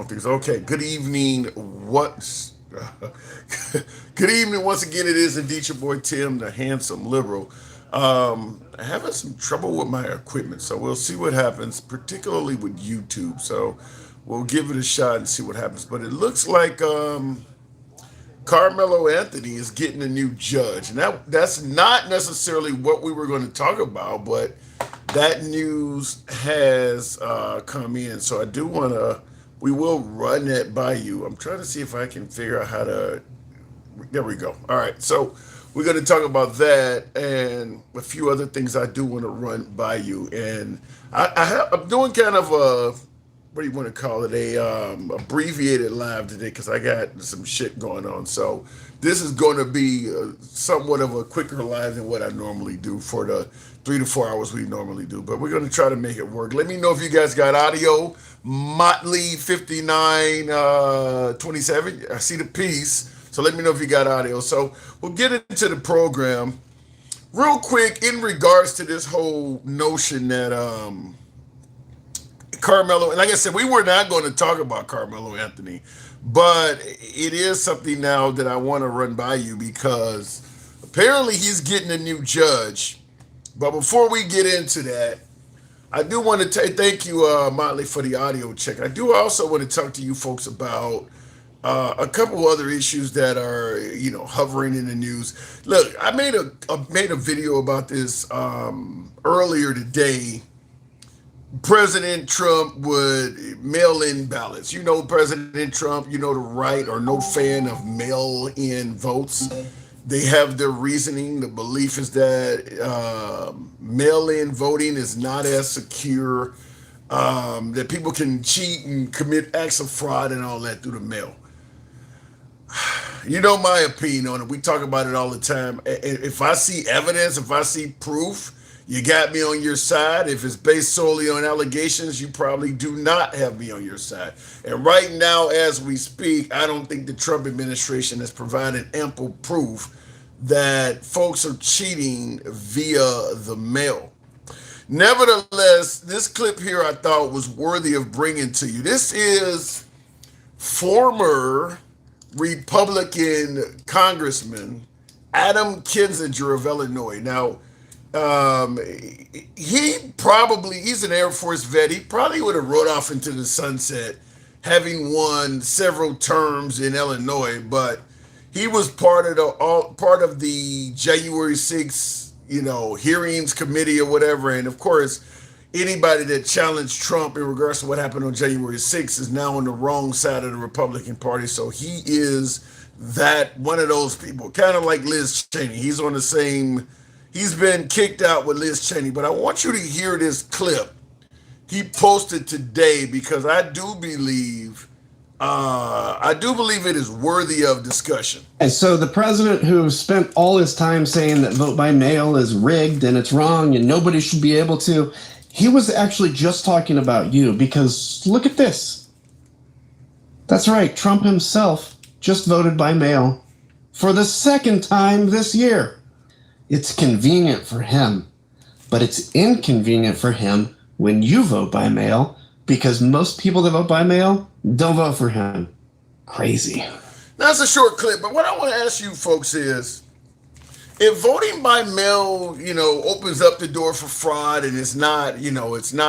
wrong things. Okay, good evening. Good evening once again. It is indeed your boy Tim, the handsome liberal. Having some trouble with my equipment, so we'll see what happens, particularly with YouTube. So we'll give it a shot and see what happens. But it looks like Karmelo Anthony is getting a new judge, and that's not necessarily what we were going to talk about, but that news has come in. So I do want to. We will run that by you. I'm trying to see if I can figure out how to. There we go. All right, so we're going to talk about that and a few other things I do want to run by you. And I'm doing kind of a what do you want to call it, a abbreviated live today because I got some shit going on. So this is going to be somewhat of a quicker live than what I normally do for the 3 to 4 hours we normally do. But we're going to try to make it work. Let me know if you guys got audio. Motley 5927. I see the piece. So let me know if you got audio. So we'll get into the program real quick in regards to this whole notion that Carmelo, and like I said, we were not going to talk about Carmelo Anthony, but it is something now that I want to run by you because apparently he's getting a new judge. But before we get into that, I do want to thank you, Motley, for the audio check. I do also want to talk to you folks about a couple other issues that are, hovering in the news. Look, I made a video about this earlier today. President Trump would mail in ballots. You know, President Trump, the right or no fan of mail in votes. They have their reasoning. The belief is that mail in voting is not as secure, that people can cheat and commit acts of fraud and all that through the mail. You know my opinion on it. We talk about it all the time. If I see evidence, if I see proof, you got me on your side. If it's based solely on allegations, you probably do not have me on your side. And right now, as we speak, I don't think the Trump administration has provided ample proof that folks are cheating via the mail. Nevertheless, this clip here I thought was worthy of bringing to you. This is former Republican Congressman Adam Kinzinger of Illinois. Now, he's an Air Force vet. He probably would have rode off into the sunset having won several terms in Illinois, but he was part of the January 6th, hearings committee or whatever. And of course, anybody that challenged Trump in regards to what happened on January 6th is now on the wrong side of the Republican Party. So he is that one of those people, kind of like Liz Cheney. He's been kicked out with Liz Cheney. But I want you to hear this clip he posted today because I do believe it is worthy of discussion. And so the president who spent all his time saying that vote by mail is rigged and it's wrong and nobody should be able to, he was actually just talking about you because look at this. That's right, Trump himself just voted by mail for the second time this year. It's convenient for him, but it's inconvenient for him when you vote by mail because most people that vote by mail don't vote for him. Crazy. That's a short clip, but what I want to ask you folks is, if voting by mail, opens up the door for fraud and it's not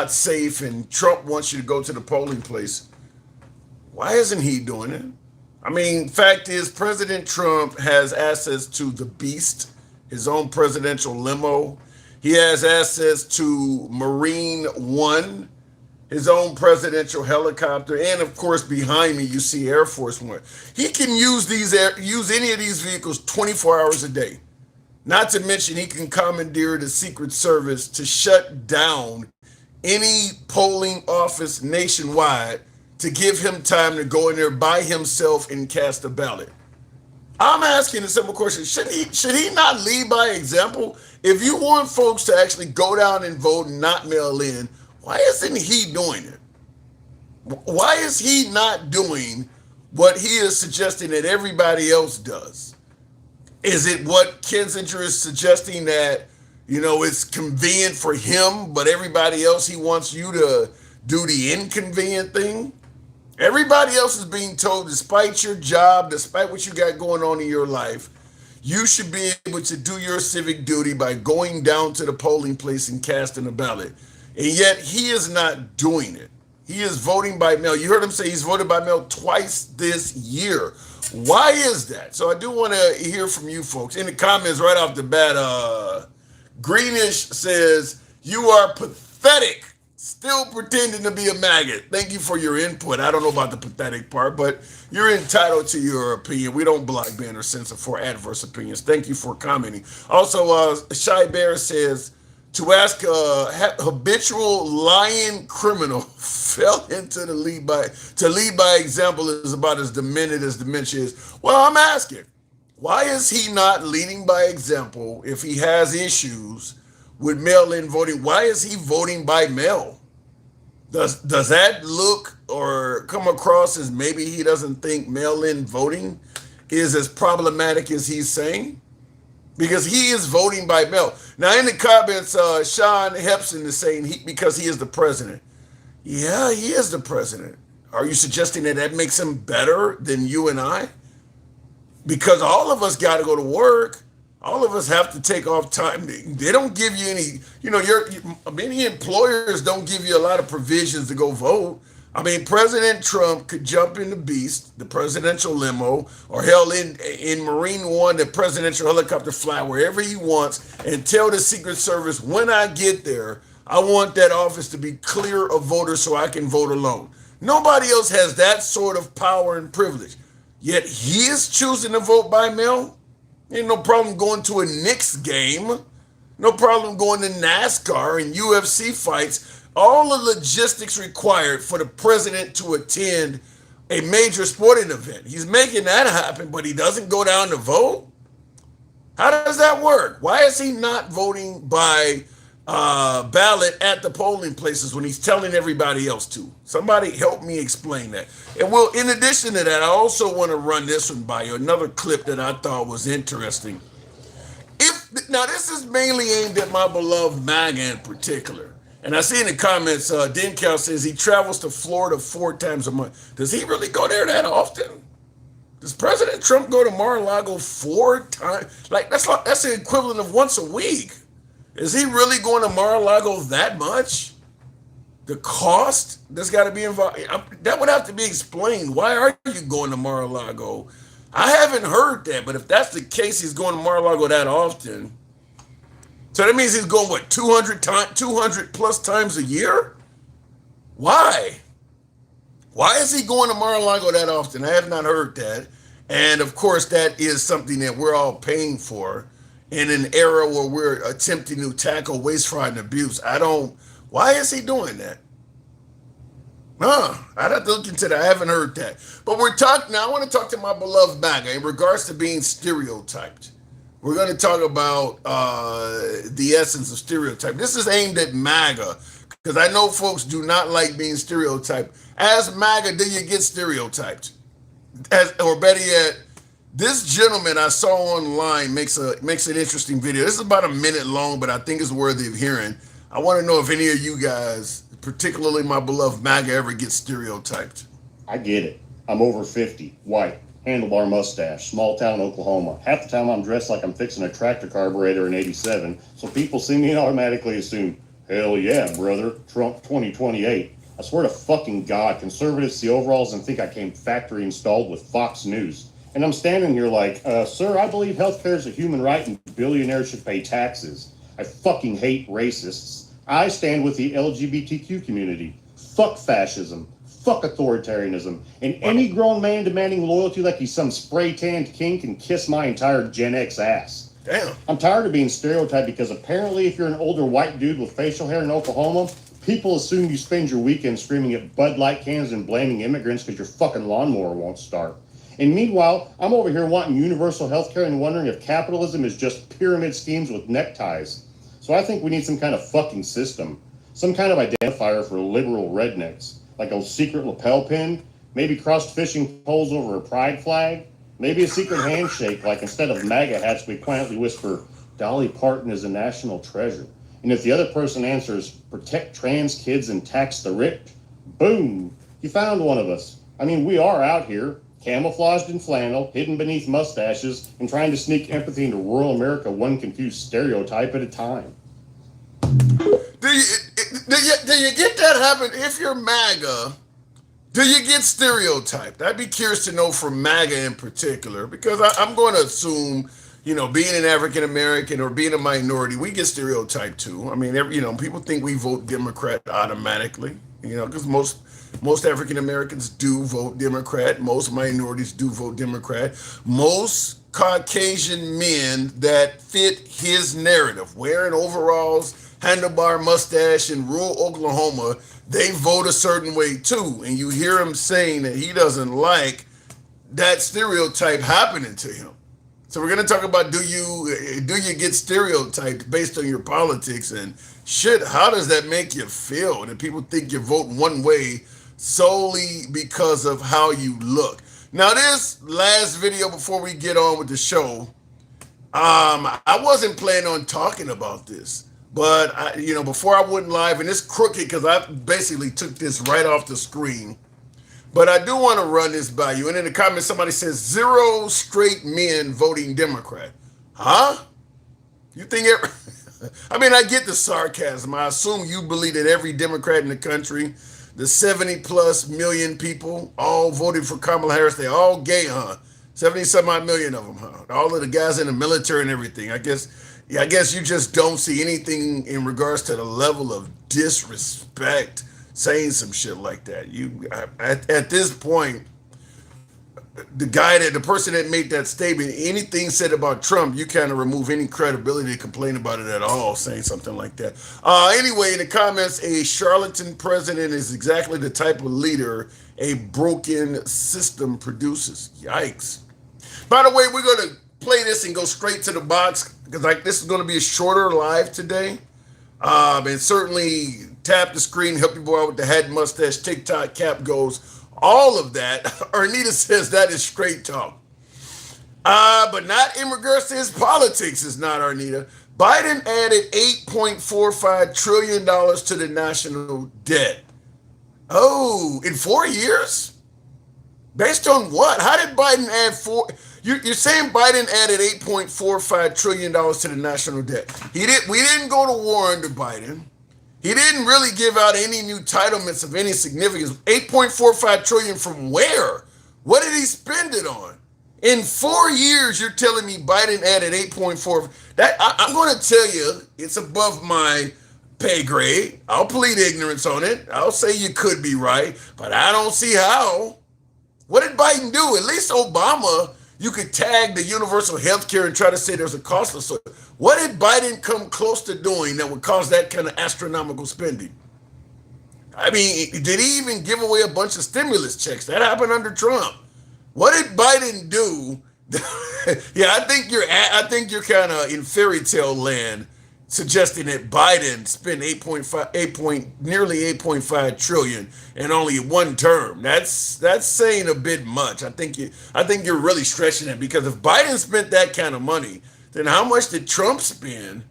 safe and Trump wants you to go to the polling place, why isn't he doing it? I mean, fact is, President Trump has access to the Beast, his own presidential limo. He has access to Marine One, his own presidential helicopter, and of course, behind me you see Air Force One. He can use any of these vehicles 24 hours a day. Not to mention, he can commandeer the Secret Service to shut down any polling office nationwide to give him time to go in there by himself and cast a ballot. I'm asking a simple question. Should he not lead by example? If you want folks to actually go down and vote and not mail in, why isn't he doing it? Why is he not doing what he is suggesting that everybody else does? Is it what Kinzinger is suggesting that, it's convenient for him, but everybody else he wants you to do the inconvenient thing? Everybody else is being told, despite your job, despite what you got going on in your life, you should be able to do your civic duty by going down to the polling place and casting a ballot. And yet he is not doing it. He is voting by mail. You heard him say he's voted by mail twice this year. Why is that? So I do want to hear from you folks. In the comments right off the bat, Greenish says, "You are pathetic. Still pretending to be a maggot." Thank you for your input. I don't know about the pathetic part, but you're entitled to your opinion. We don't block, ban, or censor for adverse opinions. Thank you for commenting. Also, Shy Bear says, to ask a habitual lying criminal fell into the lead by example is about as demented as dementia is. Well, I'm asking, why is he not leading by example if he has issues with mail-in voting? Why is he voting by mail? Does that look or come across as maybe he doesn't think mail-in voting is as problematic as he's saying? Because he is voting by mail. Now, in the comments, Sean Hepson is saying because he is the president. Yeah, he is the president. Are you suggesting that that makes him better than you and I? Because all of us got to go to work. All of us have to take off time. They don't give you any, many employers don't give you a lot of provisions to go vote. I mean, President Trump could jump in the Beast, the presidential limo, or hell, in Marine One, the presidential helicopter, fly wherever he wants and tell the Secret Service, when I get there, I want that office to be clear of voters so I can vote alone. Nobody else has that sort of power and privilege. Yet he is choosing to vote by mail. Ain't no problem going to a Knicks game. No problem going to NASCAR and UFC fights. All the logistics required for the president to attend a major sporting event. He's making that happen, but he doesn't go down to vote? How does that work? Why is he not voting by ballot at the polling places when he's telling everybody else to? Somebody help me explain that. And well, in addition to that, I also want to run this one by you, another clip that I thought was interesting. Now, this is mainly aimed at my beloved MAGA in particular. And I see in the comments, Dencal says he travels to Florida 4 times a month. Does he really go there that often? Does President Trump go to Mar-a-Lago 4 times? Like, that's the equivalent of once a week. Is he really going to Mar-a-Lago that much? The cost that's got to be involved, that would have to be explained. Why are you going to Mar-a-Lago? I haven't heard that, but if that's the case, he's going to Mar-a-Lago that often. So that means he's going, what, 200 plus times a year? Why? Why is he going to Mar-a-Lago that often? I have not heard that. And of course, that is something that we're all paying for in an era where we're attempting to tackle waste, fraud, and abuse. Why is he doing that? I'd have to look into that. I haven't heard that. But now I want to talk to my beloved MAGA in regards to being stereotyped. We're going to talk about the essence of stereotype. This is aimed at MAGA because I know folks do not like being stereotyped. As MAGA, do you get stereotyped? Or better yet, this gentleman I saw online makes an interesting video. This is about a minute long, but I think it's worthy of hearing. I want to know if any of you guys, particularly my beloved MAGA, ever get stereotyped. I get it. I'm over 50, white, handlebar mustache, small town Oklahoma. Half the time I'm dressed like I'm fixing a tractor carburetor in 87, so people see me and automatically assume, hell yeah, brother, Trump 2028. I swear to fucking God, conservatives see overalls and think I came factory installed with Fox News. And I'm standing here like, sir, I believe healthcare is a human right and billionaires should pay taxes. I fucking hate racists. I stand with the LGBTQ community. Fuck fascism. Fuck authoritarianism. And any grown man demanding loyalty like he's some spray-tanned king can kiss my entire Gen X ass. Damn. I'm tired of being stereotyped because apparently if you're an older white dude with facial hair in Oklahoma, people assume you spend your weekend screaming at Bud Light cans and blaming immigrants because your fucking lawnmower won't start. And meanwhile, I'm over here wanting universal health care and wondering if capitalism is just pyramid schemes with neckties. So I think we need some kind of fucking system. Some kind of identifier for liberal rednecks. Like a secret lapel pin. Maybe crossed fishing poles over a pride flag. Maybe a secret handshake, like instead of MAGA hats, we quietly whisper, Dolly Parton is a national treasure. And if the other person answers, protect trans kids and tax the rich, boom, you found one of us. I mean, we are out here, camouflaged in flannel, hidden beneath mustaches, and trying to sneak empathy into rural America one confused stereotype at a time. Do you get that happen if you're MAGA? Do you get stereotyped? I'd be curious to know from MAGA in particular, because I'm going to assume, being an African American or being a minority, we get stereotyped too. I mean, people think we vote Democrat automatically, because most African Americans do vote Democrat. Most minorities do vote Democrat. Most Caucasian men that fit his narrative, wearing overalls, handlebar mustache in rural Oklahoma, they vote a certain way too. And you hear him saying that he doesn't like that stereotype happening to him. So we're going to talk about do you get stereotyped based on your politics, and shit, how does that make you feel that people think you vote one way solely because of how you look? Now, this last video before we get on with the show, I wasn't planning on talking about this, but before I went live, and it's crooked because I basically took this right off the screen, but I do want to run this by you. And in the comments, somebody says 0 straight men voting Democrat. Huh? You think I mean, I get the sarcasm. I assume you believe that every Democrat in the country, the 70 plus million people, all voted for Kamala Harris. They all gay, huh? 70 some odd million of them, huh? All of the guys in the military and everything. I guess you just don't see anything in regards to the level of disrespect saying some shit like that. At this point, the person that made that statement, anything said about Trump, you kind of remove any credibility to complain about it at all, saying something like that. Anyway, in the comments, a charlatan president is exactly the type of leader a broken system produces. Yikes. By the way, we're going to play this and go straight to the box, because this is going to be a shorter live today. And certainly tap the screen, help people out with the head, mustache, TikTok, cap goes, all of that. Arnita says that is straight talk. But not in regards to his politics, is not Arnita. Biden added $8.45 trillion to the national debt. Oh, in 4 years? Based on what? How did Biden add You're saying Biden added $8.45 trillion to the national debt. We didn't go to war under Biden. He didn't really give out any new entitlements of any significance. $8.45 trillion from where? What did he spend it on? In 4 years, you're telling me Biden added 8.4. I'm going to tell you, it's above my pay grade. I'll plead ignorance on it. I'll say you could be right, but I don't see how. What did Biden do? At least Obama, you could tag the universal health care and try to say there's a cost of it. What did Biden come close to doing that would cause that kind of astronomical spending? I mean, did he even give away a bunch of stimulus checks? That happened under Trump. What did Biden do? Yeah, I think you're kind of in fairy tale land, suggesting that Biden spent nearly 8.5 trillion in only one term. That's saying a bit much. I think you're really stretching it, because if Biden spent that kind of money, then how much did Trump spend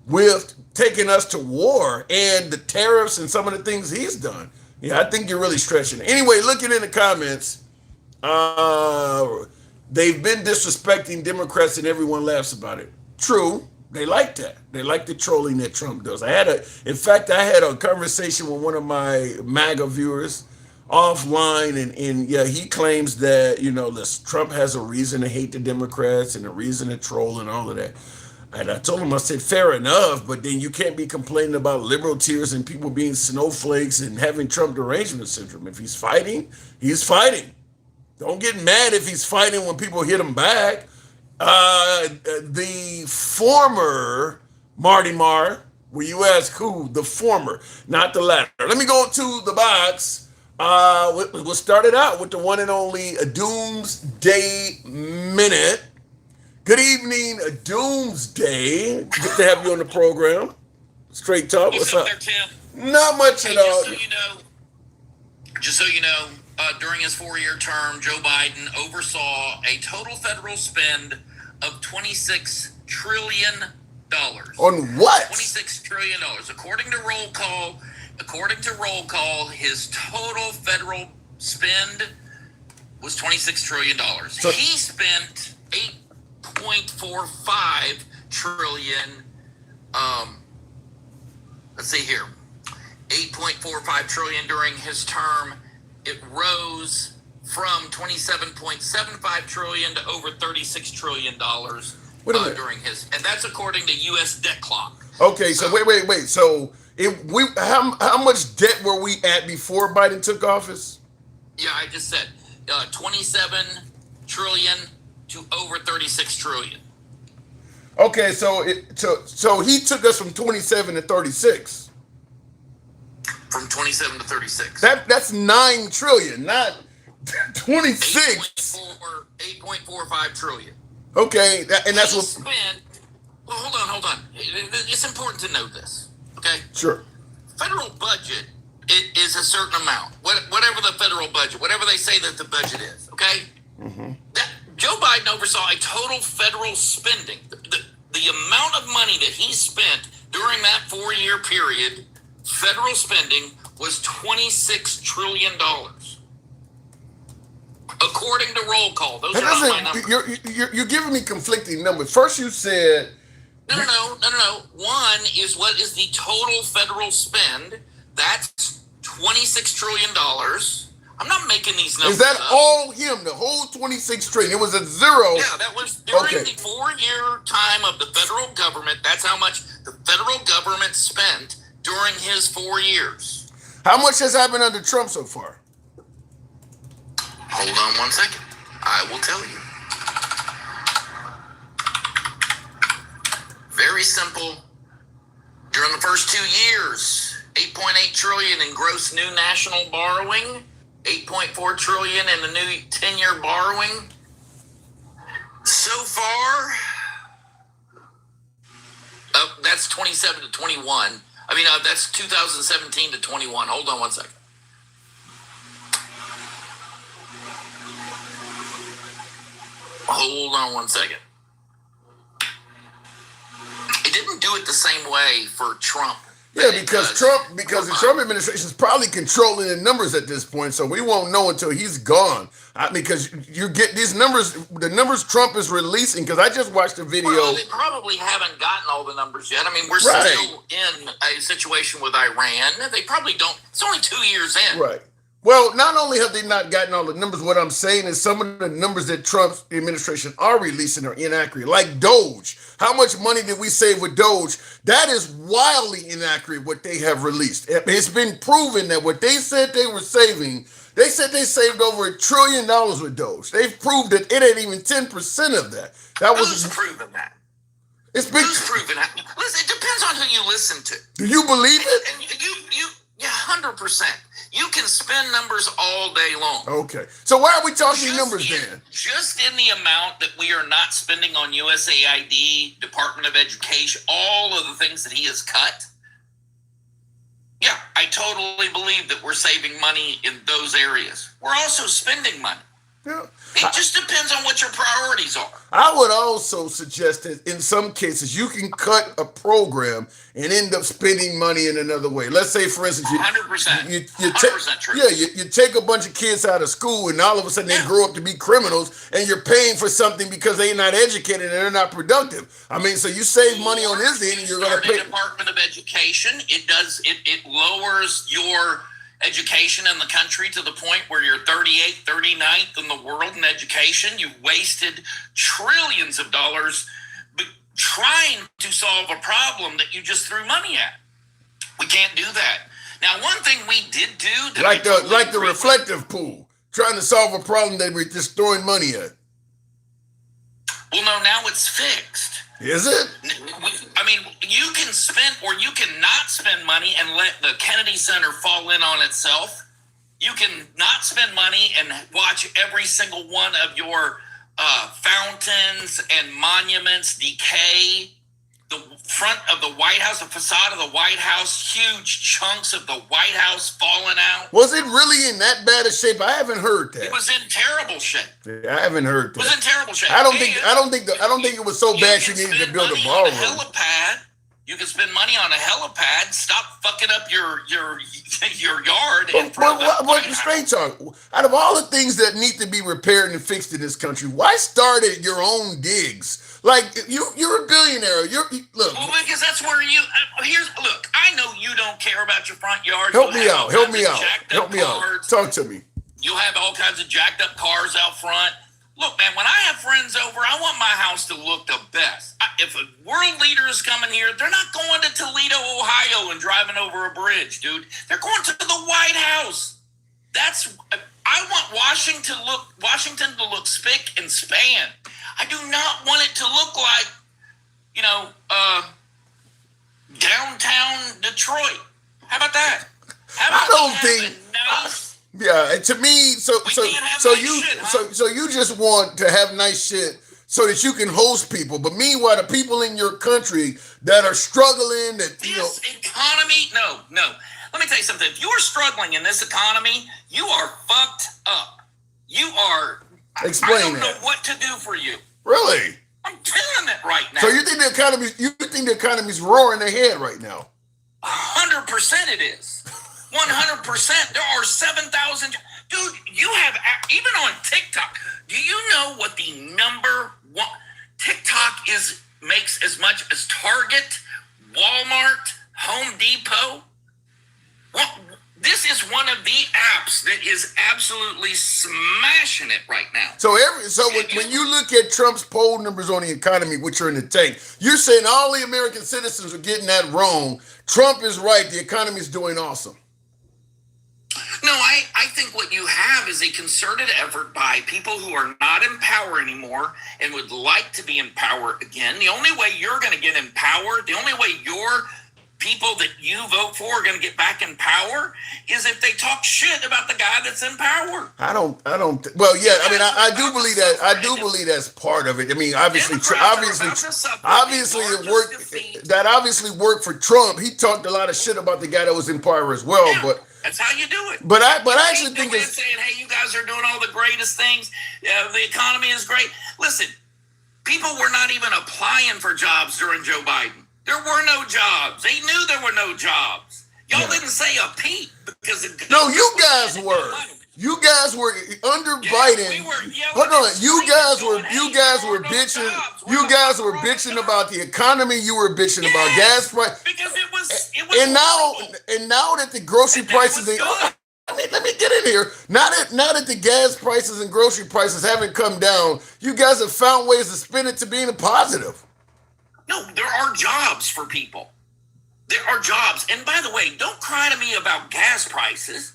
with taking us to war and the tariffs and some of the things he's done? Yeah, I think you're really stretching it. Anyway, looking in the comments, they've been disrespecting Democrats and everyone laughs about it. True. They like that. They like the trolling that Trump does. I had a conversation with one of my MAGA viewers offline, and yeah, he claims that, listen, Trump has a reason to hate the Democrats and a reason to troll and all of that. And I told him, I said, fair enough, but then you can't be complaining about liberal tears and people being snowflakes and having Trump derangement syndrome. If he's fighting, he's fighting. Don't get mad if he's fighting when people hit him back. The former Marty Marr, where you ask who? The former, not the latter. Let me go to the box. We'll start it out with the one and only Doomsday Minute. Good evening, Doomsday. Good to have you on the program. Straight talk. What's up there, Tim? Not much at all. Just so you know, during his 4-year term, Joe Biden oversaw a total federal spend of $26 trillion. On what? $26 trillion. According to roll call, his total federal spend was $26 trillion. So, He spent 8.45 trillion. Let's see here, 8.45 trillion during his term. It rose from 27.75 trillion to over $36 trillion during his, and that's according to U.S. debt clock. okay, so wait. So how much debt were we at before Biden took office? Yeah, I just said 27 trillion to over 36 trillion. Okay, so he took us from 27 to 36. From 27 to 36. That's 9 trillion, not 26. 8.45 trillion. Okay, and that's He what. spent. Well, hold on. It's important to know this. Okay. Sure. Federal budget is a certain amount. Whatever the federal budget, whatever they say that the budget is. Okay. Joe Biden oversaw a total federal spending. The amount of money that he spent during that 4-year period, federal spending, was $26 trillion. According to roll call. Those are not my numbers. You're giving me conflicting numbers. First you said... No. One is what is the total federal spend. That's $26 trillion. I'm not making these numbers Is that up. all him, the whole 26 trillion? It was a zero. Yeah, that was during the 4-year time of the federal government. That's how much the federal government spent during his 4 years. How much has happened under Trump so far? Hold on 1 second. I will tell you. Very simple. During the first 2 years, 8.8 trillion in gross new national borrowing, 8.4 trillion in the new 10-year borrowing. So far, that's 27 to 21. That's 2017 to 21. Hold on 1 second. Hold on 1 second. It didn't do it the same way for Trump. Yeah, because the Trump administration is probably controlling the numbers at this point, so we won't know until he's gone. Because you get these numbers, the numbers Trump is releasing. Because I just watched a video. Well, they probably haven't gotten all the numbers yet. We're still in a situation with Iran. They probably don't. It's only 2 years in. Right. Well, not only have they not gotten all the numbers, what I'm saying is some of the numbers that Trump's administration are releasing are inaccurate. Like Doge. How much money did we save with Doge? That is wildly inaccurate what they have released. It's been proven that what they said they were saving, they said they saved over $1 trillion with Doge. They've proved that it ain't even 10% of that. Who's proven that? It's been Who's proven that? Listen, it depends on who you listen to. Do you believe it? And yeah, 100%. You can spin numbers all day long. Okay. So why are we talking numbers then? Just in the amount that we are not spending on USAID, Department of Education, all of the things that he has cut. Yeah, I totally believe that we're saving money in those areas. We're also spending money. Yeah. It just depends on what your priorities are. I would also suggest that in some cases you can cut a program and end up spending money in another way. Let's say, for instance, 100%. you 100% true. Yeah, you take a bunch of kids out of school and all of a sudden they grow up to be criminals, and you're paying for something because they're not educated and they're not productive. So you save money on this end, and you're going to pay. Department of Education. It lowers your education in the country to the point where you're 38th, 39th in the world in education. You wasted trillions of dollars trying to solve a problem that you just threw money at. We can't do that. Now, one thing we did do, like the reflective pool, trying to solve a problem that we're just throwing money at. Well, no, now it's fixed. Is it? You can spend or you can not spend money and let the Kennedy Center fall in on itself. You can not spend money and watch every single one of your fountains and monuments decay. The front of the White House, the facade of the White House, huge chunks of the White House falling out. Was it really in that bad a shape? I haven't heard that. It was in terrible shape. Yeah, I haven't heard that. It was in terrible shape. I don't think it was so bad she needed to build a ballroom. Helipad. You can spend money on a helipad. Stop fucking up your yard. But straight talk, out of all the things that need to be repaired and fixed in this country, why start at your own digs? Like you're a billionaire. Look. Well, because that's where you. Look. I know you don't care about your front yard. Help me out. Talk to me. You'll have all kinds of jacked up cars out front. Look, man, when I have friends over, I want my house to look the best. If a world leader is coming here, they're not going to Toledo, Ohio and driving over a bridge, dude. They're going to the White House. I want Washington to look spick and span. I do not want it to look like, downtown Detroit. How about that? I don't think. Yeah, and to me, so you just want to have nice shit so that you can host people. But meanwhile, the people in your country that are struggling, economy, no. Let me tell you something. If you are struggling in this economy, you are fucked up. You are. Explain I don't that. know what to do for you. Really? I'm telling it right now. So you think the economy's roaring ahead right now? 100% it is. 100%. There are 7,000. Dude, you have, even on TikTok, do you know what the number one? TikTok makes as much as Target, Walmart, Home Depot. This is one of the apps that is absolutely smashing it right now. So when you look at Trump's poll numbers on the economy, which are in the tank, you're saying all the American citizens are getting that wrong. Trump is right. The economy is doing awesome. No, I think what you have is a concerted effort by people who are not in power anymore and would like to be in power again. The only way you're going to get in power, the only way your people that you vote for are going to get back in power is if they talk shit about the guy that's in power. I don't. Well, yeah. I mean, I do believe that. I do believe that's part of it. I mean, obviously, it worked. That obviously worked for Trump. He talked a lot of shit about the guy that was in power as well. Yeah, but that's how you do it. But I actually think it's saying, "Hey, you guys are doing all the greatest things. The economy is great." Listen, people were not even applying for jobs during Joe Biden. There were no jobs. They knew there were no jobs. Y'all didn't say a peep because no, you guys were. You guys were under Biden. Hold on, you guys were bitching. You guys were bitching about the economy. You were bitching about gas price. Because it was. And now that the grocery prices. Let me get in here. Now that the gas prices and grocery prices haven't come down, you guys have found ways to spin it to being a positive. No, there are jobs for people. There are jobs. And by the way, don't cry to me about gas prices.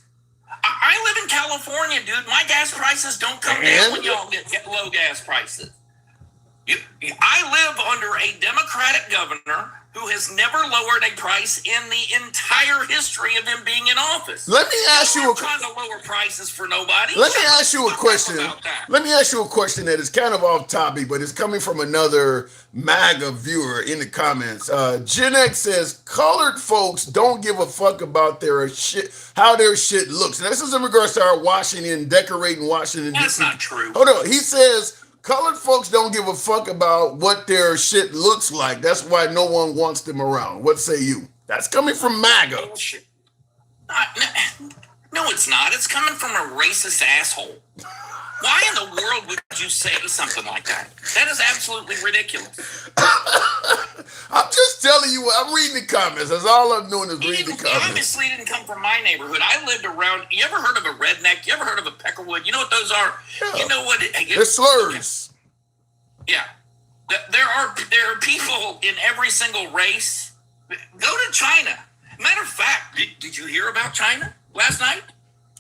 I live in California, dude. My gas prices don't come down when y'all get low gas prices. I live under a Democratic governor who has never lowered a price in the entire history of him being in office. Let me ask you a question. Trying to lower prices for nobody. Let me ask you a question. Let me ask you a question that is kind of off topic, but it's coming from another MAGA viewer in the comments. Gen X says colored folks don't give a fuck about their shit, how their shit looks. Now, this is in regards to our decorating Washington. That's not true. Hold on. He says colored folks don't give a fuck about what their shit looks like. That's why no one wants them around. What say you? That's coming from MAGA. Bullshit. No, it's not. It's coming from a racist asshole. Why in the world would you say something like that? That is absolutely ridiculous. I'm just telling you. I'm reading the comments. That's all I'm doing is reading the comments. He obviously didn't come from my neighborhood. I lived around. You ever heard of a redneck? You ever heard of a peckerwood? You know what those are? Yeah. You know what? They're slurs. Yeah. There are people in every single race. Go to China. Matter of fact, did you hear about China last night?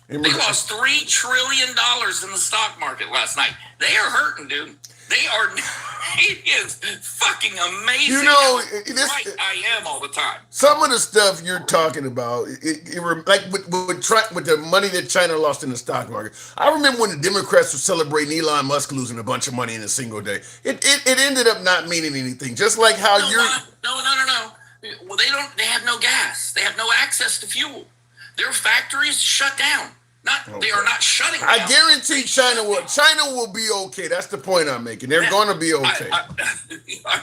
They lost $3 trillion in the stock market last night. They are hurting, dude. They are. It is fucking amazing. You know, I am all the time. Some of the stuff you're talking about, like with the money that China lost in the stock market. I remember when the Democrats were celebrating Elon Musk losing a bunch of money in a single day. It ended up not meaning anything. Just like how No. Well, they have no gas. They have no access to fuel. Their factories shut down. They are not shutting down. I guarantee China will be okay. That's the point I'm making. They're going to be okay.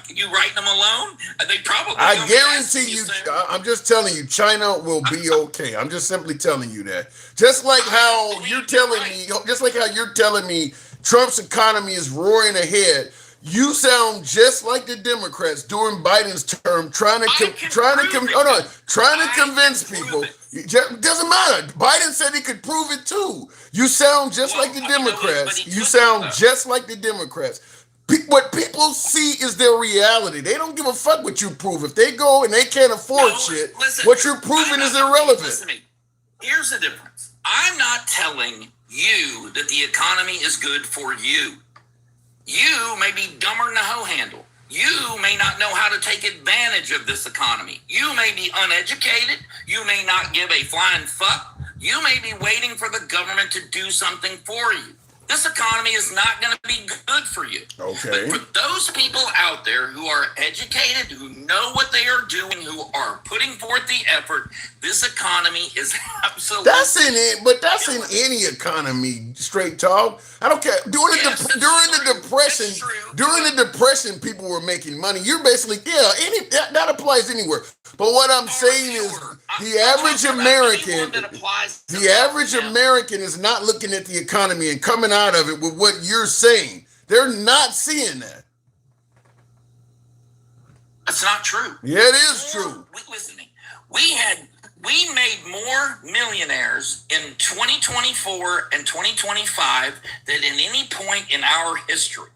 You writing them alone? They probably. I guarantee you. I'm just telling you, China will be okay. I'm just simply telling you that. Just like how you're telling me, Trump's economy is roaring ahead. You sound just like the Democrats during Biden's term, trying to convince people. It doesn't matter. Biden said he could prove it too. You sound just like the Democrats. You sound just like the Democrats. What people see is their reality. They don't give a fuck what you prove. If they go and they can't afford what you're proving is irrelevant. Listen to me. Here's the difference. I'm not telling you that the economy is good for you. You may be dumber than a hoe handle. You may not know how to take advantage of this economy. You may be uneducated. You may not give a flying fuck. You may be waiting for the government to do something for you. This economy is not going to be good for you. Okay. But for those people out there who are educated, who know what they are doing, who are putting forth the effort, this economy is absolutely. That's in it, but that's in any economy. Straight talk. I don't care. During the depression, people were making money. You're basically that applies anywhere. But what I'm saying is the average American is not looking at the economy and coming out of it with what you're saying. They're not seeing that. That's not true. Yeah, it is true. Listen to me. We made more millionaires in 2024 and 2025 than in any point in our history.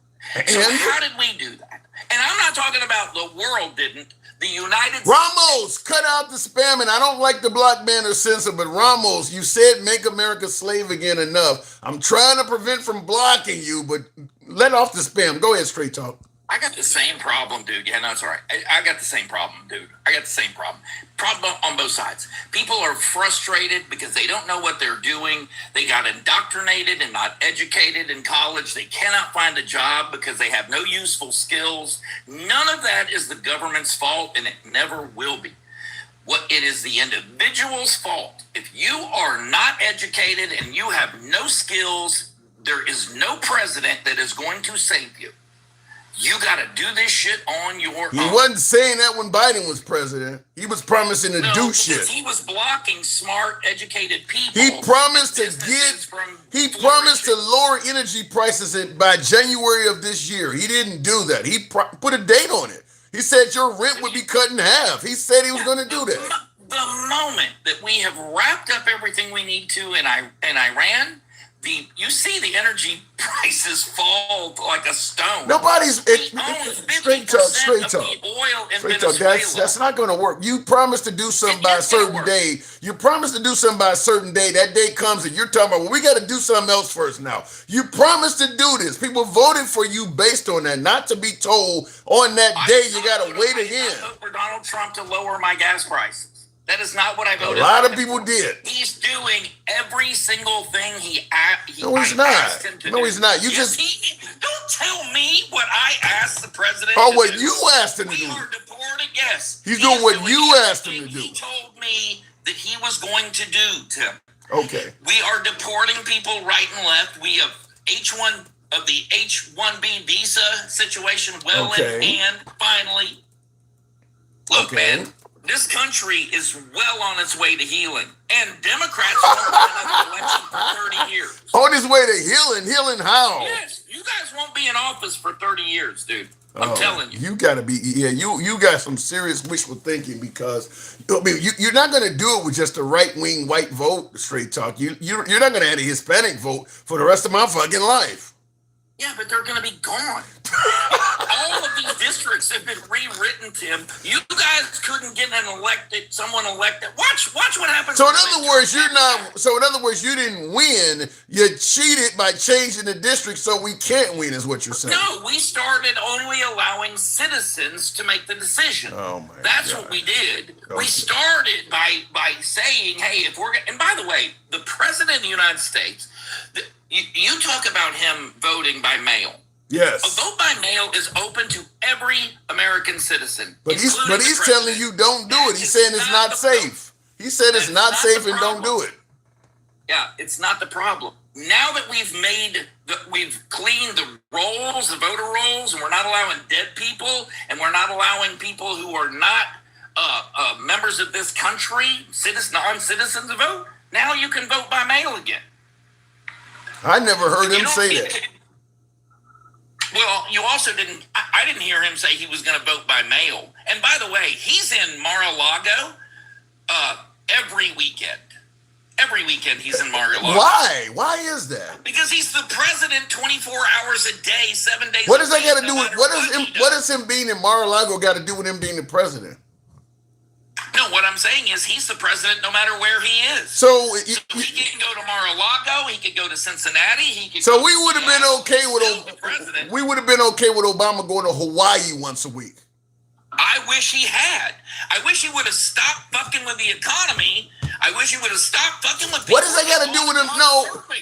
So how did we do that? And I'm not talking about the world didn't. The United Ramos, cut out the spam. And I don't like the block ban or censor, but Ramos, you said make America slave again enough. I'm trying to prevent from blocking you, but let off the spam. Go ahead, straight talk. I got the same problem, dude. Yeah, no, it's all right. I got the same problem, dude. I got the same problem. Problem on both sides. People are frustrated because they don't know what they're doing. They got indoctrinated and not educated in college. They cannot find a job because they have no useful skills. None of that is the government's fault, and it never will be. What it is the individual's fault. If you are not educated and you have no skills, there is no president that is going to save you. You got to do this shit on your own. He wasn't saying that when Biden was president. He was promising to do shit. He was blocking smart, educated people. He promised to lower energy prices by January of this year. He didn't do that. He put a date on it. He said your rent would be cut in half. He said he was going to do that. The moment that we have wrapped up everything we need to in Iran, you see the energy prices fall like a stone. Straight talk. That's not going to work. You promised to do something by a certain day. You promised to do something by a certain day. That day comes and you're talking about, well, we got to do something else first now. You promised to do this. People voted for you based on that, not to be told on that day you got to wait again. I voted for Donald Trump to lower my gas prices. That is not what I voted for. A lot of people did. He's doing every single thing No, he's not. asked him to do. He's not. Don't tell me what I asked the president to do. what you asked him to do. We are deported, yes. He's doing what you asked him to do. He told me that he was going to do, Tim. Okay. We are deporting people right and left. We have the H-1B visa situation in hand, finally. Look, man. This country is well on its way to healing, and Democrats won't win another election for 30 years. On his way to healing? Healing how? Yes, you guys won't be in office for 30 years, dude. I'm telling you. You gotta be, you got some serious wishful thinking because you're not gonna do it with just a right-wing white vote, straight talk. You're not gonna add a Hispanic vote for the rest of my fucking life. Yeah, but they're going to be gone. All of these districts have been rewritten, Tim. You guys couldn't get someone elected. Watch what happens. So in other words, you didn't win. You cheated by changing the district, so we can't win, is what you're saying. No, we started only allowing citizens to make the decision. Oh my That's God. what we did. Okay. We started by saying, hey, and by the way, the president of the United States. You talk about him voting by mail. Yes. A vote by mail is open to every American citizen. But he's telling you don't do it. He's saying it's not safe. He said it's not safe and don't do it. Yeah, it's not the problem. Now that we've cleaned the rolls, the voter rolls, and we're not allowing dead people, and we're not allowing people who are not members of this country, non-citizens to vote. Now you can vote by mail again. I never heard him say that. Well, you also didn't. I didn't hear him say he was going to vote by mail. And by the way, he's in Mar-a-Lago every weekend. Every weekend he's in Mar-a-Lago. Why? Why is that? Because he's the president 24 hours a day, 7 days What a does that week, got to do no with matter what does him being in Mar-a-Lago got to do with him being the president? No, what I'm saying is he's the president no matter where he is. So he can go to Mar-a-Lago, he could go to Cincinnati, he could. So go we to would have been Seattle. okay He's with still the president. we would have been okay with Obama going to Hawaii once a week. I wish he had. I wish he would have stopped fucking with the economy. I wish he would have stopped fucking with people. What does that got to do with him?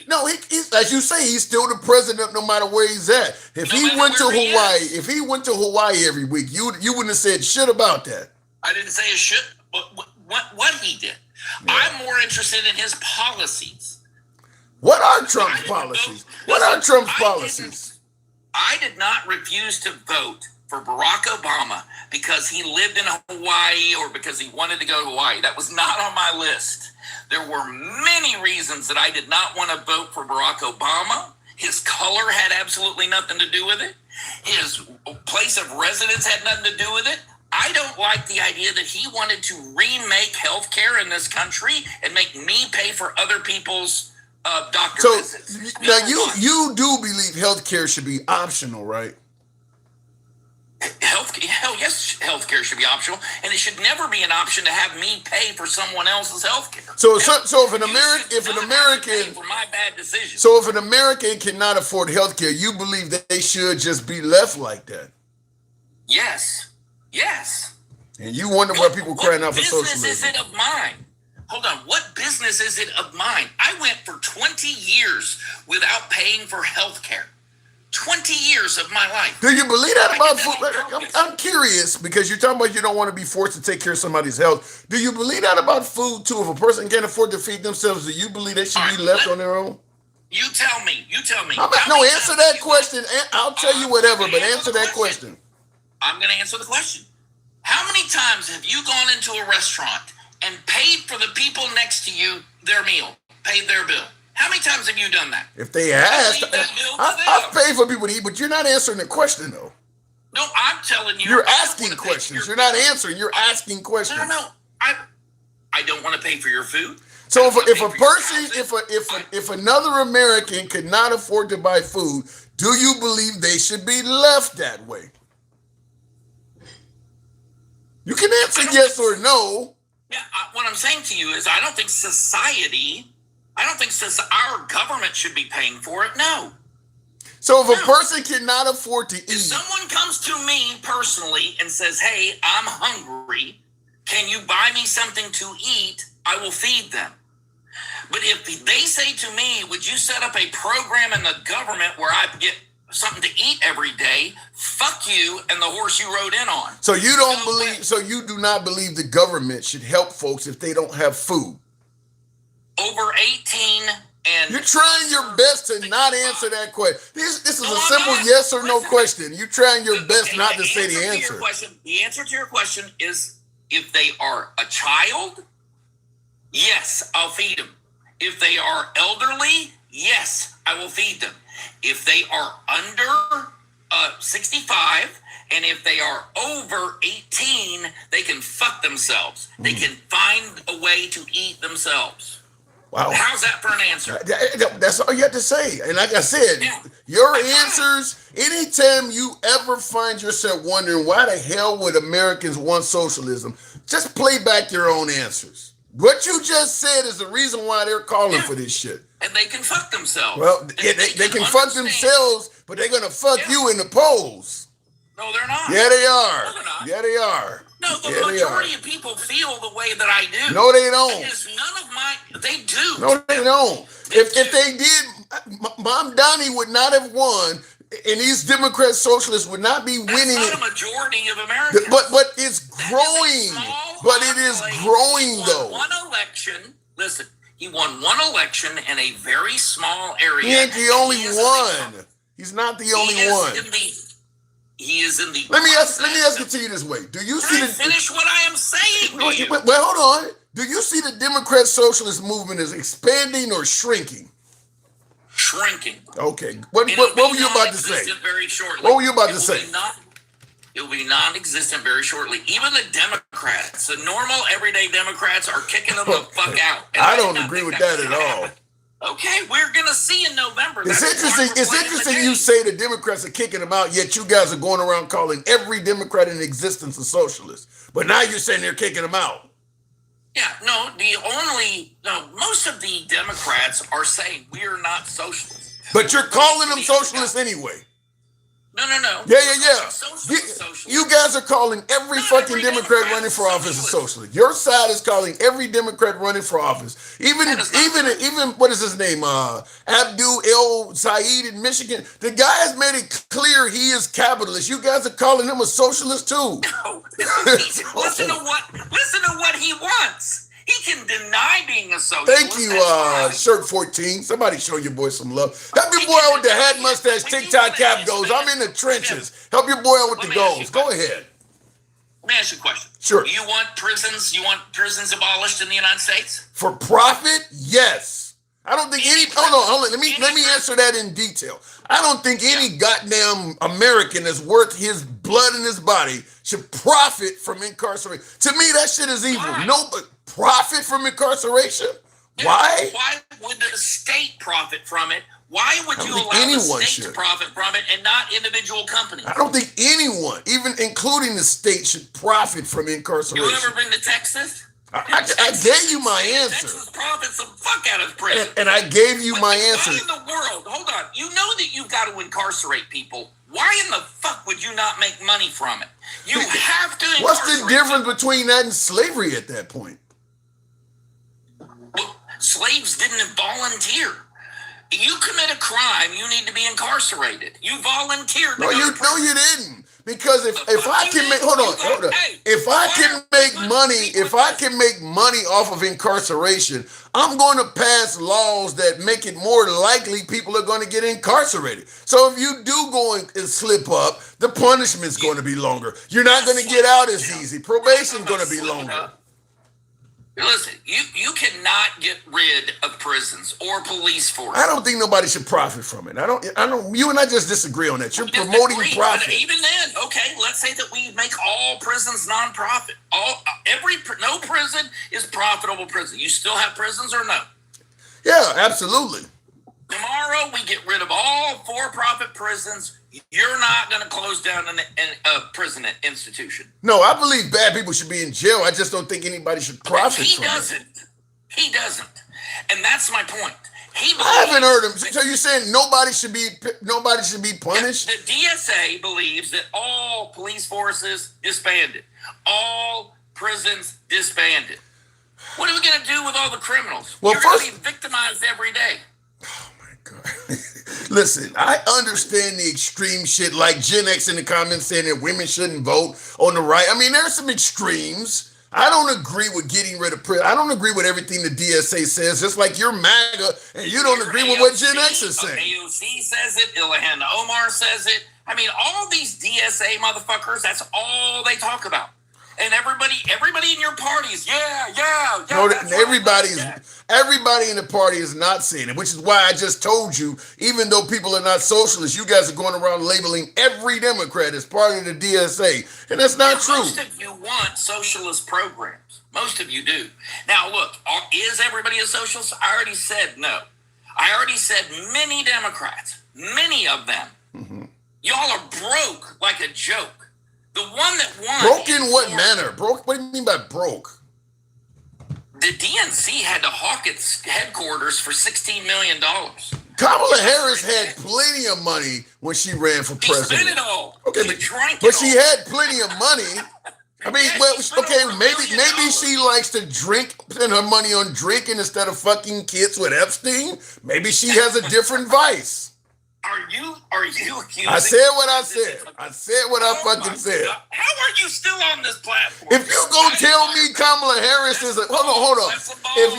No, he's, as you say, he's still the president no matter where he's at. If he went to Hawaii every week, you wouldn't have said shit about that. I didn't say a shit. What he did. Yeah. I'm more interested in his policies. What are Trump's policies? What are Trump's policies? I did not refuse to vote for Barack Obama because he lived in Hawaii or because he wanted to go to Hawaii. That was not on my list. There were many reasons that I did not want to vote for Barack Obama. His color had absolutely nothing to do with it. His place of residence had nothing to do with it. I don't like the idea that he wanted to remake healthcare in this country and make me pay for other people's doctor visits. Now you do believe healthcare should be optional, right? Yes, healthcare should be optional, and it should never be an option to have me pay for someone else's healthcare. So if an American for my bad decision. So if an American cannot afford healthcare, you believe that they should just be left like that? Yes. And you wonder why people crying out for socialism. What business is it of mine? Hold on. What business is it of mine? I went for 20 years without paying for healthcare. 20 years of my life. Do you believe that about food? I'm curious because you're talking about you don't want to be forced to take care of somebody's health. Do you believe that about food too? If a person can't afford to feed themselves, do you believe they should be left on their own? You tell me. Answer that question. I'll tell you whatever, but answer that question. I'm going to answer the question. How many times have you gone into a restaurant and paid for the people next to you their meal, paid their bill? How many times have you done that? If they asked, I've paid for people to eat, but you're not answering the question, though. No, I'm telling you. You're asking questions. You're not answering. You're asking questions. No. I don't want to pay for your food. So if another American could not afford to buy food, do you believe they should be left that way? You can answer yes or no. Yeah, what I'm saying to you is I don't think our government should be paying for it. No. So if a person cannot afford to eat. If someone comes to me personally and says, hey, I'm hungry, can you buy me something to eat? I will feed them. But if they say to me, would you set up a program in the government where I get something to eat every day? Fuck you and the horse you rode in on. So you do not believe the government should help folks if they don't have food? Over 18 and you're trying your best to not answer that question. This is a simple yes or no question. You're trying your best not to say the answer. The answer to your question is if they are a child, yes, I'll feed them. If they are elderly, yes, I will feed them. If they are under 65 and if they are over 18, they can fuck themselves. They can find a way to eat themselves. Wow. How's that for an answer? That's all you have to say. And like I said, your answers, anytime you ever find yourself wondering why the hell would Americans want socialism, just play back your own answers. What you just said is the reason why they're calling for this shit. And they can fuck themselves. Well, they can fuck themselves, but they're going to fuck you in the polls. No, they're not. Yeah, they are. No, they're not. Yeah, they are. No, the majority of people feel the way that I do. No, they don't. They do. No, they don't. If they did, Mom Donnie would not have won, and these Democrat socialists would not be winning. That's not a majority of Americans. But it's growing. But it is growing, though. One election. Listen, He won one election in a very small area. He ain't the only one. He's not the only one. He is in the. Let me ask it to you this way: do you see finish what I am saying? Well, hold on. Do you see the Democrat Socialist movement as expanding or shrinking? Shrinking. Okay. What were you about to say? Very shortly. What were you about to say? It will be non-existent very shortly. Even the Democrats, the normal, everyday Democrats, are kicking them the fuck out. I don't agree with that at all. Okay, we're gonna see in November. It's interesting. It's interesting you say the Democrats are kicking them out, yet you guys are going around calling every Democrat in existence a socialist. But now you're saying they're kicking them out. Yeah, most of the Democrats are saying we are not socialists. But you're calling them socialists anyway. No. Yeah. Socialist. You guys are calling every fucking Democrat running for office a socialist. Your side is calling every Democrat running for office. Even what is his name? Abdul El Said in Michigan. The guy has made it clear he is capitalist. You guys are calling him a socialist too. No. Listen to what he wants. He can deny being a socialist. Thank you, Shirt 14. Somebody show your boy some love. Help your boy out with the hat, mustache, TikTok cap goals. I'm in the trenches. Help your boy out with the goals. Go ahead. Let me ask you a question. Sure. You want prisons abolished in the United States? For profit? Yes. I don't think any. Hold on. Let me answer that in detail. I don't think any goddamn American that's worth his blood in his body should profit from incarceration. To me, that shit is evil. Nobody profit from incarceration. Why? Why would the state profit from it? Why would you allow the state to profit from it and not individual companies? I don't think anyone, even including the state, should profit from incarceration. You ever been to Texas? I gave you my answer. Texas profits the fuck out of prison. And I gave you my answer. Why in the world? Hold on. You know that you've got to incarcerate people. Why in the fuck would you not make money from it? You have to incarcerate. What's the difference between that and slavery at that point? Well, slaves didn't volunteer. You commit a crime, you need to be incarcerated. You volunteered. No, you didn't. Because if I can make if I can make money off of incarceration, I'm going to pass laws that make it more likely people are going to get incarcerated. So if you do go and slip up, the punishment's going to be longer. You're not going to get out as easy. Probation's going to be longer. Listen, you cannot get rid of prisons or police forces. I don't think nobody should profit from it. I don't. You and I just disagree on that. You're promoting profit. Even then, okay, let's say that we make all prisons non-profit. No prison is profitable prison. You still have prisons or no? Yeah, absolutely. Tomorrow we get rid of all for-profit prisons. You're not going to close down a prison institution. No, I believe bad people should be in jail. I just don't think anybody should profit from it. He doesn't. And that's my point. I haven't heard him. So you're saying nobody should be punished? The DSA believes that all police forces disbanded. All prisons disbanded. What are we going to do with all the criminals? Well, you're going to be victimized every day. Oh, my God. Listen, I understand the extreme shit like Gen X in the comments saying that women shouldn't vote on the right. I mean, there's some extremes. I don't agree with getting rid of prison. I don't agree with everything the DSA says, just like you're MAGA and you don't agree with what Gen X is saying. AOC says it. Ilhan Omar says it. I mean, all these DSA motherfuckers, that's all they talk about. And everybody in your party is, yeah. No, everybody in the party is not saying it, which is why I just told you, even though people are not socialists, you guys are going around labeling every Democrat as part of the DSA. And that's not true. Most of you want socialist programs. Most of you do. Now, look, is everybody a socialist? I already said no. I already said many Democrats, many of them, y'all are broke like a joke. The one that won. Broke in what manner? Broke? What do you mean by broke? The DNC had to hawk its headquarters for $16 million. Kamala Harris had plenty of money when she ran for president. She spent it all. Okay, but she had plenty of money. I mean, maybe she likes to spend her money on drinking instead of fucking kids with Epstein. Maybe she has a different vice. Are you accusing? I said what I said. I said what I fucking said. God. How are you still on this platform? If you're gonna tell me Kamala Harris is a hold on. If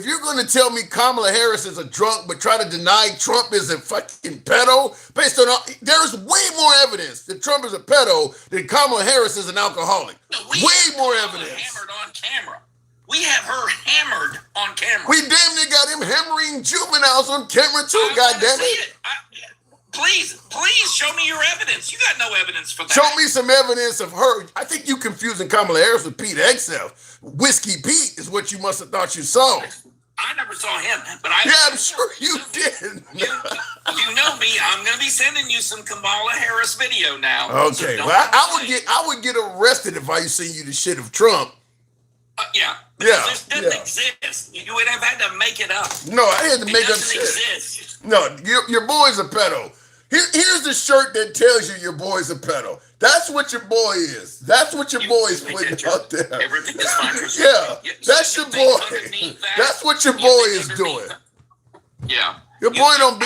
you're gonna tell me Kamala Harris is a drunk but try to deny Trump is a fucking pedo, based on there's way more evidence that Trump is a pedo than Kamala Harris is an alcoholic. No, way more evidence. Hammered on camera. We have her hammered on camera. We damn near got him hammering juveniles on camera too. Goddamn it! Please show me your evidence. You got no evidence for that. Show me some evidence of her. I think you confusing Kamala Harris with Pete Hegseth. Whiskey Pete is what you must have thought you saw. I never saw him, but I'm sure you did. You know me. I'm going to be sending you some Kamala Harris video now. Okay, so well, I would get arrested if I send you the shit of Trump. Yeah. This doesn't exist. You would have had to make it up. No, I had to make up shit. Exist. No, your boy's a pedo. Here's the shirt that tells you your boy's a pedo. That's what your boy is. That's what your boy's putting out there. Everything is fine. Yeah, that's your boy. That's what your boy is doing. Yeah. Your boy don't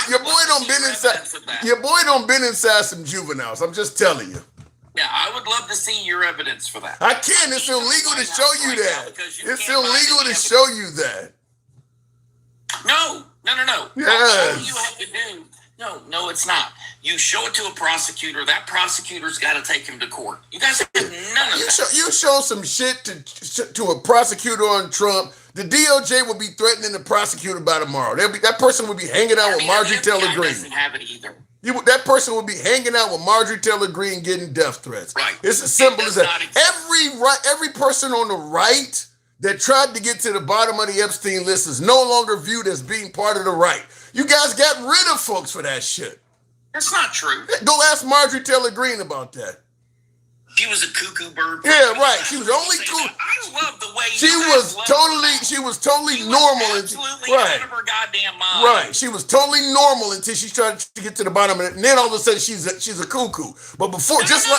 been inside some juveniles. I'm just telling you. Yeah, I would love to see your evidence for that. I can't. It's illegal to show you that. It's illegal to show you that. No. Yes. All you have to do. No, it's not. You show it to a prosecutor. That prosecutor's got to take him to court. You guys have none of that. You show some shit to a prosecutor on Trump. The DOJ will be threatening the prosecutor by tomorrow. That person will be hanging out with Marjorie Taylor Greene. Doesn't have it either. That person will be hanging out with Marjorie Taylor Greene getting death threats. Right. It's as simple as that. Every person on the right that tried to get to the bottom of the Epstein list is no longer viewed as being part of the right. You guys got rid of folks for that shit. That's not true. Go ask Marjorie Taylor Greene about that. She was a cuckoo bird. Yeah, right. She was only cool. I love the way she was totally normal. Absolutely out of her goddamn mind. Right. She was totally normal until she tried to get to the bottom of it, and then all of a sudden she's a cuckoo. But before, just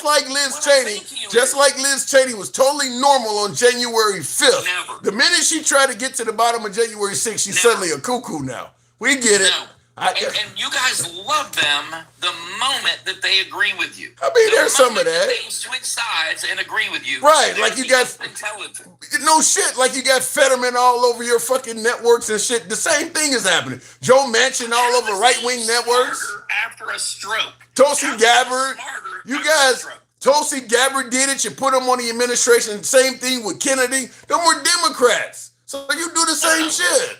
like Liz Cheney was totally normal on January 5th. Never. The minute she tried to get to the bottom of January 6th, she's suddenly a cuckoo now. We get it. No. And you guys love them the moment that they agree with you. I mean, there's some of that. They switch sides and agree with you. Right, like you got intelligent. No shit, like you got Fetterman all over your fucking networks and shit. The same thing is happening. Joe Manchin all over right-wing networks. After a stroke. Tulsi Gabbard. You guys, Tulsi Gabbard did it. You put them on the administration. Same thing with Kennedy. Them were Democrats. So you do the same shit.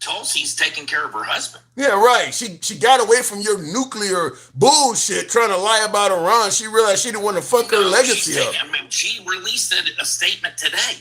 Tulsi's taking care of her husband. Yeah, right. She got away from your nuclear bullshit trying to lie about Iran. She realized she didn't want to fuck her legacy up. She released a statement today.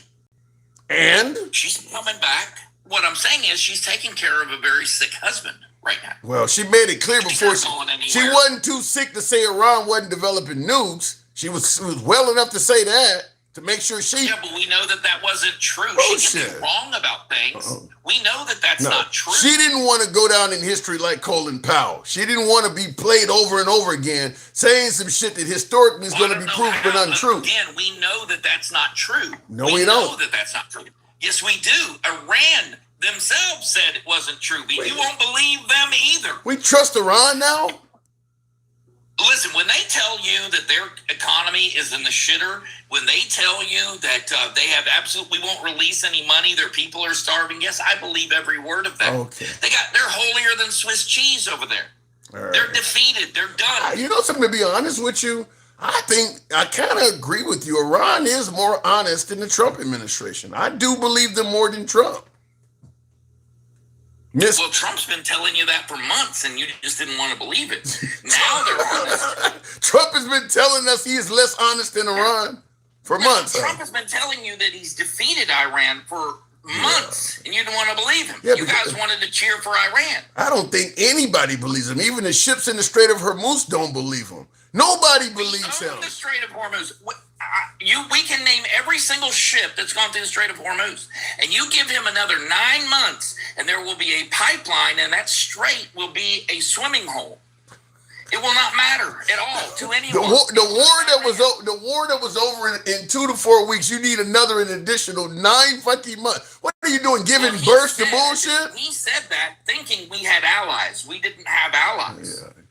And? She's coming back. What I'm saying is she's taking care of a very sick husband right now. Well, she made it clear before she wasn't too sick to say Iran wasn't developing nukes. She was well enough to say that. To make sure Yeah, but we know that wasn't true. Bullshit. She can be wrong about things. We know that's not true. She didn't want to go down in history like Colin Powell. She didn't want to be played over and over again, saying some shit that historically is going to be proven untrue. Again, we know that's not true. No, we don't. Know that's not true. Yes, we do. Iran themselves said it wasn't true. But you won't believe them either. We trust Iran now? Listen, when they tell you that their economy is in the shitter, when they tell you that they have we won't release any money, their people are starving, yes, I believe every word of that. Okay. They're holier than Swiss cheese over there. Right. They're defeated. They're done. You know something, to be honest with you? I think I kind of agree with you. Iran is more honest than the Trump administration. I do believe them more than Trump. Well, Trump's been telling you that for months, and you just didn't want to believe it. Now they're honest. Trump has been telling us he is less honest than Iran for months. Trump has been telling you that he's defeated Iran for months, and you didn't want to believe him. Yeah, you guys wanted to cheer for Iran. I don't think anybody believes him. Even the ships in the Strait of Hormuz don't believe him. Nobody believes him. The Strait of Hormuz. We can name every single ship that's gone through the Strait of Hormuz, and you give him another 9 months, and there will be a pipeline, and that strait will be a swimming hole. It will not matter at all to The anyone. war, the war that was over in 2 to 4 weeks. You need another an additional 9 fucking months. What are you doing? Giving birth to bullshit? He said that thinking we had allies. We didn't have allies. Yeah.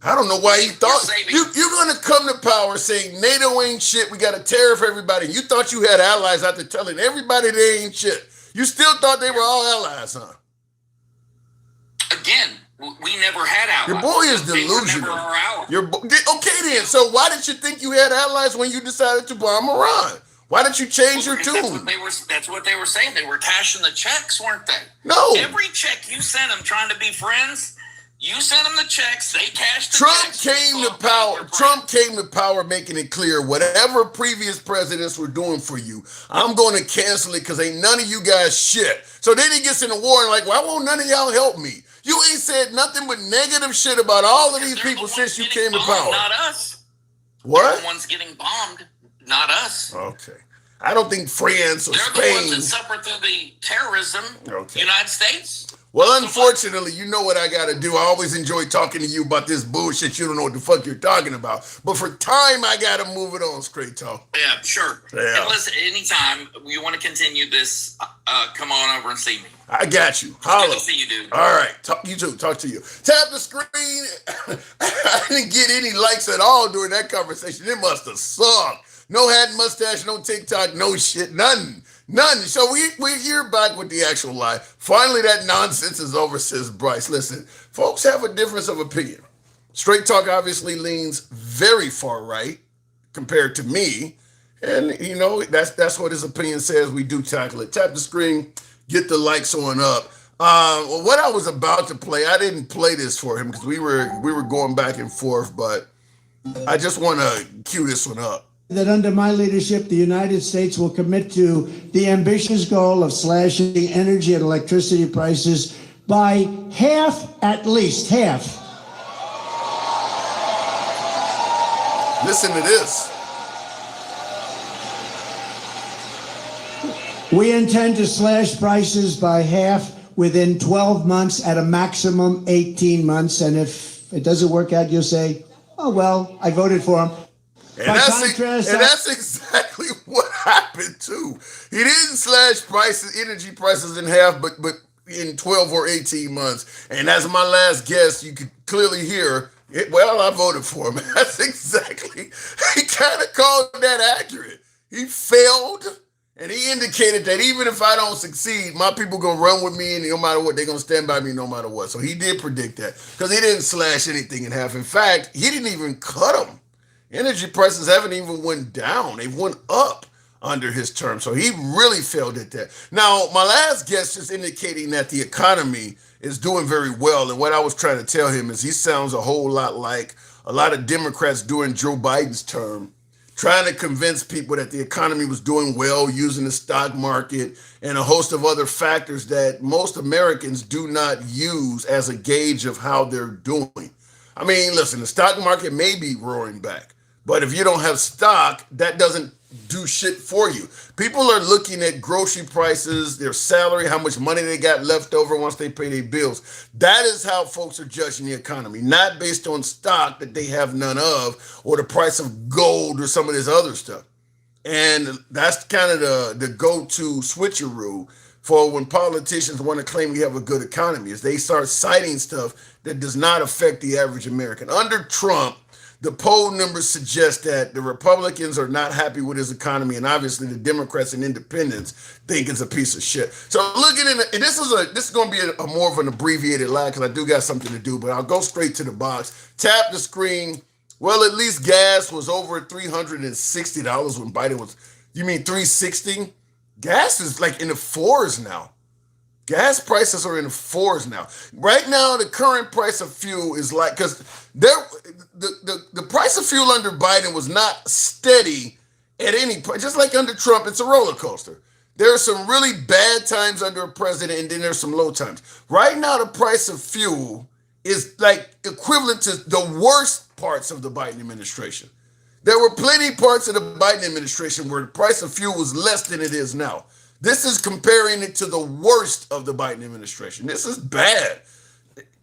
I don't know why he thought you're gonna come to power saying NATO ain't shit. We got to tariff everybody. You thought you had allies after telling everybody they ain't shit. You still thought they were all allies, huh? Again, we never had allies. Your boy is delusional. Okay then. So why did you think you had allies when you decided to bomb Iran? Why did you change your tune? That's what they were saying. They were cashing the checks, weren't they? No. Every check you sent them trying to be friends, you sent them the checks. They cashed the checks. Trump came to power making it clear whatever previous presidents were doing for you, I'm going to cancel it because ain't none of you guys shit. So then he gets in the war and like, why won't none of y'all help me? You ain't said nothing but negative shit about all of these people since you came to power. Not us. What? They're the ones getting bombed, not us. Okay. I don't think France or Spain. They're the ones that suffer through the terrorism. Okay. United States. Well, unfortunately, you know what I got to do. I always enjoy talking to you about this bullshit. You don't know what the fuck you're talking about. But for time, I got to move it on, Straight Talk. Yeah, sure. Yeah. And listen, anytime you want to continue this, come on over and see me. I got you. Holla. Good to see you, dude. All right. You too. Talk to you. Tap the screen. I didn't get any likes at all during that conversation. It must have sucked. No hat, mustache, no TikTok, no shit, nothing. So we're here back with the actual lie. Finally, that nonsense is over, says Bryce. Listen, folks have a difference of opinion. Straight Talk obviously leans very far right compared to me. And, you know, that's what his opinion says. We do tackle it. Tap the screen, get the likes on up. What I was about to play, I didn't play this for him because we were going back and forth, but I just want to cue this one up. That under my leadership, the United States will commit to the ambitious goal of slashing energy and electricity prices by half, at least half. Listen to this. We intend to slash prices by half within 12 months, at a maximum 18 months. And if it doesn't work out, you'll say, oh, well, I voted for him. And that's exactly what happened too. He didn't slash energy prices in half, but in 12 or 18 months. And as my last guess, you could clearly hear, I voted for him. That's exactly, he kind of called that accurate. He failed, and he indicated that even if I don't succeed, my people going to run with me, and no matter what, they're going to stand by me no matter what. So he did predict that, because he didn't slash anything in half. In fact, he didn't even cut them. Energy prices haven't even went down. They've went up under his term. So he really failed at that. Now, my last guest is indicating that the economy is doing very well. And what I was trying to tell him is he sounds a whole lot like a lot of Democrats during Joe Biden's term, trying to convince people that the economy was doing well using the stock market and a host of other factors that most Americans do not use as a gauge of how they're doing. I mean, listen, the stock market may be roaring back, but if you don't have stock, that doesn't do shit for you. People are looking at grocery prices, their salary, how much money they got left over once they pay their bills. That is how folks are judging the economy, not based on stock that they have none of or the price of gold or some of this other stuff. And that's kind of the go-to switcheroo for when politicians want to claim we have a good economy, is they start citing stuff that does not affect the average American. Under Trump, the poll numbers suggest that the Republicans are not happy with his economy, and obviously the Democrats and independents think it's a piece of shit. So looking in, and this is going to be a more of an abbreviated line because I do got something to do, but I'll go straight to the box. Tap the screen. Well, at least gas was over $360 when Biden was. You mean $360? Gas is like in the fours now. Gas prices are in the fours now. Right now, the current price of fuel is like, because the price of fuel under Biden was not steady at any point. Just like under Trump, it's a roller coaster. There are some really bad times under a president, and then there's some low times. Right now, the price of fuel is like equivalent to the worst parts of the Biden administration. There were plenty parts of the Biden administration where the price of fuel was less than it is now. This is comparing it to the worst of the Biden administration. This is bad.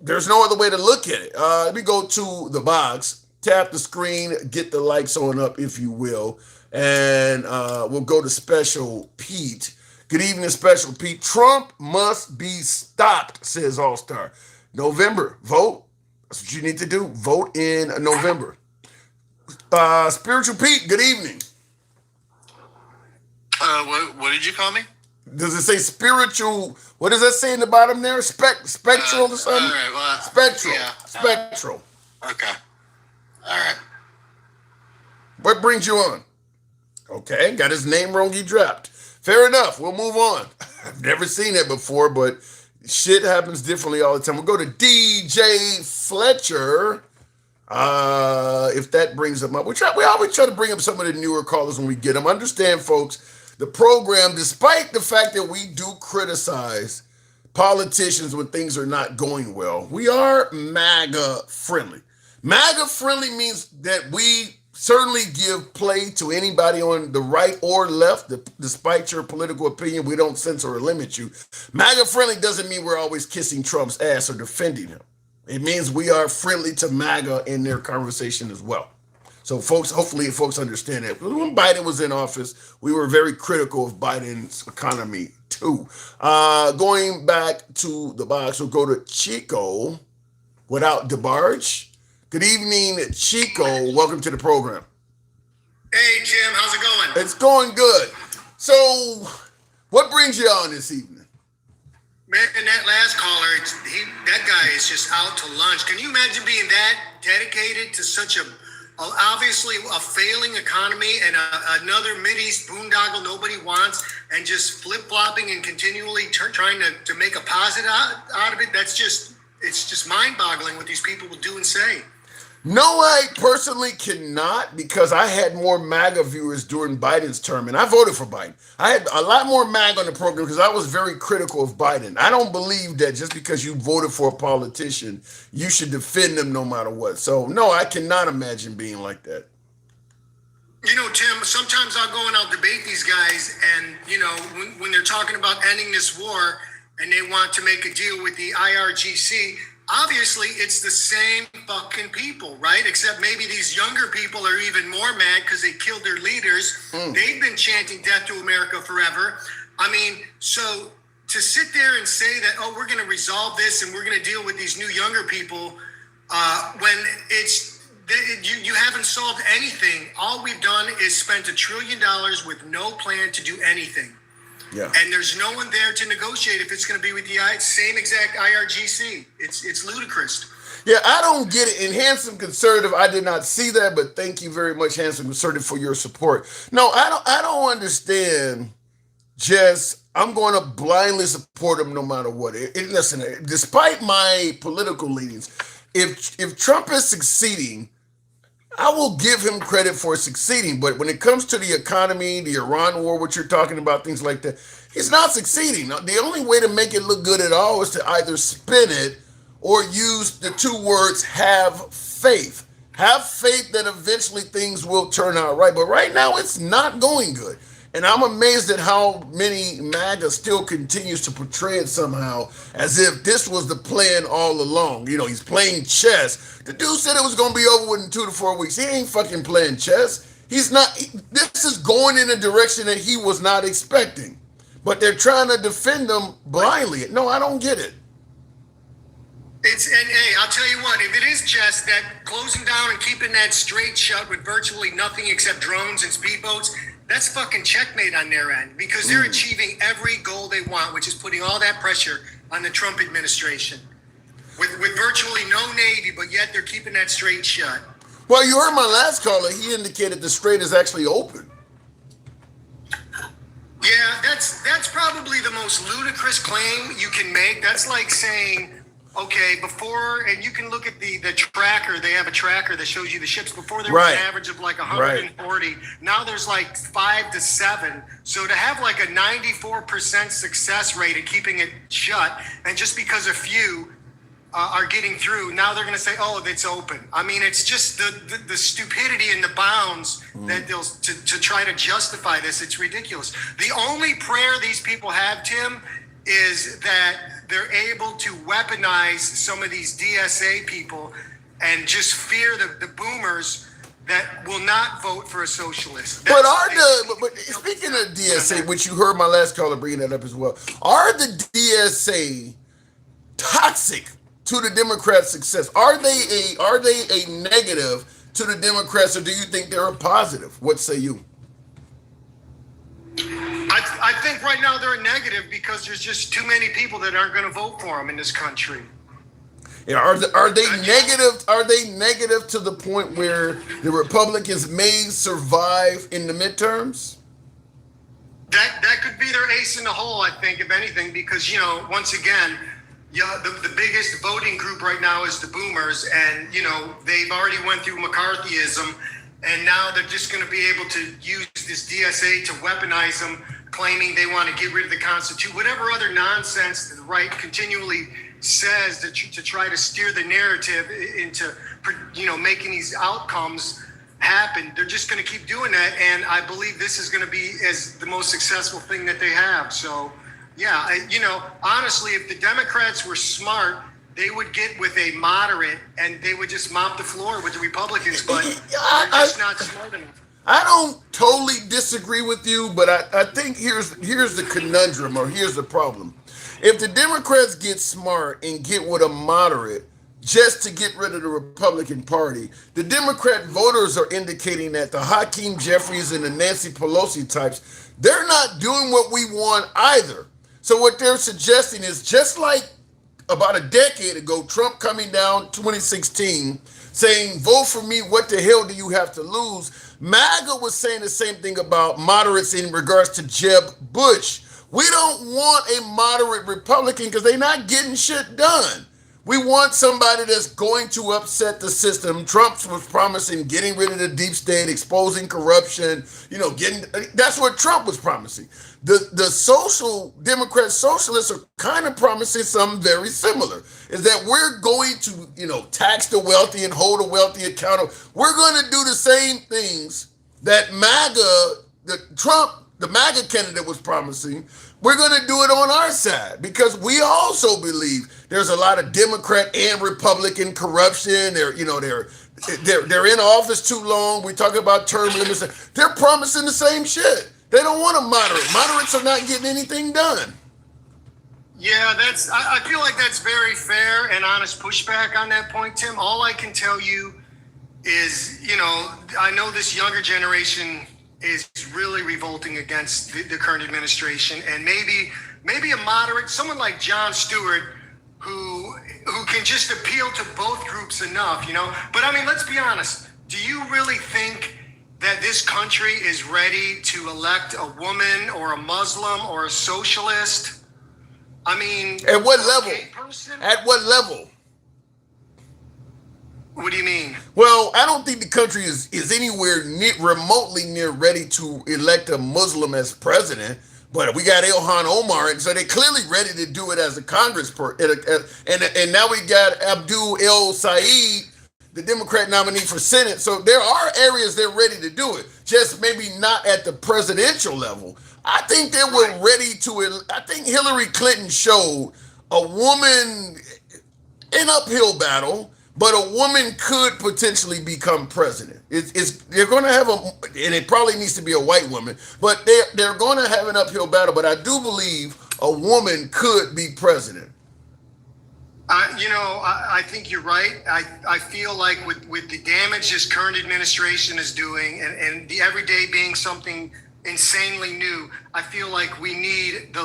There's no other way to look at it. Let me go to the box, tap the screen, get the likes on up, if you will, and we'll go to Special Pete. Good evening, Special Pete. Trump must be stopped, says All Star. November, vote. That's what you need to do. Vote in November. Spiritual Pete, good evening. What did you call me? Does it say spiritual? What does that say in the bottom there? Spectral or something? All right, well, Spectral. yeah. Spectral. Okay. All right. What brings you on? Okay, got his name wrong, he dropped. Fair enough, we'll move on. I've never seen it before, but shit happens differently all the time. We'll go to DJ Fletcher. If that brings them up. We always try to bring up some of the newer callers when we get them. Understand, folks, the program, despite the fact that we do criticize politicians when things are not going well, we are MAGA friendly. MAGA friendly means that we certainly give play to anybody on the right or left, despite your political opinion. We don't censor or limit you. MAGA friendly doesn't mean we're always kissing Trump's ass or defending him. It means we are friendly to MAGA in their conversation as well. So folks, hopefully folks understand that. When Biden was in office, we were very critical of Biden's economy too. Going back to the box, we'll go to Chico without DeBarge. Good evening, Chico. Welcome to the program. Hey, Jim. How's it going? It's going good. So what brings you on this evening? Man, that last caller, that guy is just out to lunch. Can you imagine being that dedicated to such obviously a failing economy and another Mideast boondoggle nobody wants, and just flip-flopping and continually trying to make a positive out of it? It's just mind-boggling what these people will do and say. No, I personally cannot, because I had more MAGA viewers during Biden's term, and I voted for Biden. I had a lot more MAGA on the program because I was very critical of Biden. I don't believe that just because you voted for a politician, you should defend them no matter what. So, no, I cannot imagine being like that. You know, Tim, sometimes I'll go and I'll debate these guys, and, you know, when they're talking about ending this war and they want to make a deal with the IRGC, obviously, it's the same fucking people, right? Except maybe these younger people are even more mad because they killed their leaders. They've been chanting death to America forever. I mean, so to sit there and say that, oh, we're going to resolve this and we're going to deal with these new younger people when you haven't solved anything. All we've done is spent $1 trillion with no plan to do anything. Yeah. And there's no one there to negotiate if it's going to be with the same exact IRGC. It's ludicrous. Yeah, I don't get it. In Handsome Conservative, I did not see that, but thank you very much, Handsome Conservative, for your support. No, I don't understand. I'm going to blindly support him no matter what. Listen, despite my political leanings, if Trump is succeeding, I will give him credit for succeeding, but when it comes to the economy, the Iran war, what you're talking about, things like that, he's not succeeding. The only way to make it look good at all is to either spin it or use the two words, have faith. Have faith that eventually things will turn out right. But right now, it's not going good. And I'm amazed at how many MAGA still continues to portray it somehow as if this was the plan all along. You know, he's playing chess. The dude said it was going to be over within 2 to 4 weeks. He ain't fucking playing chess. He's not. This is going in a direction that he was not expecting. But they're trying to defend him blindly. No, I don't get it. And hey, I'll tell you what, if it is chess, that closing down and keeping that straight shut with virtually nothing except drones and speedboats, that's fucking checkmate on their end, because they're achieving every goal they want, which is putting all that pressure on the Trump administration with virtually no Navy, but yet they're keeping that straight shut. Well, you heard my last caller. He indicated the strait is actually open. Yeah, that's probably the most ludicrous claim you can make. That's like saying, okay, before, and you can look at the tracker. They have a tracker that shows you the ships. Before there was an average of like 140. Right. Now there's like 5 to 7. So to have like a 94% success rate at keeping it shut, and just because a few are getting through, now they're going to say, oh, it's open. I mean, it's just the stupidity and the bounds that they'll to try to justify this. It's ridiculous. The only prayer these people have, Tim, is that they're able to weaponize some of these DSA people and just fear the boomers that will not vote for a socialist. But speaking of DSA, which you heard my last caller bringing that up as well, are the DSA toxic to the Democrats' success? Are they a negative to the Democrats, or do you think they're a positive? What say you? I think right now they're a negative because there's just too many people that aren't going to vote for them in this country. Yeah, are they negative? Are they negative to the point where the Republicans may survive in the midterms? That could be their ace in the hole, I think, if anything, because once again, the biggest voting group right now is the boomers, and they've already went through McCarthyism, and now they're just going to be able to use this DSA to weaponize them, claiming they want to get rid of the Constitution, whatever other nonsense the right continually says to try to steer the narrative into making these outcomes happen. They're just going to keep doing that, and I believe this is going to be as the most successful thing that they have. So yeah, honestly, if the Democrats were smart, they would get with a moderate and they would just mop the floor with the Republicans, but they're just not smart enough. I don't totally disagree with you, but I think here's the conundrum, or here's the problem. If the Democrats get smart and get with a moderate just to get rid of the Republican Party, the Democrat voters are indicating that the Hakeem Jeffries and the Nancy Pelosi types, they're not doing what we want either. So what they're suggesting is, just like about a decade ago, Trump coming down 2016, saying, vote for me, what the hell do you have to lose? MAGA was saying the same thing about moderates in regards to Jeb Bush. We don't want a moderate Republican because they're not getting shit done. We want somebody that's going to upset the system. Trump was promising getting rid of the deep state, exposing corruption, that's what Trump was promising. The social Democrat socialists are kind of promising something very similar, is that we're going to, tax the wealthy and hold the wealthy accountable. We're going to do the same things that the MAGA candidate was promising. We're going to do it on our side, because we also believe there's a lot of Democrat and Republican corruption. They're in office too long. We talk about term limits. They're promising the same shit. They don't want a moderate. Moderates are not getting anything done. Yeah, I feel like that's very fair and honest pushback on that point, Tim. All I can tell you is, I know this younger generation is really revolting against the current administration, and maybe a moderate, someone like Jon Stewart, who can just appeal to both groups enough, But I mean, let's be honest. Do you really think that this country is ready to elect a woman or a Muslim or a socialist? I mean, at what level? At what level? What do you mean? Well, I don't think the country is anywhere remotely near ready to elect a Muslim as president. But we got Ilhan Omar, and so they're clearly ready to do it as a and now we got Abdul El Said, the Democrat nominee for Senate. So there are areas they're ready to do it, just maybe not at the presidential level. I think they were ready to. I think Hillary Clinton showed a woman an uphill battle, but a woman could potentially become president. They're going to have and it probably needs to be a white woman, but they're going to have an uphill battle. But I do believe a woman could be president. I think you're right. I feel like with the damage this current administration is doing, and the everyday being something insanely new, I feel like we need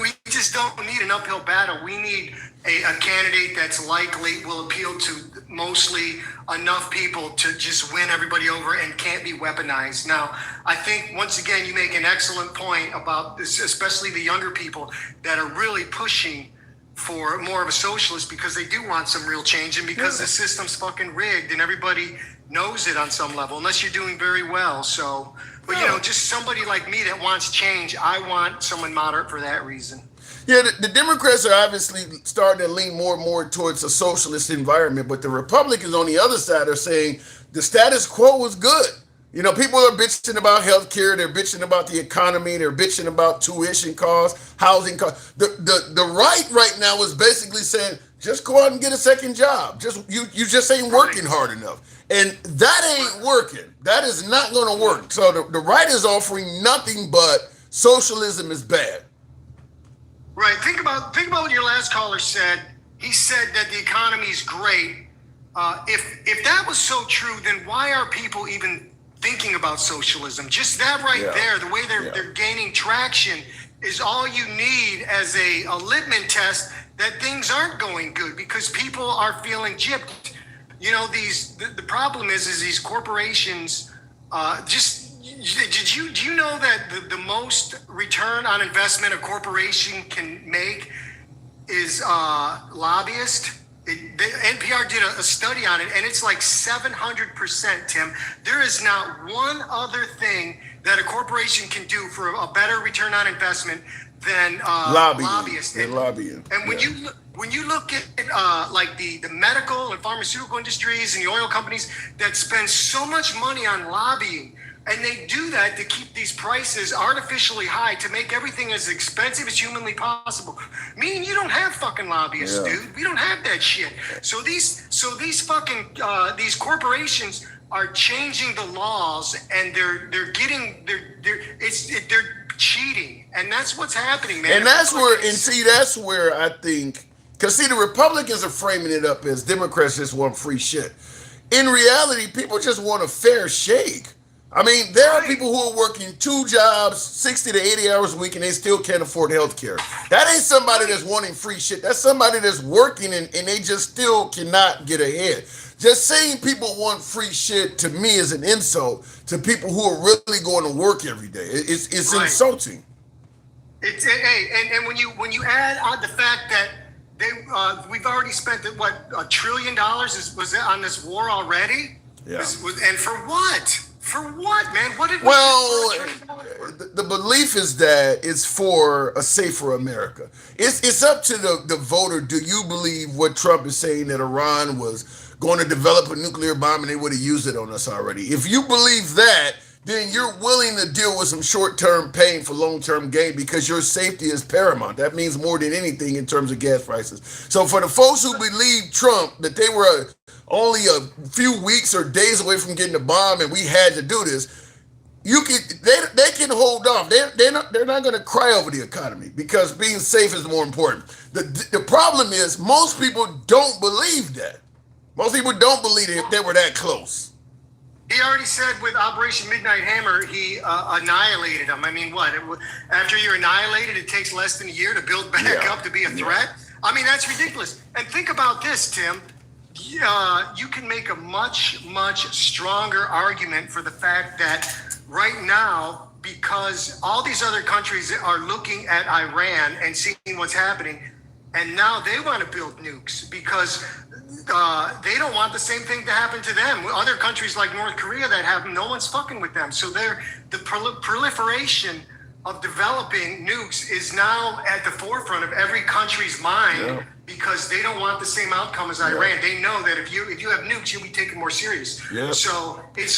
we just don't need an uphill battle. We need a candidate that's likely will appeal to mostly enough people to just win everybody over and can't be weaponized. Now, I think once again you make an excellent point about this, especially the younger people that are really pushing for more of a socialist because they do want some real change, and because the system's fucking rigged and everybody knows it on some level, unless you're doing very well. So, but just somebody like me that wants change, I want someone moderate for that reason. Yeah, the Democrats are obviously starting to lean more and more towards a socialist environment, but the Republicans on the other side are saying the status quo is good. You know, people are bitching about healthcare. They're bitching about the economy. They're bitching about tuition costs, housing costs. The right now is basically saying, just go out and get a second job. Just you just ain't working hard enough, and that ain't working. That is not going to work. So the right is offering nothing but socialism is bad. Right. Think about what your last caller said. He said that the economy is great. If that was so true, then why are people even thinking about socialism? Just that right there, the way they're gaining traction is all you need as a litmus test that things aren't going good because people are feeling gypped. You know, the problem is these corporations do you know that the most return on investment a corporation can make is lobbyist? The NPR did a study on it, and it's like 700%, Tim. There is not one other thing that a corporation can do for a better return on investment than lobbyists. And lobbying. And when you look at like the medical and pharmaceutical industries and the oil companies that spend so much money on lobbying, and they do that to keep these prices artificially high to make everything as expensive as humanly possible. Meaning you don't have fucking lobbyists, dude. We don't have that shit. So these fucking these corporations are changing the laws, and they're cheating, and that's what's happening, man. And that's where I think, because see, the Republicans are framing it up as Democrats just want free shit. In reality, people just want a fair shake. I mean, there are people who are working 2 jobs, 60 to 80 hours a week, and they still can't afford health care. That ain't somebody that's wanting free shit. That's somebody that's working and they just still cannot get ahead. Just saying people want free shit to me is an insult to people who are really going to work every day. It's insulting. And when you add on the fact that we've already spent $1 trillion was on this war already? Yeah. And for what? For what, man? What did we the belief is that it's for a safer America. It's up to the voter. Do you believe what Trump is saying, that Iran was going to develop a nuclear bomb and they would have used it on us already? If you believe that, then you're willing to deal with some short-term pain for long-term gain because your safety is paramount. That means more than anything in terms of gas prices. So for the folks who believe Trump, that they were only a few weeks or days away from getting a bomb and we had to do this, they can hold off. They're not going to cry over the economy because being safe is more important. The problem is most people don't believe that. Most people don't believe they were that close. He already said with Operation Midnight Hammer, he annihilated them. I mean, what? After you're annihilated, it takes less than a year to build back up to be a threat? I mean, that's ridiculous. And think about this, Tim. You can make a much, much stronger argument for the fact that right now, because all these other countries are looking at Iran and seeing what's happening, and now they want to build nukes because they don't want the same thing to happen to them. Other countries like North Korea that have them, no one's fucking with them. So the proliferation of developing nukes is now at the forefront of every country's mind because they don't want the same outcome as Iran. They know that if you have nukes, you'll be taken more serious. So it's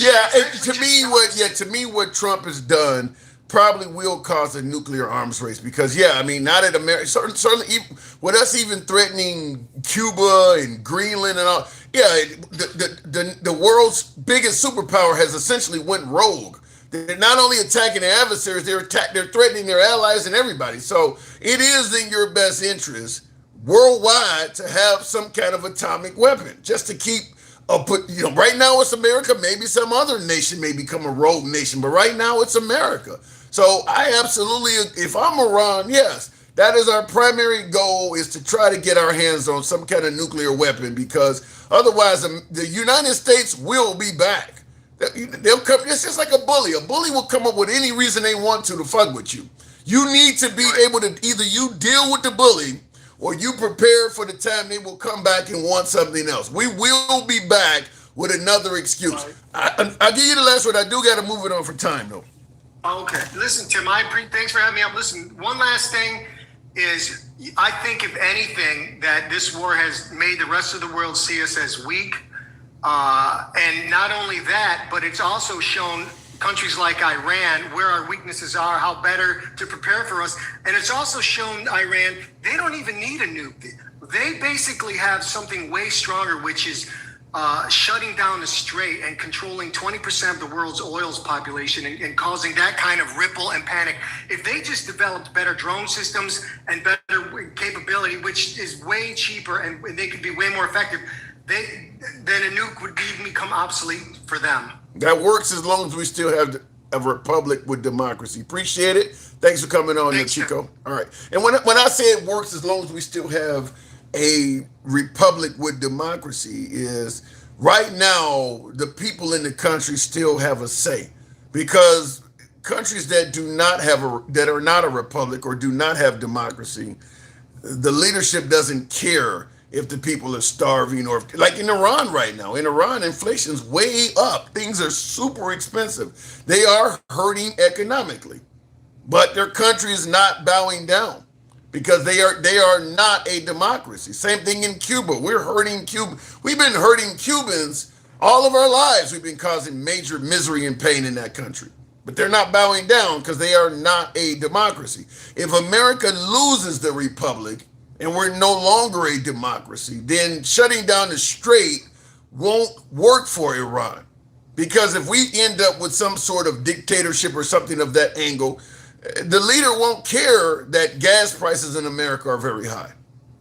to me what Trump has done probably will cause a nuclear arms race because now that America, certainly with us even threatening Cuba and Greenland and all, the world's biggest superpower has essentially went rogue. They're not only attacking their adversaries, they're threatening their allies and everybody. So it is in your best interest worldwide to have some kind of atomic weapon just to keep right now it's America. Maybe some other nation may become a rogue nation, but right now it's America. So I absolutely, if I'm Iran, yes, that is our primary goal, is to try to get our hands on some kind of nuclear weapon because otherwise the United States will be back. They'll come. It's just like a bully. A bully will come up with any reason they want to fuck with you. You need to be able to either you deal with the bully or you prepare for the time they will come back and want something else. We will be back with another excuse. I'll give you the last word. I do got to move it on for time, though. Okay. Listen, Tim, thanks for having me up. Listen, one last thing is I think, if anything, that this war has made the rest of the world see us as weak. And not only that, but it's also shown countries like Iran where our weaknesses are, how better to prepare for us. And it's also shown Iran they don't even need a nuke. They basically have something way stronger, which is shutting down the strait and controlling 20% of the world's oil's population and causing that kind of ripple and panic. If they just developed better drone systems and better capability, which is way cheaper and they could be way more effective, then a nuke would become obsolete for them. That works as long as we still have a republic with democracy. Appreciate it. Thanks for coming on, Thanks, Chico. Tim. All right. And when I say it works as long as we still have a republic with democracy, is right now the people in the country still have a say, because countries that do not have that are not a republic or do not have democracy, the leadership doesn't care if the people are starving, or like in Iran right now. In Iran, inflation's way up. Things are super expensive. They are hurting economically, but their country is not bowing down because they are not a democracy. Same thing in Cuba. We're hurting Cuba. We've been hurting Cubans all of our lives. We've been causing major misery and pain in that country. But they're not bowing down because they are not a democracy. If America loses the republic and we're no longer a democracy, then shutting down the strait won't work for Iran. Because if we end up with some sort of dictatorship or something of that angle, the leader won't care that gas prices in America are very high,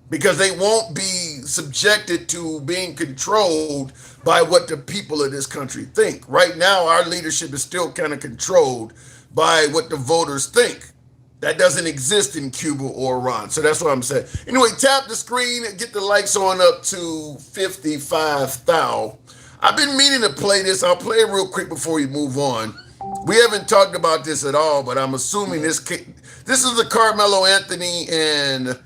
because they won't be subjected to being controlled by what the people of this country think. Right now, our leadership is still kind of controlled by what the voters think. That doesn't exist in Cuba or Iran. So that's what I'm saying. Anyway, tap the screen and get the likes on up to 55,000. I've been meaning to play this. I'll play it real quick before we move on. We haven't talked about this at all, but I'm assuming this is the Karmelo Anthony and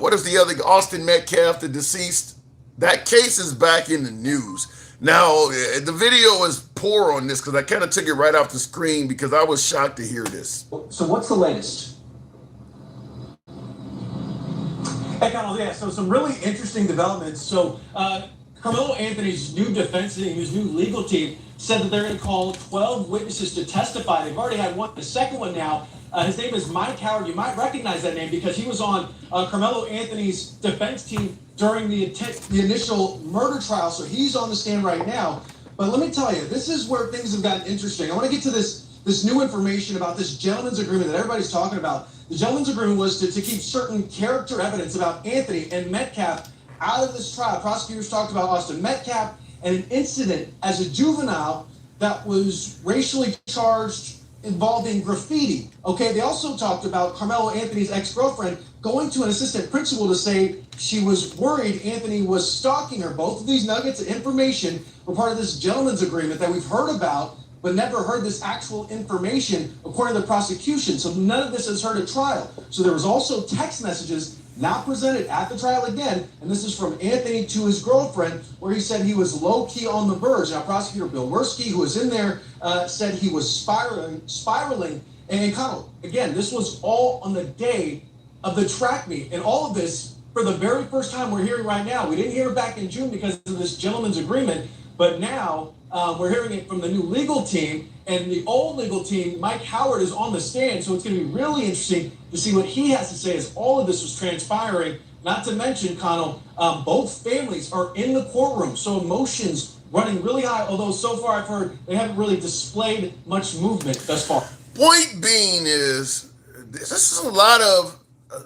what is the other, Austin Metcalf, the deceased? That case is back in the news. Now, the video is poor on this because I kind of took it right off the screen because I was shocked to hear this. So what's the latest? Hey, Connell, yeah, so some really interesting developments. So Karmelo Anthony's new defense team, his new legal team, said that they're going to call 12 witnesses to testify. They've already had one, the second one now. His name is Mike Howard. You might recognize that name because he was on Karmelo Anthony's defense team during the initial murder trial. So he's on the stand right now. But let me tell you, this is where things have gotten interesting. I want to get to this new information about this gentleman's agreement that everybody's talking about. The gentleman's agreement was to keep certain character evidence about Anthony and Metcalf out of this trial. Prosecutors talked about Austin Metcalf and an incident as a juvenile that was racially charged involving graffiti. Okay, they also talked about Karmelo Anthony's ex-girlfriend going to an assistant principal to say she was worried Anthony was stalking her. Both of these nuggets of information were part of this gentleman's agreement that we've heard about, but never heard this actual information according to the prosecution. So none of this is heard at trial. So there was also text messages not presented at the trial again, and this is from Anthony to his girlfriend, where he said he was low-key on the verge. Now, prosecutor Bill Werski, who was in there, said he was spiraling. And Connell, again, this was all on the day of the track meet, and all of this, for the very first time we're hearing right now. We didn't hear it back in June because of this gentleman's agreement, but now we're hearing it from the new legal team, and the old legal team, Mike Howard, is on the stand, so it's going to be really interesting to see what he has to say as all of this was transpiring. Not to mention, Connell, both families are in the courtroom, so emotions running really high, although so far I've heard they haven't really displayed much movement thus far. Point being is, this is a lot of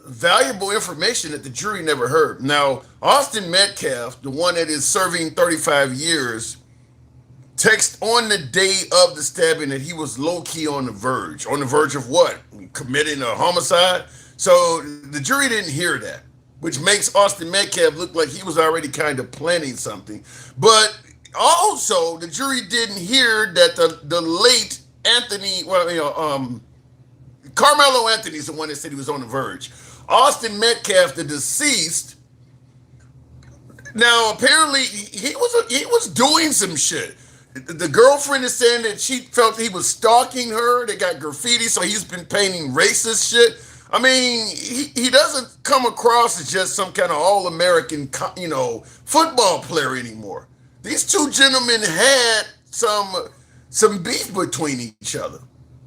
valuable information that the jury never heard. Now, Austin Metcalf, the one that is serving 35 years, text on the day of the stabbing that he was low-key on the verge. On the verge of what? Committing a homicide? So the jury didn't hear that, which makes Austin Metcalf look like he was already kind of planning something. But also, the jury didn't hear that the late Anthony, Karmelo Anthony's the one that said he was on the verge. Austin Metcalf, the deceased, now apparently he was doing some shit. The girlfriend is saying that she felt he was stalking her. They got graffiti, so he's been painting racist shit. I mean, he doesn't come across as just some kind of all-American, football player anymore. These two gentlemen had some beef between each other.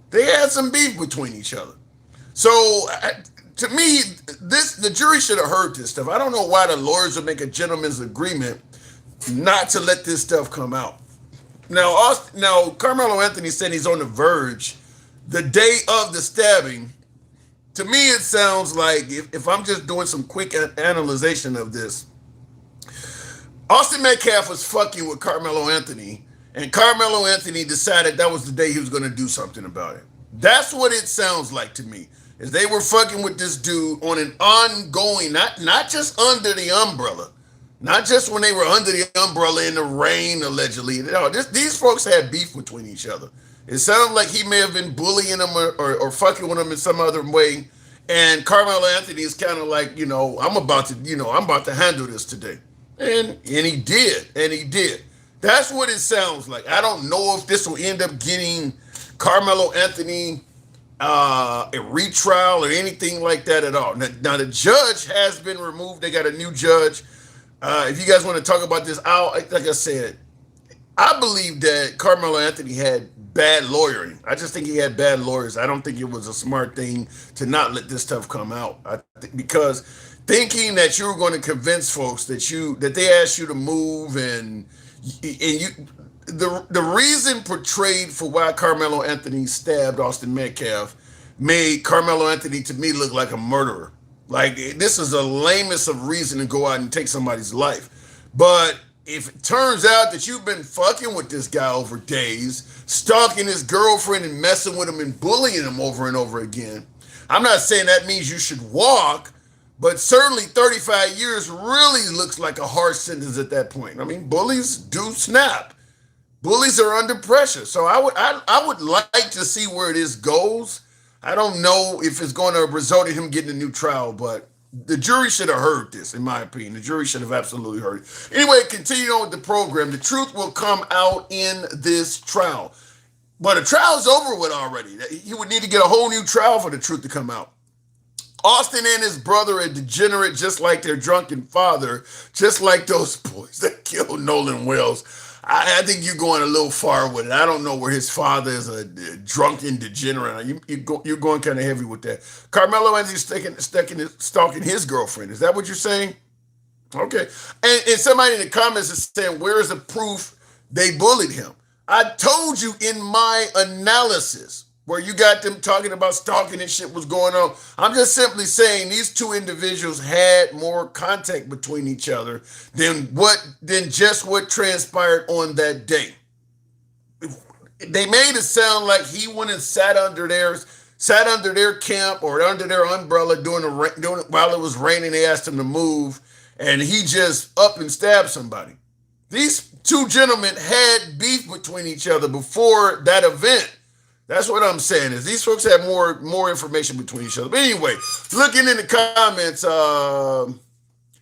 They had some beef between each other. So to me, the jury should have heard this stuff. I don't know why the lawyers would make a gentleman's agreement not to let this stuff come out. Now, Karmelo Anthony said he's on the verge the day of the stabbing. To me, it sounds like, if I'm just doing some quick analyzation of this, Austin Metcalf was fucking with Karmelo Anthony, and Karmelo Anthony decided that was the day he was going to do something about it. That's what it sounds like to me, is they were fucking with this dude on an ongoing, not just under the umbrella, not just when they were under the umbrella in the rain, allegedly. No, these folks had beef between each other. It sounded like he may have been bullying them or fucking with them in some other way. And Karmelo Anthony is kind of like, I'm about to handle this today. And he did. That's what it sounds like. I don't know if this will end up getting Karmelo Anthony a retrial or anything like that at all. Now the judge has been removed. They got a new judge. If you guys want to talk about this, like I said, I believe that Karmelo Anthony had bad lawyering. I just think he had bad lawyers. I don't think it was a smart thing to not let this stuff come out. Because thinking that you were going to convince folks that they asked you to move and the reason portrayed for why Karmelo Anthony stabbed Austin Metcalf made Karmelo Anthony to me look like a murderer. Like, this is the lamest of reason to go out and take somebody's life. But if it turns out that you've been fucking with this guy over days, stalking his girlfriend and messing with him and bullying him over and over again, I'm not saying that means you should walk, but certainly 35 years really looks like a harsh sentence at that point. I mean, bullies do snap. Bullies are under pressure. So I would like to see where this goes. I don't know if it's going to result in him getting a new trial, but the jury should have heard this, in my opinion. The jury should have absolutely heard it. Anyway, continue on with the program. The truth will come out in this trial. But the trial's over with already. He would need to get a whole new trial for the truth to come out. Austin and his brother are degenerate, just like their drunken father, just like those boys that killed Nolan Wells. I think you're going a little far with it. I don't know where his father is a drunken degenerate. You're going kind of heavy with that. Karmelo Anthony stalking his girlfriend. Is that what you're saying? Okay. And somebody in the comments is saying, where is the proof they bullied him? I told you in my analysis where you got them talking about stalking and shit was going on. I'm just simply saying these two individuals had more contact between each other than just what transpired on that day. They made it sound like he went and sat under their camp or under their umbrella while it was raining. They asked him to move, and he just up and stabbed somebody. These two gentlemen had beef between each other before that event. That's what I'm saying, is these folks have more information between each other. But anyway, looking in the comments,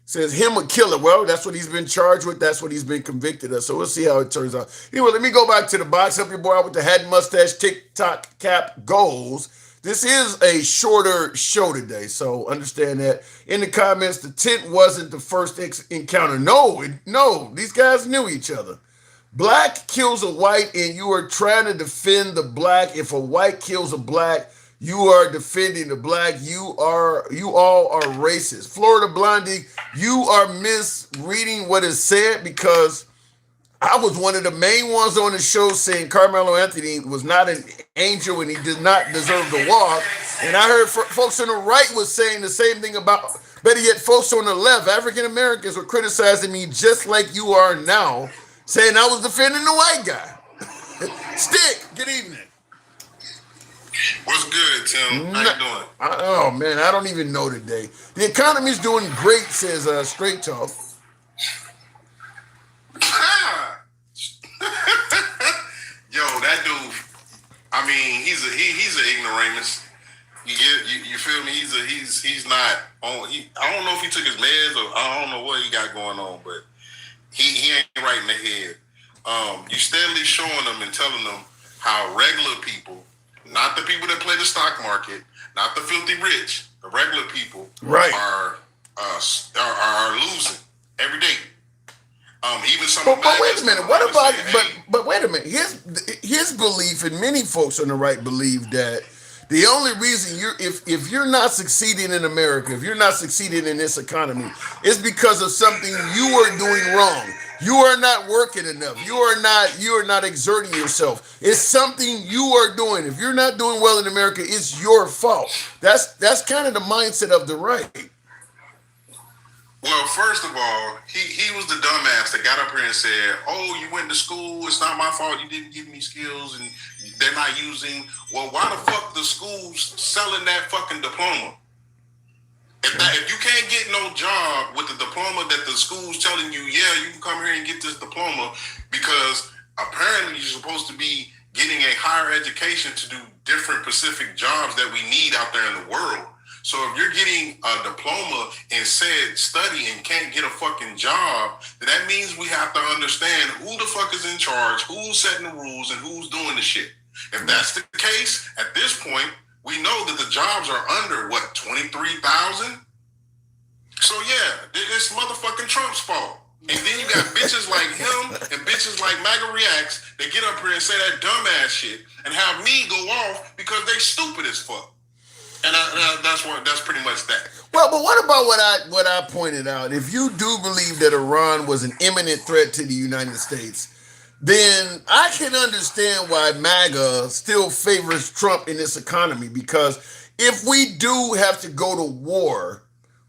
says him a killer. Well, that's what he's been charged with. That's what he's been convicted of. So we'll see how it turns out. Anyway, let me go back to the box. Help your boy out with the hat and mustache TikTok cap goals. This is a shorter show today, so understand that. In the comments, the tent wasn't the first encounter. No, these guys knew each other. Black kills a white, and you are trying to defend the black. If a white kills a black, you are defending the black. You all are racist. Florida Blondie, you are misreading what is said, because I was one of the main ones on the show saying Karmelo Anthony was not an angel and he did not deserve the walk. And I heard folks on the right was saying the same thing about, better yet, folks on the left, African Americans, were criticizing me just like you are now, saying I was defending the white guy. Stick, good evening. What's good, Tim? How you doing? Oh, man, I don't even know today. The economy's doing great, says Straight Talk. Yo, that dude, I mean, he's an ignoramus. You feel me? He's not on. I don't know if he took his meds or I don't know what he got going on, but he ain't right in the head. You steadily showing them and telling them how regular people, not the people that play the stock market, not the filthy rich, the regular people, right, are losing every day. Even some. But wait a minute. What about? Saying, hey, But wait a minute. His belief, and many folks on the right believe that the only reason if you're not succeeding in America, if you're not succeeding in this economy, is because of something you are doing wrong. You are not working enough. You are not exerting yourself. It's something you are doing. If you're not doing well in America, it's your fault. That's kind of the mindset of the right. Well, first of all, he was the dumbass that got up here and said, "Oh, you went to school. It's not my fault. You didn't give me skills, and they're not using." Well, why the fuck the schools selling that fucking diploma? If you can't get no job with the diploma that the school's telling you, yeah, you can come here and get this diploma because apparently you're supposed to be getting a higher education to do different specific jobs that we need out there in the world. So if you're getting a diploma in said study and can't get a fucking job, then that means we have to understand who the fuck is in charge, who's setting the rules, and who's doing the shit. If that's the case, at this point, we know that the jobs are under, 23,000? So yeah, it's motherfucking Trump's fault. And then you got bitches like him and bitches like MAGA Reacts that get up here and say that dumbass shit and have me go off because they stupid as fuck. And that's pretty much that. Well, but what about what I pointed out? If you do believe that Iran was an imminent threat to the United States, then I can understand why MAGA still favors Trump in this economy, because if we do have to go to war,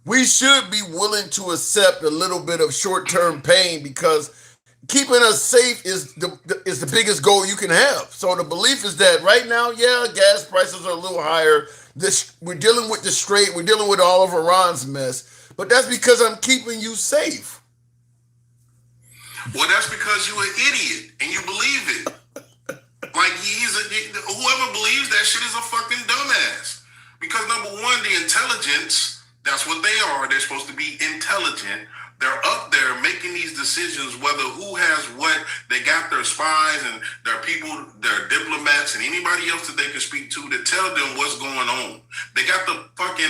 we should be willing to accept a little bit of short-term pain, because keeping us safe is the biggest goal you can have. So the belief is that right now, yeah, gas prices are a little higher. We're dealing with the Strait. We're dealing with all of Iran's mess. But that's because I'm keeping you safe. Well, that's because you're an idiot and you believe it. Like whoever believes that shit is a fucking dumbass. Because number one, the intelligence, that's what they are. They're supposed to be intelligent. They're up there making these decisions, whether who has what. They got their spies and their people, their diplomats, and anybody else that they can speak to tell them what's going on. They got the fucking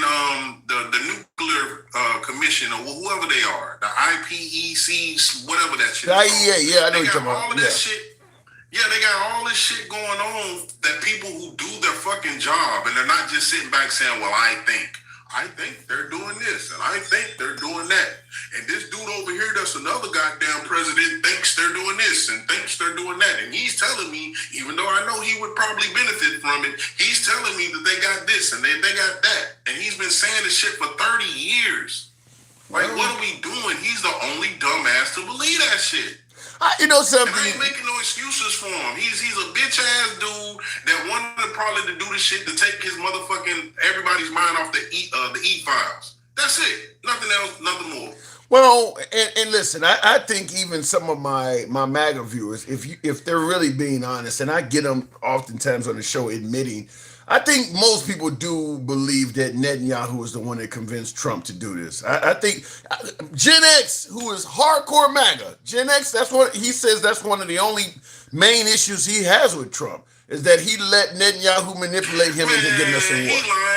the nuclear commission or whoever they are, the IPEC, whatever that shit. The IEA, yeah, I know you're talking about. All of that shit. Yeah, they got all this shit going on that people who do their fucking job and they're not just sitting back saying, "Well, I think they're doing this, and I think they're doing that." And this dude over here, that's another goddamn president, thinks they're doing this and thinks they're doing that. And he's telling me, even though I know he would probably benefit from it, he's telling me that they got this and they got that. And he's been saying this shit for 30 years. Like, what are we doing? He's the only dumbass to believe that shit. You know something? And I ain't making no excuses for him. He's a bitch ass dude that wanted probably to do the shit to take his motherfucking everybody's mind off the E-files. That's it. Nothing else. Nothing more. Well, and listen, I think even some of my MAGA viewers, if they're really being honest, and I get them oftentimes on the show admitting, I think most people do believe that Netanyahu is the one that convinced Trump to do this. I think Gen X, who is hardcore MAGA, Gen X, that's what he says, that's one of the only main issues he has with Trump, is that he let Netanyahu manipulate him into getting us in war. He lying.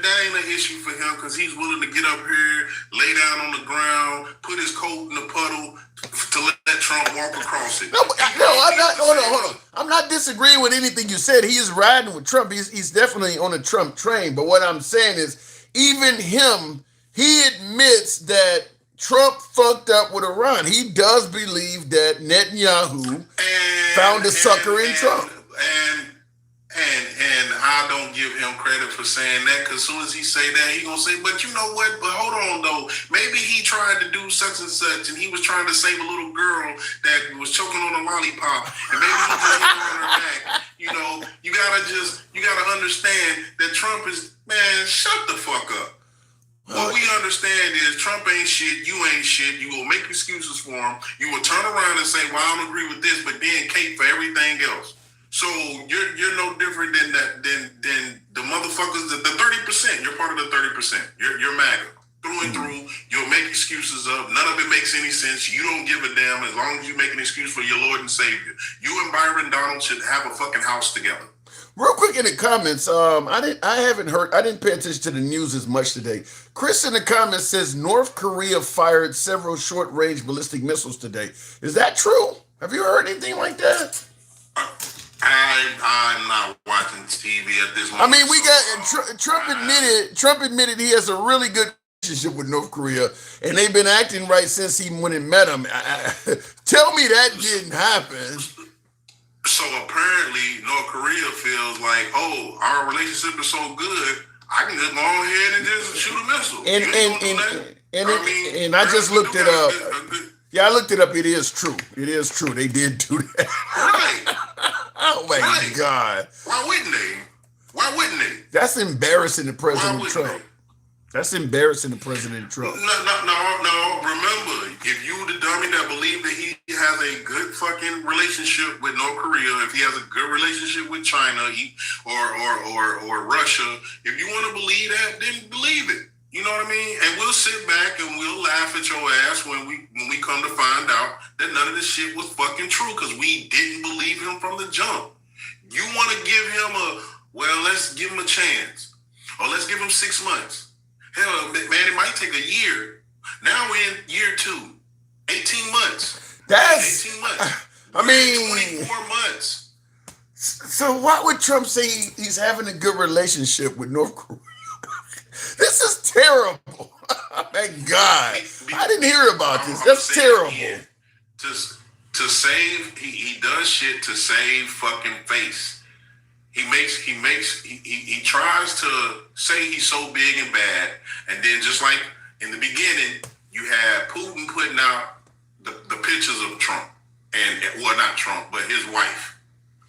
That ain't an issue for him because he's willing to get up here, lay down on the ground, put his coat in the puddle to let Trump walk across it. No, I'm not. Hold on. I'm not disagreeing with anything you said. He is riding with Trump. He's definitely on a Trump train. But what I'm saying is, even him, he admits that Trump fucked up with Iran. He does believe that Netanyahu found a sucker in Trump. And I don't give him credit for saying that, because as soon as he say that, he gonna say, but you know what? But hold on though, maybe he tried to do such and such, and he was trying to save a little girl that was choking on a lollipop, and maybe he just hit her on her back. You know, you gotta understand that Trump is, man, shut the fuck up. What we understand is Trump ain't shit, you ain't shit. You will make excuses for him. You will turn around and say, well, I don't agree with this, but then cape for everything else. So you're no different than the motherfuckers, the 30%. You're part of the 30%. You're MAGA. Through and through, you'll make excuses of, none of it makes any sense. You don't give a damn as long as you make an excuse for your Lord and Savior. You and Byron Donald should have a fucking house together. Real quick in the comments, I didn't pay attention to the news as much today. Chris in the comments says North Korea fired several short-range ballistic missiles today. Is that true? Have you heard anything like that? I'm not watching TV at this moment. I mean, we got Trump admitted he has a really good relationship with North Korea, and they've been acting right since he went and met him. Tell me that didn't happen. So apparently, North Korea feels like, oh, our relationship is so good, I can just go ahead and just shoot a missile. And I just looked it up. Yeah, I looked it up. It is true. It is true. They did do that. Right. Oh my God. Why wouldn't they? Why wouldn't they? That's embarrassing to President Trump. That's embarrassing to President Trump. No. Remember, if you the dummy that believe that he has a good fucking relationship with North Korea, if he has a good relationship with China or Russia, if you want to believe that, then believe it. You know what I mean? And we'll sit back and we'll laugh at your ass when we come to find out that none of this shit was fucking true because we didn't believe him from the jump. You want to give him let's give him a chance. Or let's give him 6 months. Hell, man, it might take a year. Now we're in year 2. 18 months. That's 18 months. I mean 24 months. So why would Trump say he's having a good relationship with North Korea? This is terrible. Thank God. I didn't hear about this. That's terrible. To save, he does shit to save fucking face. He tries to say he's so big and bad, and then just like in the beginning, you had Putin putting out the pictures of Trump, and well, not Trump, but his wife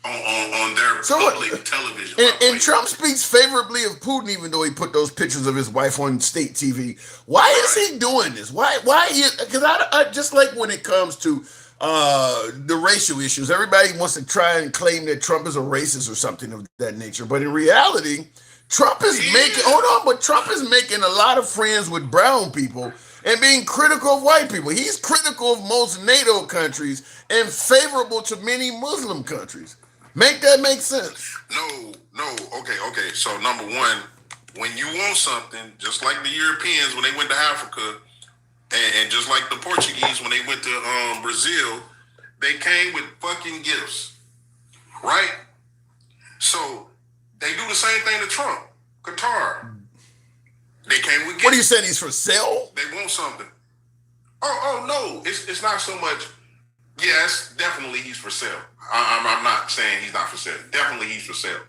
on their public television. And Trump speaks favorably of Putin, even though he put those pictures of his wife on state TV. Why is he doing this? Why? Because I just like when it comes to the racial issues, everybody wants to try and claim that Trump is a racist or something of that nature. But in reality, Trump is Trump is making a lot of friends with brown people and being critical of white people. He's critical of most NATO countries and favorable to many Muslim countries. Make that make sense? No. Okay. So number one, when you want something, just like the Europeans when they went to Africa, and just like the Portuguese when they went to Brazil, they came with fucking gifts, right? So they do the same thing to Trump, Qatar. They came with gifts. What are you saying? He's for sale? They want something. Oh no, it's not so much. Yes, definitely he's for sale. I'm not saying he's not for sale. Definitely he's for sale.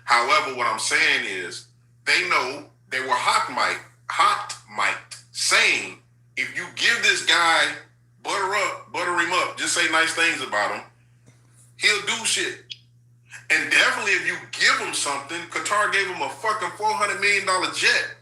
However, what I'm saying is they know they were hot mic'd saying, if you give this guy butter him up, just say nice things about him, he'll do shit. And definitely if you give him something, Qatar gave him a fucking $400 million jet.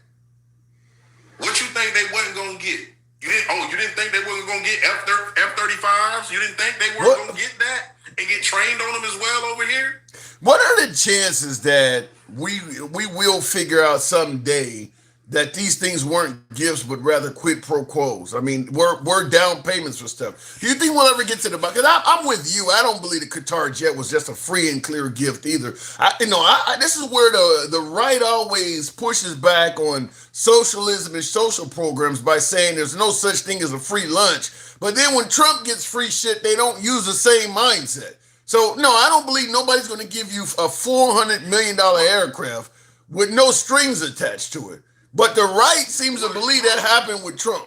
What you think they wasn't gonna get? You didn't think they wasn't gonna get F-35s? You didn't think they weren't gonna get that and get trained on them as well over here? What are the chances that we will figure out someday that these things weren't gifts, but rather quid pro quos? I mean, we're down payments for stuff. Do you think we'll ever get to the bottom? Because I'm with you. I don't believe the Qatar jet was just a free and clear gift either. This is where the right always pushes back on socialism and social programs by saying there's no such thing as a free lunch. But then when Trump gets free shit, they don't use the same mindset. So, no, I don't believe nobody's going to give you a $400 million aircraft with no strings attached to it. But the right seems to believe that happened with Trump.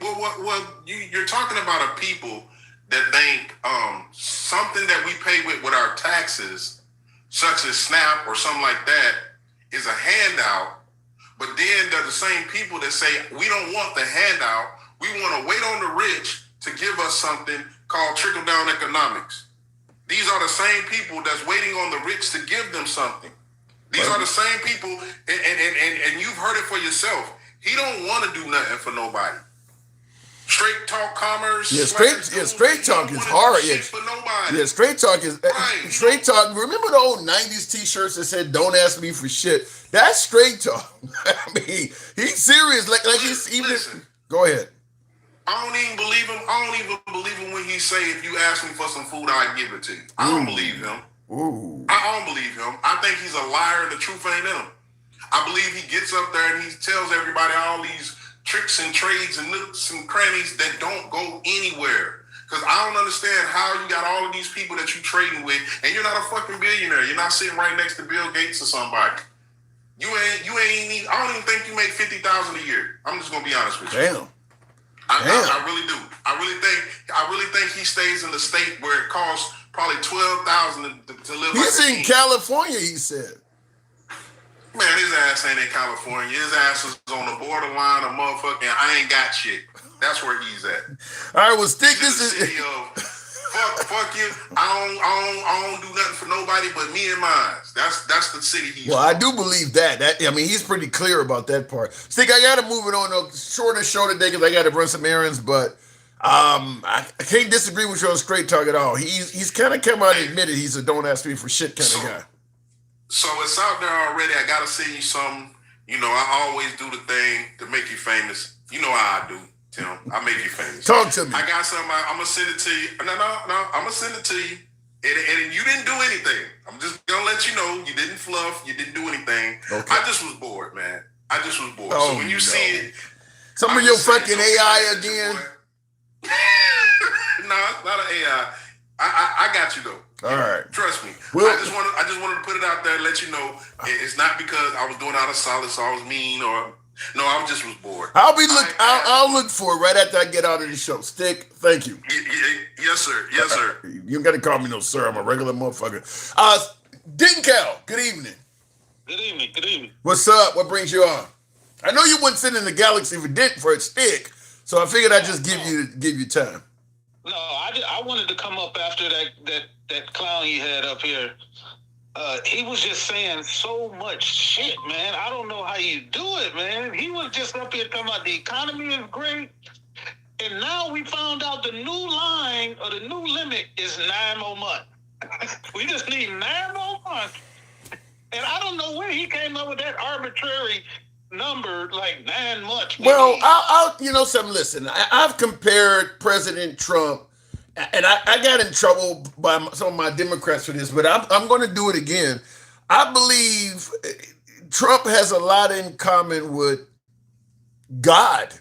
Well, you're talking about a people that think something that we pay with our taxes, such as SNAP or something like that, is a handout. But then they're the same people that say, we don't want the handout. We want to wait on the rich to give us something called trickle-down economics. These are the same people that's waiting on the rich to give them something. These are the same people, and you've heard it for yourself. He don't want to do nothing for nobody. Straight talk commerce. Yeah, straight talk is hard. Yeah, straight talk is right. Straight talk. Remember the old '90s T-shirts that said "Don't ask me for shit"? That's straight talk. I mean, he's serious. Like he's even. Listen, go ahead. I don't even believe him when he say, if you ask me for some food, I'll give it to you. I don't believe him. Ooh. I don't believe him. I think he's a liar and the truth ain't in him. I believe he gets up there and he tells everybody all these tricks and trades and nooks and crannies that don't go anywhere. Because I don't understand how you got all of these people that you trading with and you're not a fucking billionaire. You're not sitting right next to Bill Gates or somebody. You ain't. I don't even think you make $50,000 a year. I'm just gonna be honest with you. Damn. I really do. I really think he stays in the state where it costs probably $12,000 to live. He's like in California, he said. Man, his ass ain't in California. His ass is on the borderline of motherfucking I ain't got shit. That's where he's at. All right, well, Stick, This this is the is... city of fuck you. I don't do nothing for nobody but me and mine. That's the city he's Well, from. I do believe that. I mean, he's pretty clear about that part. Stick, I got to move it on. Shorter show today because I got to run some errands, but I can't disagree with you on Straight Talk at all. He's kind of come out and admitted he's a don't ask me for shit kind of guy. So it's out there already. I gotta send you something. You know, I always do the thing to make you famous. You know how I do, Tim. I make you famous. Talk to me. I got something. I'm gonna send it to you. No. I'm gonna send it to you. And you didn't do anything. I'm just gonna let you know you didn't fluff. You didn't do anything. Okay. I just was bored, man. I just was bored. Oh, so when you see it, some of your fucking AI again. No, it's not an AI. I got you though. All right. Trust me. Well, I just wanted to put it out there and let you know it's not because I was doing out of solace or I was mean or no, I just was bored. I'll look for it right after I get out of the show. Stick, thank you. Yes, sir. Yes, sir. You gotta call me no sir. I'm a regular motherfucker. Dinkel, good evening. Good evening. Good evening. What's up? What brings you on? I know you wouldn't sit in the galaxy for a stick, so I figured I'd just give you time. No, I wanted to come up after that clown you had up here. He was just saying so much shit, man. I don't know how you do it, man. He was just up here talking about the economy is great. And now we found out the new line or the new limit is 9 more months. We just need 9 more months. And I don't know where he came up with that arbitrary number, like 9 months. Well, I'll you know something, listen, I've compared President Trump, and I got in trouble by some of my Democrats for this, but I'm going to do it again. I believe Trump has a lot in common with God.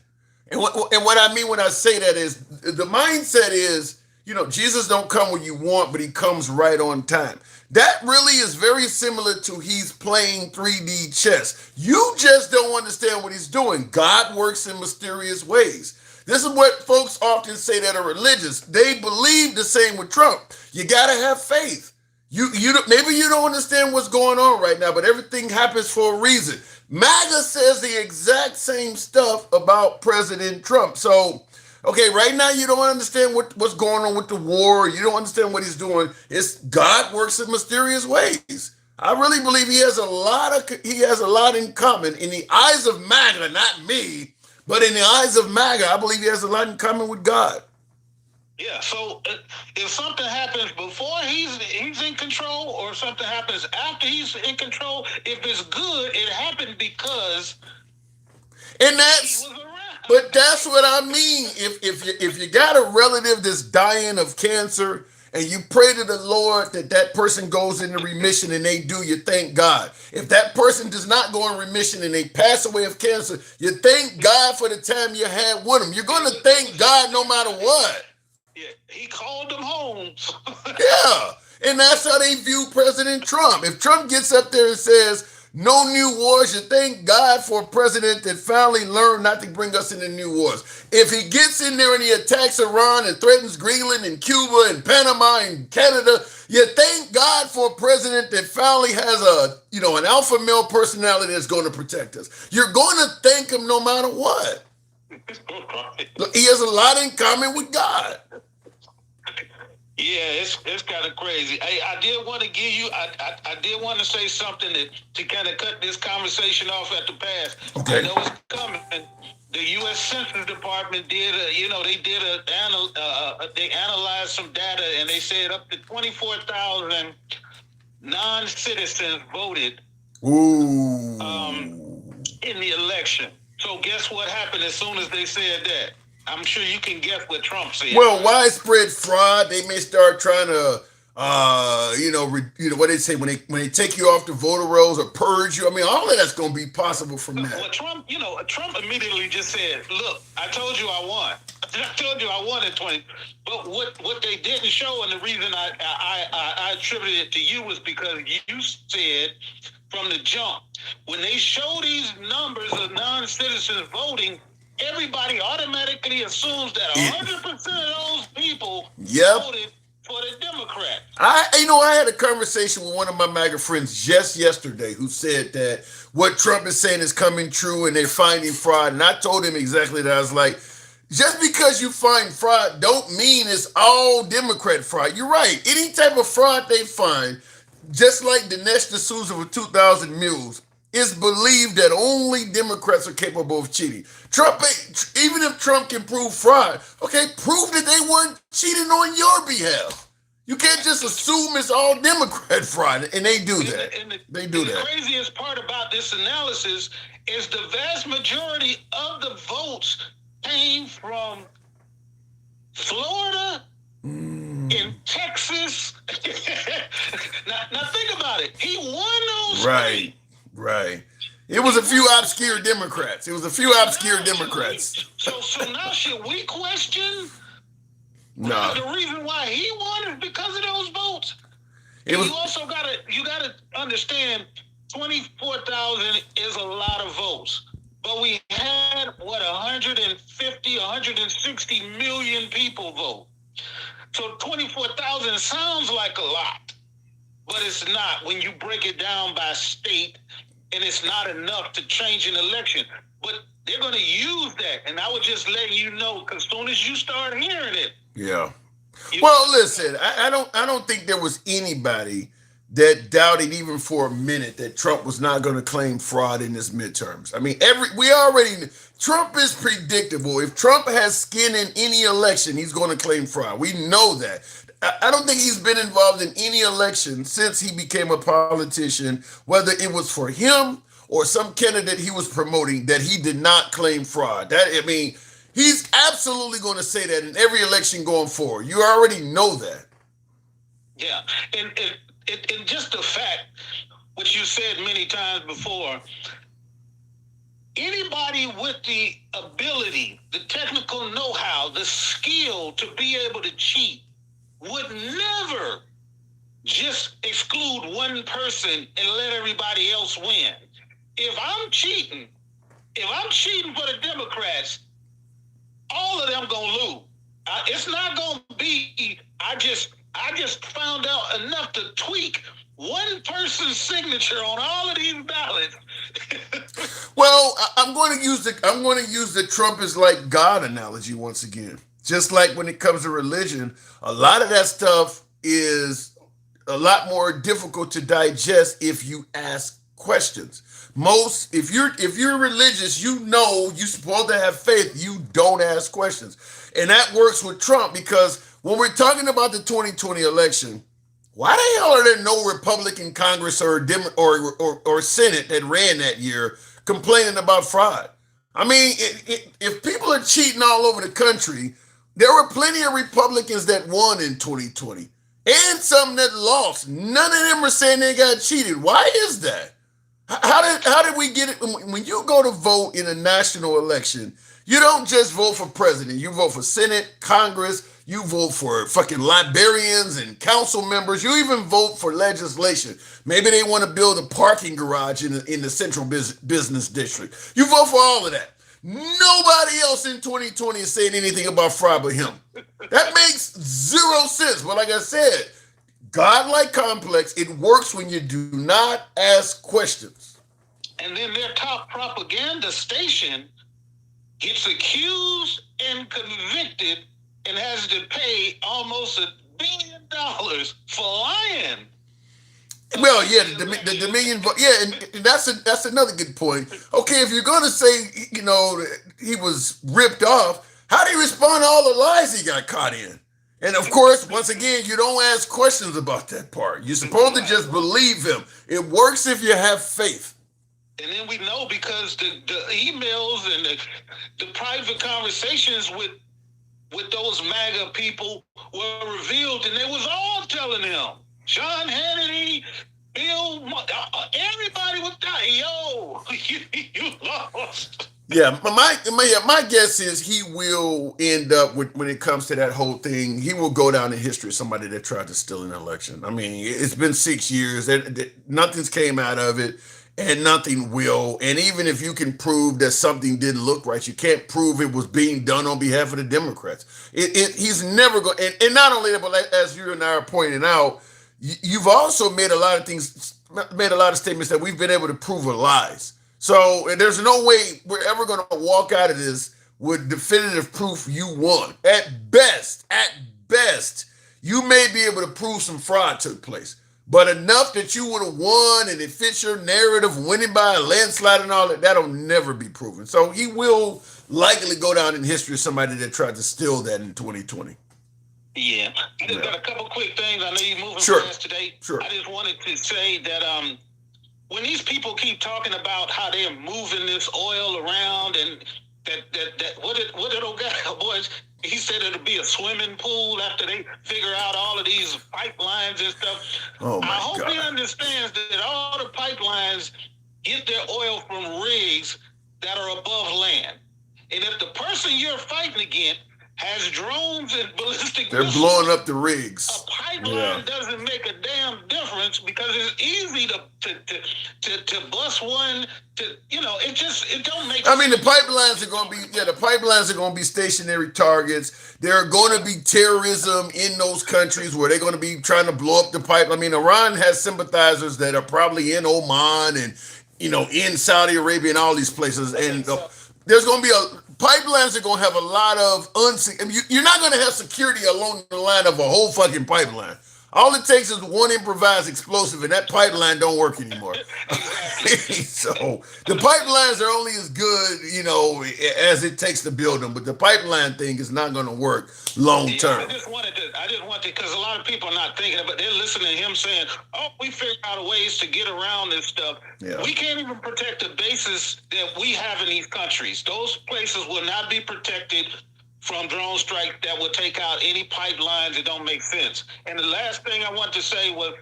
And what I mean when I say that is, the mindset is, you know, Jesus don't come when you want, but he comes right on time. That really is very similar to he's playing 3D chess. You just don't understand what he's doing. God works in mysterious ways. This is what folks often say that are religious. They believe the same with Trump. You got to have faith. You maybe you don't understand what's going on right now, but everything happens for a reason. MAGA says the exact same stuff about President Trump. So, okay, right now you don't understand what's going on with the war. You don't understand what he's doing. It's God works in mysterious ways. I really believe he has a lot in common in the eyes of MAGA, not me, but in the eyes of MAGA, I believe he has a lot in common with God. Yeah, so if something happens before he's in control or if something happens after he's in control, if it's good, it happened because and that's but that's what I mean. If you got a relative that's dying of cancer and you pray to the Lord that person goes into remission and they do, you thank God. If that person does not go in remission and they pass away of cancer, you thank God for the time you had with them. You're going to thank God no matter what. Yeah, he called them home. Yeah, and that's how they view President Trump. If Trump gets up there and says, no new wars, you thank God for a president that finally learned not to bring us into new wars. If he gets in there and he attacks Iran and threatens Greenland and Cuba and Panama and Canada, you thank God for a president that finally has an alpha male personality that's going to protect us. You're going to thank him no matter what. Look, he has a lot in common with God. Yeah, it's kind of crazy. Hey, I did want to give you, I did want to say something to kind of cut this conversation off at the pass. Okay. I know it's coming. The U.S. Census Department they analyzed some data and they said up to 24,000 non-citizens voted in the election. So guess what happened as soon as they said that? I'm sure you can guess what Trump said. Well, widespread fraud. They may start trying to What they say when they take you off the voter rolls or purge you. I mean, all of that's going to be possible from Well, that. Trump immediately just said, "Look, I told you I won. I told you I won at 20." But what they didn't show, and the reason I attributed it to you was because you said from the jump, when they show these numbers of non-citizens voting, everybody automatically assumes that 100% of those people voted for the Democrat. I had a conversation with one of my MAGA friends just yesterday who said that what Trump is saying is coming true and they're finding fraud. And I told him exactly that. I was like, just because you find fraud don't mean it's all Democrat fraud. You're right. Any type of fraud they find, just like Dinesh D'Souza with 2,000 Mules, it's believed that only Democrats are capable of cheating. Even if Trump can prove fraud, okay, prove that they weren't cheating on your behalf. You can't just assume it's all Democrat fraud, and they do that. The craziest part about this analysis is the vast majority of the votes came from Florida, in Texas. now think about it. He won those states. Right. It was a few obscure Democrats. So now should we question? No. The reason why he won is because of those votes. You also gotta understand 24,000 is a lot of votes. But we had 150, 160 million people vote. So 24,000 sounds like a lot, but it's not when you break it down by state, and it's not enough to change an election. But they're going to use that, and I was just letting you know because as soon as you start hearing it. Yeah. Well, listen, I don't think there was anybody that doubted even for a minute that Trump was not going to claim fraud in his midterms. I mean, Trump is predictable. If Trump has skin in any election, he's going to claim fraud. We know that. I don't think he's been involved in any election since he became a politician, whether it was for him or some candidate he was promoting, that he did not claim fraud. He's absolutely going to say that in every election going forward. You already know that. Yeah, and just the fact, which you said many times before, anybody with the ability, the technical know-how, the skill to be able to cheat would never just exclude one person and let everybody else win. If I'm cheating for the Democrats, all of them gonna lose. It's not gonna be, I just found out enough to tweak one person's signature on all of these ballots. Well, I'm going to use the Trump is like God analogy once again. Just like when it comes to religion, a lot of that stuff is a lot more difficult to digest if you ask questions. If you're religious, you know you're supposed to have faith. You don't ask questions, and that works with Trump because when we're talking about the 2020 election, why the hell are there no Republican Congress or Senate that ran that year complaining about fraud? I mean, if people are cheating all over the country, there were plenty of Republicans that won in 2020 and some that lost. None of them are saying they got cheated. Why is that? How did we get it? When you go to vote in a national election, you don't just vote for president. You vote for Senate, Congress. You vote for fucking librarians and council members. You even vote for legislation. Maybe they want to build a parking garage in the central business district. You vote for all of that. Nobody else in 2020 is saying anything about fraud but him. That makes zero sense. But like I said, godlike complex, it works when you do not ask questions. And then their top propaganda station gets accused and convicted and has to pay almost $1 billion for lying. Well, yeah, the Dominion vote. Yeah, and that's another good point. Okay, if you're going to say, he was ripped off, how do you respond to all the lies he got caught in? And of course, once again, you don't ask questions about that part. You're supposed to just believe him. It works if you have faith. And then we know because the emails and the private conversations with those MAGA people were revealed, and they was all telling him, Sean Hannity, Bill, everybody was dying. Yo, you lost. Yeah, my guess is he will end up with, when it comes to that whole thing, he will go down in history as somebody that tried to steal an election. I mean, it's been 6 years, nothing's came out of it, and nothing will. And even if you can prove that something didn't look right, you can't prove it was being done on behalf of the Democrats. He's never going. And not only that, but like, as you and I are pointing out, you've also made a lot of statements that we've been able to prove are lies. So there's no way we're ever going to walk out of this with definitive proof you won. At best, you may be able to prove some fraud took place, but enough that you would have won and it fits your narrative, winning by a landslide and all that, that'll never be proven. So he will likely go down in history as somebody that tried to steal that in 2020. Yeah. I just got a couple quick things. I know you're moving fast today. Sure. I just wanted to say that when these people keep talking about how they're moving this oil around and that what did old guy boys, he said it'll be a swimming pool after they figure out all of these pipelines and stuff. Oh my I hope God. he understands that all the pipelines get their oil from rigs that are above land. And if the person you're fighting against has drones and ballistic They're missiles, blowing up the rigs. a pipeline doesn't make a damn difference because it's easy to bust one. It don't make. I mean, the pipelines are going to be stationary targets. There are going to be terrorism in those countries where they're going to be trying to blow up the pipe. I mean, Iran has sympathizers that are probably in Oman and in Saudi Arabia and all these places, and there's going to be pipelines are going to have a lot of you're not going to have security along the line of a whole fucking pipeline. All it takes is one improvised explosive, and that pipeline don't work anymore. So the pipelines are only as good, as it takes to build them. But the pipeline thing is not going to work long term. I just wanted because a lot of people are not thinking about it. They're listening to him saying, "Oh, we figured out ways to get around this stuff." Yeah. We can't even protect the bases that we have in these countries. Those places will not be protected from drone strike that will take out any pipelines that don't make sense. And the last thing I want to say was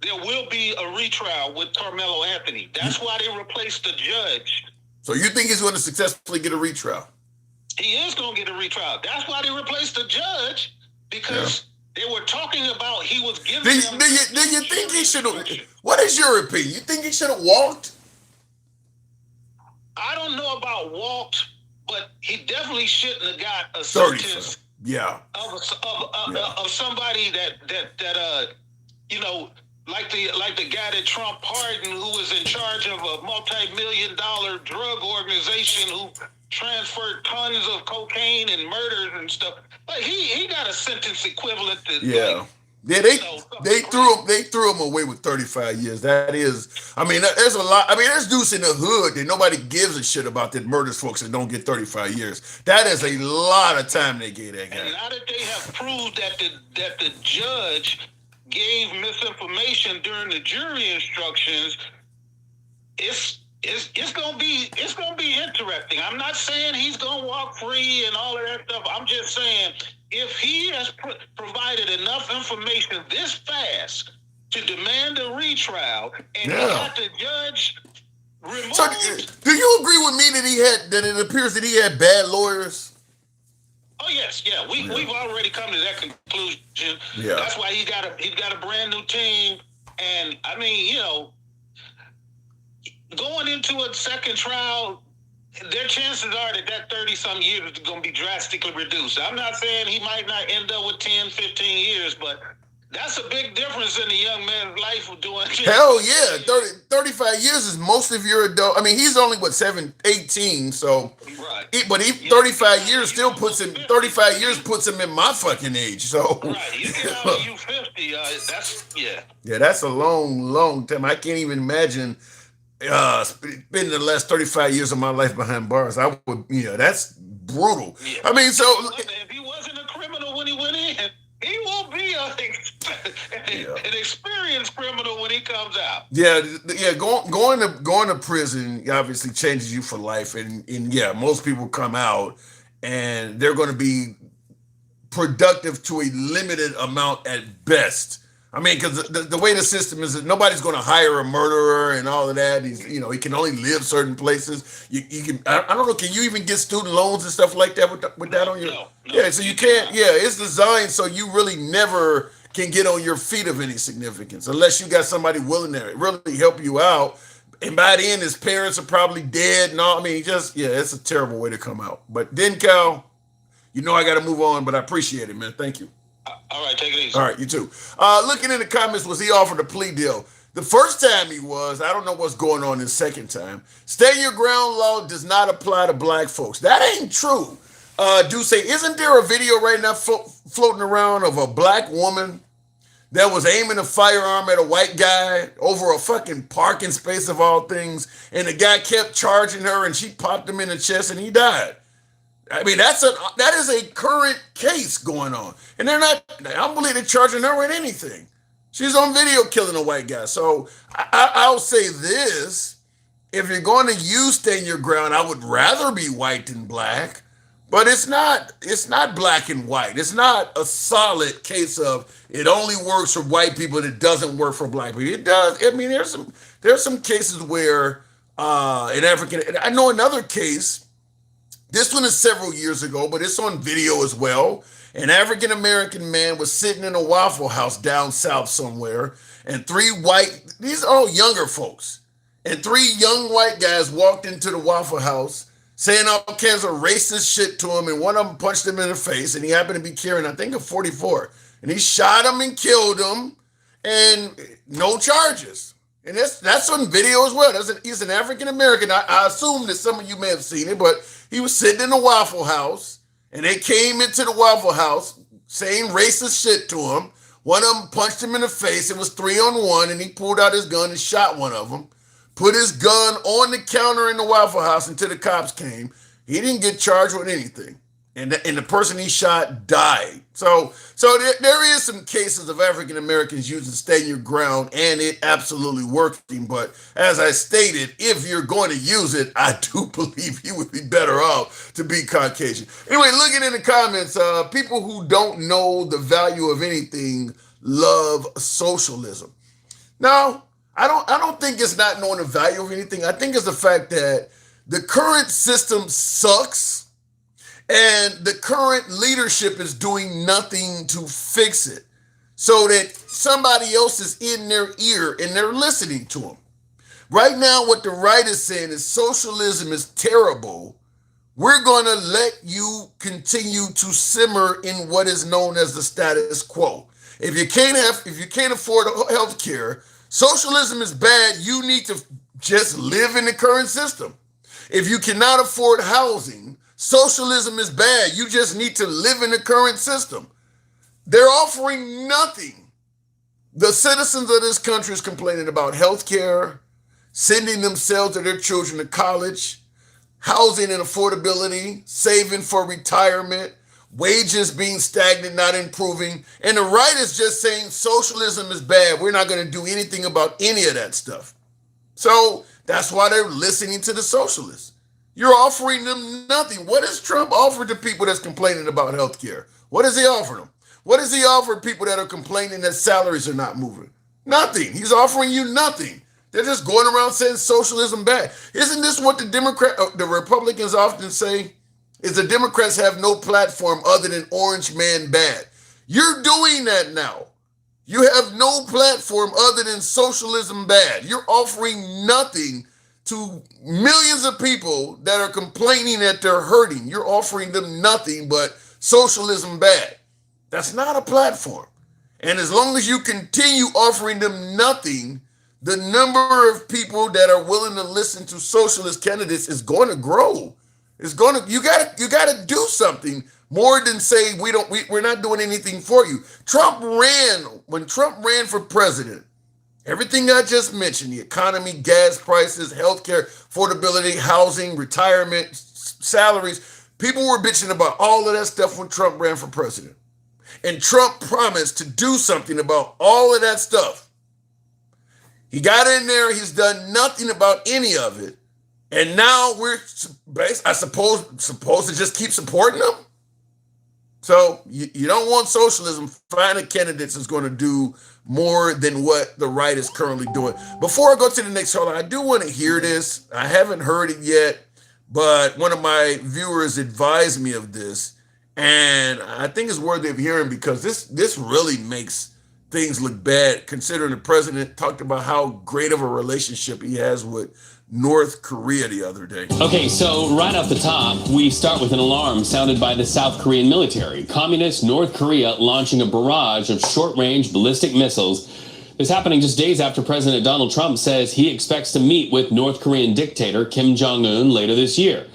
there will be a retrial with Karmelo Anthony. That's why they replaced the judge. So you think he's going to successfully get a retrial? He is going to get a retrial. That's why they replaced the judge, because they were talking about he was giving Do you think he should have? What is your opinion? You think he should have walked? I don't know about walked, but he definitely shouldn't have got a sentence of somebody that like the guy that Trump pardoned, who was in charge of a multi-million-dollar drug organization who transferred tons of cocaine and murders and stuff. Like he got a sentence equivalent to they threw him away with 35 years. That is, I mean, there's a lot. I mean, there's dudes in the hood that nobody gives a shit about that murders folks that don't get 35 years. That is a lot of time they gave that guy. And now that they have proved that the judge gave misinformation during the jury instructions, it's gonna be interesting. I'm not saying he's gonna walk free and all of that stuff. I'm just saying if he has provided enough information this fast to demand a retrial, and he got the judge removed. So, do you agree with me that it appears that he had bad lawyers? Oh yes, we've already come to that conclusion. Yeah. That's why he's got a brand new team, and I mean, going into a second trial, their chances are that 30-some years is going to be drastically reduced. I'm not saying he might not end up with 10, 15 years, but that's a big difference in a young man's life of doing. Hell yeah, 35 years is most of your adult. I mean, he's only 18, so. Right. But 35 years still puts him. 35 years puts him in my fucking age. So. Right, you get out of you 50. Yeah, that's a long time. I can't even imagine. Spending the last 35 years of my life behind bars. I would. That's brutal. Yeah. I mean, so. If he wasn't a criminal when he went in, he will be an experienced criminal when he comes out. Yeah. Going to prison obviously changes you for life, and most people come out and they're going to be productive to a limited amount at best. I mean, because the way the system is, that nobody's going to hire a murderer and all of that. He can only live certain places. You can, I don't know, can you even get student loans and stuff like that with that on your? No, Yeah, so you can't. Yeah, it's designed so you really never can get on your feet of any significance unless you got somebody willing to really help you out. And by then, his parents are probably dead. No, I mean, it's a terrible way to come out. But then, Cal, I got to move on, but I appreciate it, man. Thank you. All right, take it easy. All right, you too. Looking in the comments, was he offered a plea deal? The first time he was. I don't know what's going on the second time. Stay your ground law does not apply to black folks. That ain't true. Do say, isn't there a video right now floating around of a black woman that was aiming a firearm at a white guy over a fucking parking space of all things, and the guy kept charging her, and she popped him in the chest, and he died? I mean, that is a current case going on. And I don't believe they're charging her with anything. She's on video killing a white guy. So I'll say this. If you're going to use stand your ground, I would rather be white than black. But it's not black and white. It's not a solid case of it only works for white people and it doesn't work for black people. It does. I mean, there's some cases where I know another case. This one is several years ago, but it's on video as well. An African-American man was sitting in a Waffle House down south somewhere, and these are all younger folks, and 3 young white guys walked into the Waffle House saying all kinds of racist shit to him, and one of them punched him in the face, and he happened to be carrying, I think, a 44. And he shot him and killed him, and no charges. And that's on video as well. He's an African-American. I assume that some of you may have seen it, but he was sitting in the Waffle House, and they came into the Waffle House saying racist shit to him. One of them punched him in the face. It was 3-on-1, and he pulled out his gun and shot one of them. Put his gun on the counter in the Waffle House until the cops came. He didn't get charged with anything. And the person he shot died. So there is some cases of African Americans using stand your ground and it absolutely working. But as I stated, if you're going to use it, I do believe he would be better off to be Caucasian. Anyway, looking in the comments, people who don't know the value of anything love socialism. Now, I don't think it's not knowing the value of anything. I think it's the fact that the current system sucks. And the current leadership is doing nothing to fix it so that somebody else is in their ear and they're listening to them. Right now, what the right is saying is socialism is terrible. We're going to let you continue to simmer in what is known as the status quo. If you can't afford health care, socialism is bad. You need to just live in the current system. If you cannot afford housing, socialism is bad. You just need to live in the current system. They're offering nothing. The citizens of this country is complaining about health care, sending themselves or their children to college, housing and affordability, saving for retirement, wages being stagnant, not improving. And the right is just saying socialism is bad. We're not going to do anything about any of that stuff. So that's why they're listening to the socialists. You're offering them nothing. What has Trump offered to people that's complaining about health care? What does he offer them? What does he offer people that are complaining that salaries are not moving? Nothing. He's offering you nothing. They're just going around saying socialism bad. Isn't this what the Republicans often say? Is the Democrats have no platform other than orange man bad. You're doing that now. You have no platform other than socialism bad. You're offering nothing to millions of people that are complaining that they're hurting. You're offering them nothing but socialism bad. That's not a platform. And as long as you continue offering them nothing, the number of people that are willing to listen to socialist candidates is going to grow. You gotta do something more than say we're not doing anything for you. When Trump ran for president, everything I just mentioned, the economy, gas prices, healthcare, affordability, housing, retirement, salaries, people were bitching about all of that stuff when Trump ran for president. And Trump promised to do something about all of that stuff. He got in there, he's done nothing about any of it. And now we're, I suppose, supposed to just keep supporting him? So you don't want socialism. Find a candidate that's going to do more than what the right is currently doing. Before I go to the next caller, I do want to hear this. I haven't heard it yet, but one of my viewers advised me of this, and I think it's worthy of hearing because this really makes things look bad, considering the president talked about how great of a relationship he has with North Korea the other day. Okay, so right off the top, we start with an alarm sounded by the South Korean military. Communist North Korea launching a barrage of short-range ballistic missiles. This happening just days after President Donald Trump says he expects to meet with North Korean dictator Kim Jong-un later this year.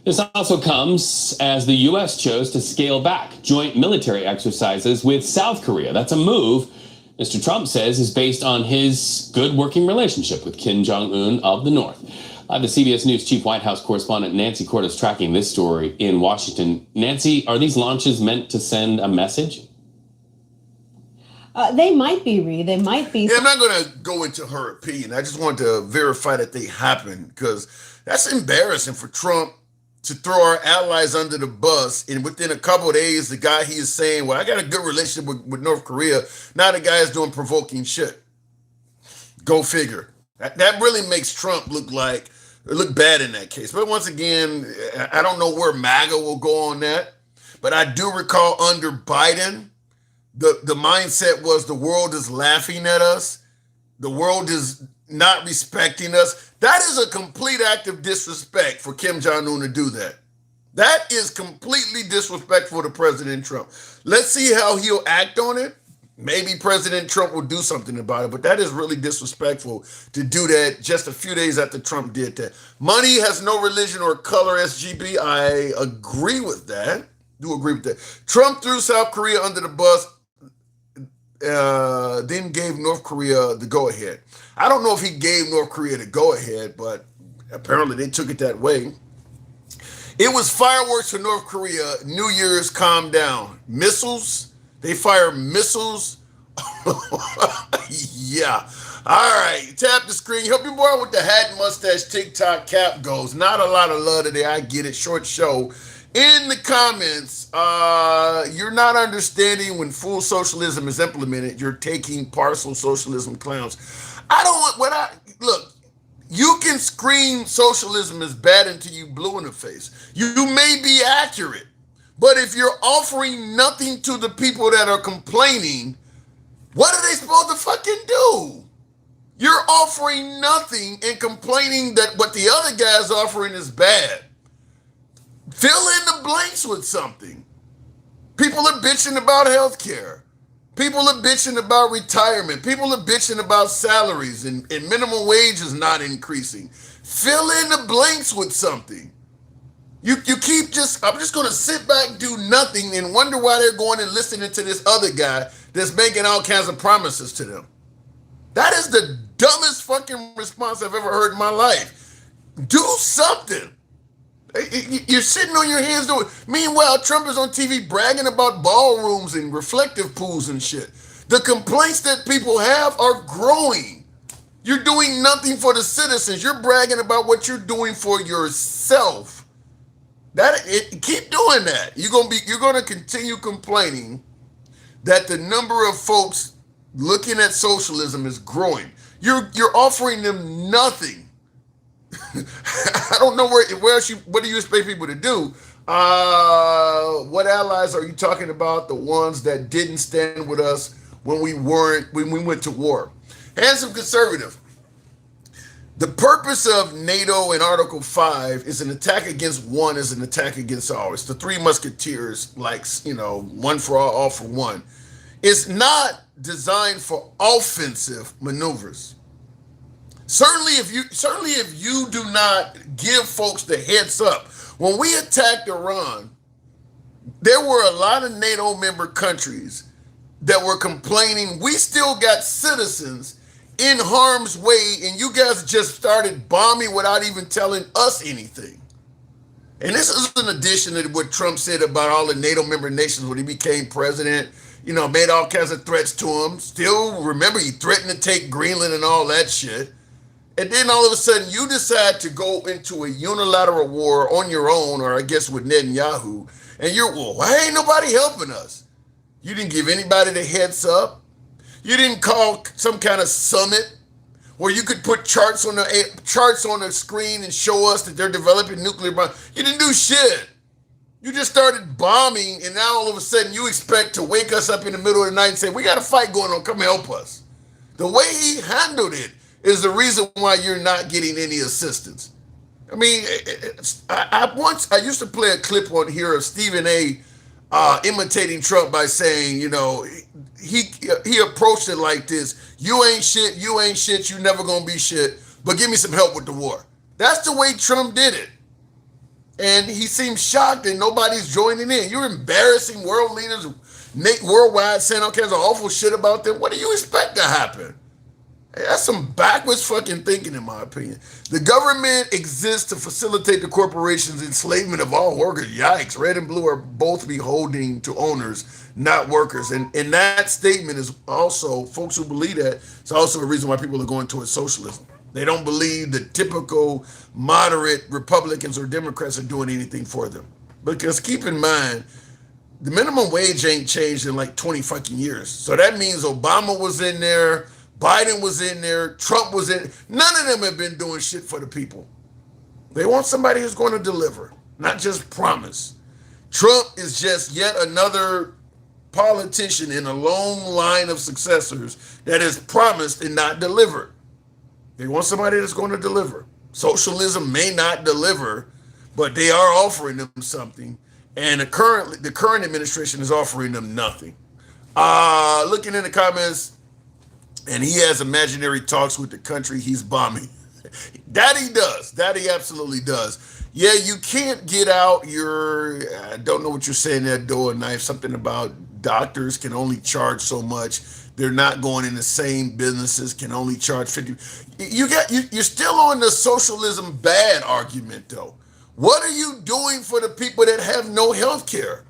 This also comes as the U.S. chose to scale back joint military exercises with South Korea. That's a move Mr. Trump says is based on his good working relationship with Kim Jong-un of the North. The CBS News chief White House correspondent Nancy Cordes is tracking this story in Washington. Nancy, are these launches meant to send a message? They might be, Reed. They might be. Yeah, I'm not going to go into her opinion. I just want to verify that they happened because that's embarrassing for Trump to throw our allies under the bus. And within a couple of days, the guy he is saying, well, I got a good relationship with North Korea. Now the guy is doing provoking shit. Go figure. That really makes Trump look bad in that case. But once again, I don't know where MAGA will go on that. But I do recall under Biden, the mindset was the world is laughing at us. The world is not respecting us. That is a complete act of disrespect for Kim Jong-un to do that. That is completely disrespectful to President Trump. Let's see how he'll act on it. Maybe President Trump will do something about it, but that is really disrespectful to do that just a few days after Trump did that. Money has no religion or color, SGB. I agree with that. Do agree with that. Trump threw South Korea under the bus, then gave North Korea the go-ahead. I don't know if he gave North Korea the go-ahead, but apparently they took it that way. It was fireworks for North Korea. New Year's, calm down. Missiles, they fire missiles. Yeah. All right, tap the screen. Help your boy with the hat and mustache TikTok cap goes. Not a lot of love today. I get it. Short show. In the comments, you're not understanding when full socialism is implemented. You're taking partial socialism clowns. Look, you can scream socialism is bad until you blue in the face. You may be accurate, but if you're offering nothing to the people that are complaining, what are they supposed to fucking do? You're offering nothing and complaining that what the other guy's offering is bad. Fill in the blanks with something. People are bitching about healthcare. People are bitching about retirement. People are bitching about salaries and minimum wage is not increasing. Fill in the blanks with something. You keep I'm just going to sit back, do nothing, and wonder why they're going and listening to this other guy that's making all kinds of promises to them. That is the dumbest fucking response I've ever heard in my life. Do something. You're sitting on your hands doing. Meanwhile, Trump is on TV bragging about ballrooms and reflective pools and shit. The complaints that people have are growing. You're doing nothing for the citizens. You're bragging about what you're doing for yourself. Keep doing that. You're gonna continue complaining that the number of folks looking at socialism is growing. You're offering them nothing. I don't know what do you expect people to do? What allies are you talking about? The ones that didn't stand with us when we went to war. Handsome conservative. The purpose of NATO and Article 5 is an attack against one is an attack against all. It's the Three Musketeers, one for all for one. It's not designed for offensive maneuvers. Certainly if you do not give folks the heads up. When we attacked Iran, there were a lot of NATO member countries that were complaining we still got citizens in harm's way and you guys just started bombing without even telling us anything. And this is in addition to what Trump said about all the NATO member nations when he became president, made all kinds of threats to them. Still, remember, he threatened to take Greenland and all that shit. And then all of a sudden you decide to go into a unilateral war on your own, or I guess with Netanyahu, And well, why ain't nobody helping us? You didn't give anybody the heads up. You didn't call some kind of summit where you could put charts on the screen and show us that they're developing nuclear bombs. You didn't do shit. You just started bombing, and now all of a sudden you expect to wake us up in the middle of the night and say, we got a fight going on, come help us. The way he handled it is the reason why you're not getting any assistance. I mean, I used to play a clip on here of Stephen A. Imitating Trump by saying, he approached it like this: you ain't shit, you never gonna be shit, but give me some help with the war. That's the way Trump did it. And he seems shocked that nobody's joining in. You're embarrassing world leaders worldwide, saying all kinds of awful shit about them. What do you expect to happen? Hey, that's some backwards fucking thinking, in my opinion. The government exists to facilitate the corporation's enslavement of all workers. Yikes. Red and blue are both beholding to owners, not workers. And that statement is also, folks who believe that, it's also a reason why people are going towards socialism. They don't believe the typical moderate Republicans or Democrats are doing anything for them. Because keep in mind, the minimum wage ain't changed in like 20 fucking years. So that means Obama was in there, Biden was in there, Trump was in. None of them have been doing shit for the people. They want somebody who's going to deliver, not just promise. Trump is just yet another politician in a long line of successors that has promised and not delivered. They want somebody that's going to deliver. Socialism may not deliver, but they are offering them something. And the current administration is offering them nothing. Looking in the comments, and he has imaginary talks with the country he's bombing. That he does. That he absolutely does. Yeah, you can't get out I don't know what you're saying there, Doa Knife, something about doctors can only charge so much. They're not going in the same businesses, can only charge 50. You're still on the socialism bad argument, though. What are you doing for the people that have no health care?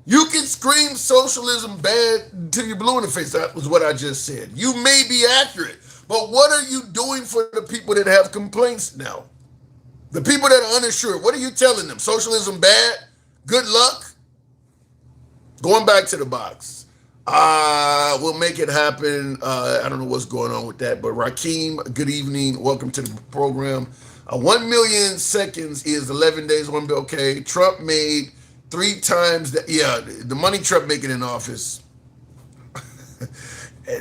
You can scream socialism bad until you're blue in the face. That was what I just said. You may be accurate, but what are you doing for the people that have complaints now? The people that are uninsured, what are you telling them? Socialism bad? Good luck? Going back to the box. We'll make it happen. I don't know what's going on with that, but Rakeem, good evening. Welcome to the program. 1 million seconds is 11 days, one bill. Okay, Trump made 3 times that. Yeah, the money Trump making in office.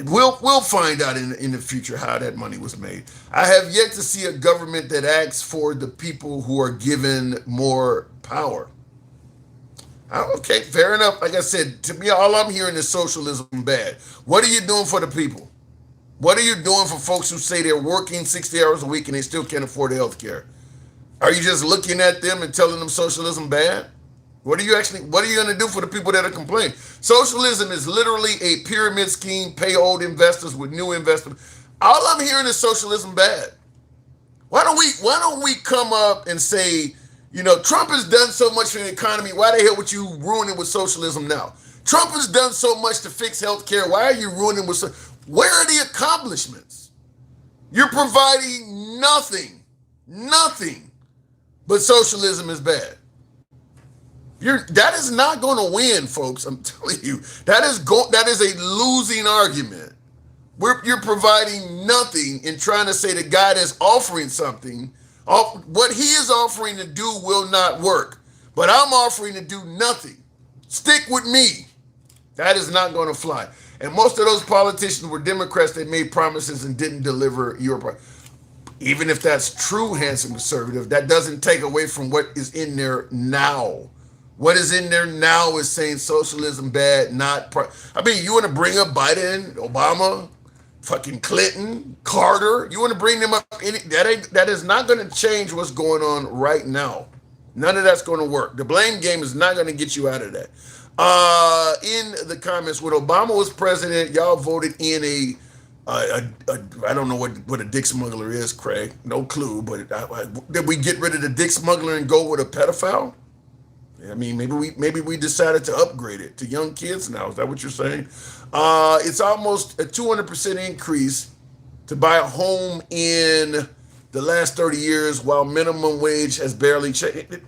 We'll find out in the future how that money was made. I have yet to see a government that acts for the people who are given more power. Okay, fair enough. Like I said, to me, all I'm hearing is socialism bad. What are you doing for the people? What are you doing for folks who say they're working 60 hours a week and they still can't afford health care? Are you just looking at them and telling them socialism bad? What are you going to do for the people that are complaining? Socialism is literally a pyramid scheme, pay old investors with new investors. All I'm hearing is socialism bad. Why don't we come up and say, Trump has done so much for the economy. Why the hell would you ruin it with socialism now? Trump has done so much to fix health care. Why are you ruining with where are the accomplishments? You're providing nothing, but socialism is bad. That is not going to win, folks. I'm telling you, that is a losing argument. You're providing nothing and trying to say the guy that's offering something, what he is offering to do will not work. But I'm offering to do nothing. Stick with me. That is not going to fly. And most of those politicians were Democrats that made promises and didn't deliver your promise. Even if that's true, handsome conservative, that doesn't take away from what is in there now. What is in there now is saying socialism bad, you want to bring up Biden, Obama, fucking Clinton, Carter. You want to bring them up? That is not going to change what's going on right now. None of that's going to work. The blame game is not going to get you out of that. In the comments, when Obama was president, y'all voted in I don't know what a dick smuggler is, Craig. No clue. But did we get rid of the dick smuggler and go with a pedophile? I mean, maybe we decided to upgrade it to young kids now. Is that what you're saying? It's almost a 200% increase to buy a home in the last 30 years, while minimum wage has barely changed.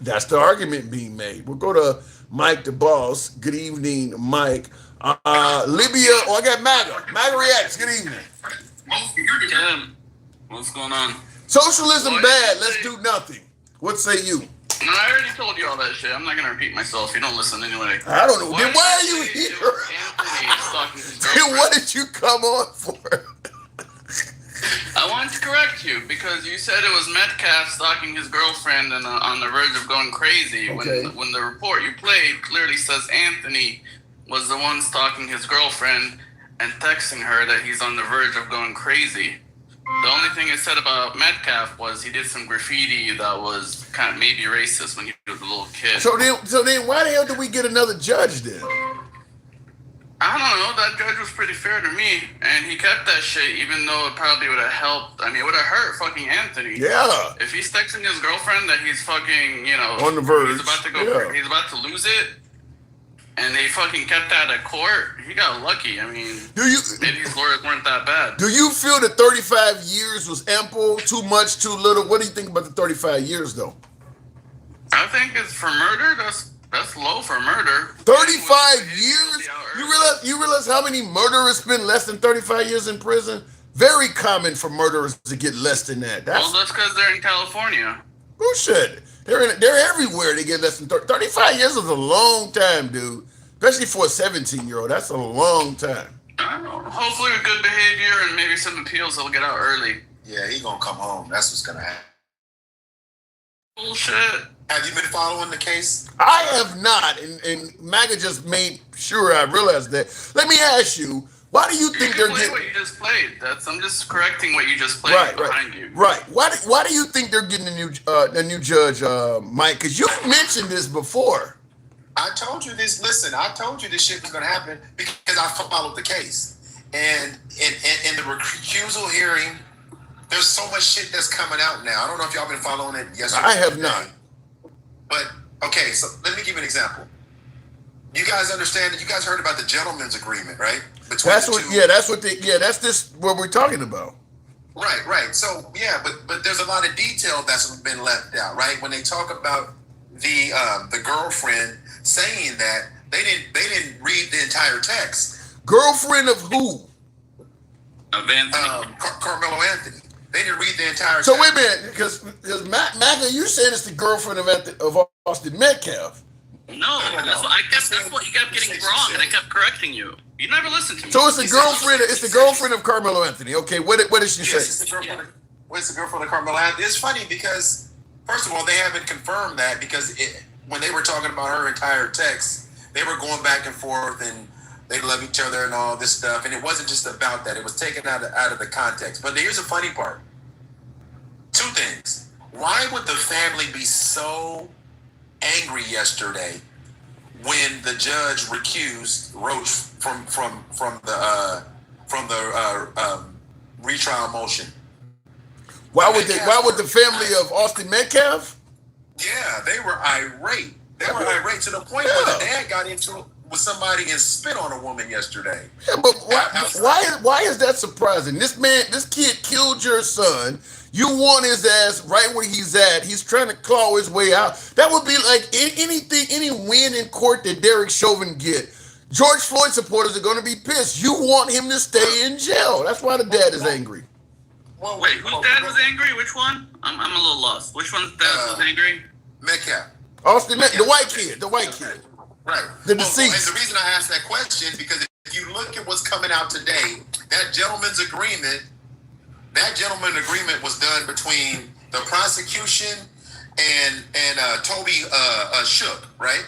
That's the argument being made. We'll go to Mike the Boss. Good evening, Mike. Libya, I got MAGA. MAGA reacts. Good evening. Tim, what's going on? Socialism bad. Let's do nothing. What say you? No, I already told you all that shit. I'm not gonna repeat myself. You don't listen anyway. I don't know. Then why are you here? Then what did you come on for? I wanted to correct you because you said it was Metcalf stalking his girlfriend and on the verge of going crazy. Okay. When the report you played clearly says Anthony was the one stalking his girlfriend and texting her that he's on the verge of going crazy. The only thing it said about Metcalf was he did some graffiti that was kind of maybe racist when he was a little kid. So then why the hell did we get another judge then? I don't know. That judge was pretty fair to me, and he kept that shit, even though it probably would have helped. I mean, it would have hurt fucking Anthony. Yeah. If he's texting his girlfriend that he's fucking, on the verge, he's about to go, he's about to lose it, and they fucking kept that at court, he got lucky. I mean, maybe his lawyers weren't that bad. Do you feel that 35 years was ample, too much, too little? What do you think about the 35 years, though? I think it's for murder. That's low for murder. 35 years? You realize how many murderers spend less than 35 years in prison? Very common for murderers to get less than that. Well, that's because they're in California. Bullshit. They're everywhere. They get less than 35 years is a long time, dude. Especially for a 17-year-old. That's a long time. I don't know. Hopefully with good behavior and maybe some appeals, he'll get out early. Yeah, he gonna come home. That's what's gonna happen. Bullshit. Have you been following the case? I have not, and MAGA just made sure I realized that. Let me ask you, why do you think they're getting... what you just played. I'm just correcting what you just played behind you. Right. Why do you think they're getting a new judge, Mike? Because you mentioned this before. I told you this. Listen, I told you this shit was gonna happen because I followed the case, and in the recusal hearing, there's so much shit that's coming out now. I don't know if y'all been following it yesterday. I have not. But okay, so let me give you an example. You guys understand that? You guys heard about the gentleman's agreement, right? That's what we're talking about. Right. So yeah, but there's a lot of detail that's been left out, right? When they talk about the girlfriend saying that they didn't read the entire text. Girlfriend of who? Of Anthony. Karmelo Anthony. They didn't read the entire So text. wait a minute, because MAGA, you saying it's the girlfriend of Austin Metcalf. No, that's what you kept getting wrong, and I kept correcting you. You never listened to me. So it's the girlfriend of Karmelo Anthony. Okay, what did she say? It's the girlfriend of Karmelo Anthony. It's funny because, first of all, they haven't confirmed that because when they were talking about her entire text, they were going back and forth and they love each other and all this stuff. And it wasn't just about that. It was taken out of the context. But here's the funny part. Two things. Why would the family be so angry yesterday when the judge recused Roach from the retrial motion? Why would the family of Austin Metcalf? Yeah, they were irate. They were irate to the point where the dad got into it with somebody and spit on a woman yesterday. Yeah, but why is that surprising? This kid killed your son. You want his ass right where he's at. He's trying to claw his way out. That would be like any win in court that Derek Chauvin get. George Floyd supporters are going to be pissed. You want him to stay in jail. That's why the dad is angry. Wait, whose dad was angry? Which one? I'm a little lost. Which one's dad was angry? Metcalf. Austin Metcalf, the white kid. Right. The deceased. And the reason I asked that question is because if you look at what's coming out today, that gentleman's agreement was done between the prosecution and Toby Shook, right?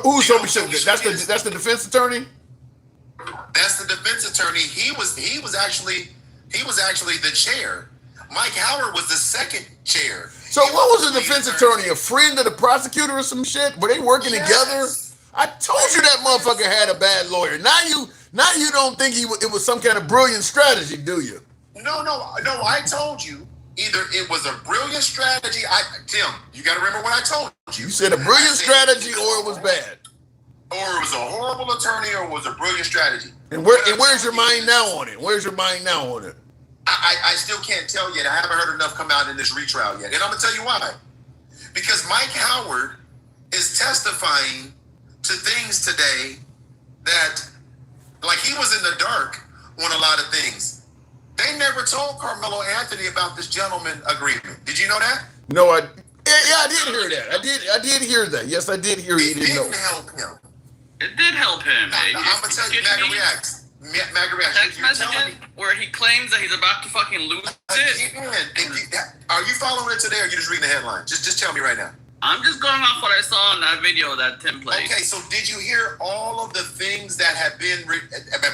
Who's Toby Shook? That's the defense attorney? That's the defense attorney. He was actually the chair. Mike Howard was the second chair. So what was the defense attorney? A friend of the prosecutor or some shit? Were they working together? I told you that motherfucker had a bad lawyer. Now you don't think it was some kind of brilliant strategy, do you? No. I told you either it was a brilliant strategy. Tim, you got to remember what I told you. You said a brilliant strategy, or it was bad, or it was a horrible attorney, or it was a brilliant strategy. And where's your mind now on it? Where's your mind now on it? I still can't tell yet. I haven't heard enough come out in this retrial yet, and I'm gonna tell you why. Because Mike Howard is testifying to things today that, like, he was in the dark on a lot of things. They never told Karmelo Anthony about this gentleman agreement. Did you know that? No, I did hear that. I did hear that. Yes, I did hear he It didn't know. didn't help him. It did help him. I'm gonna tell you, Maga reacts. Maga reacts. Text messages where he claims that he's about to fucking lose it. Again, are you following it today, or are you just reading the headline? Just tell me right now. I'm just going off what I saw in that video that Tim played. Okay, so did you hear all of the things that have been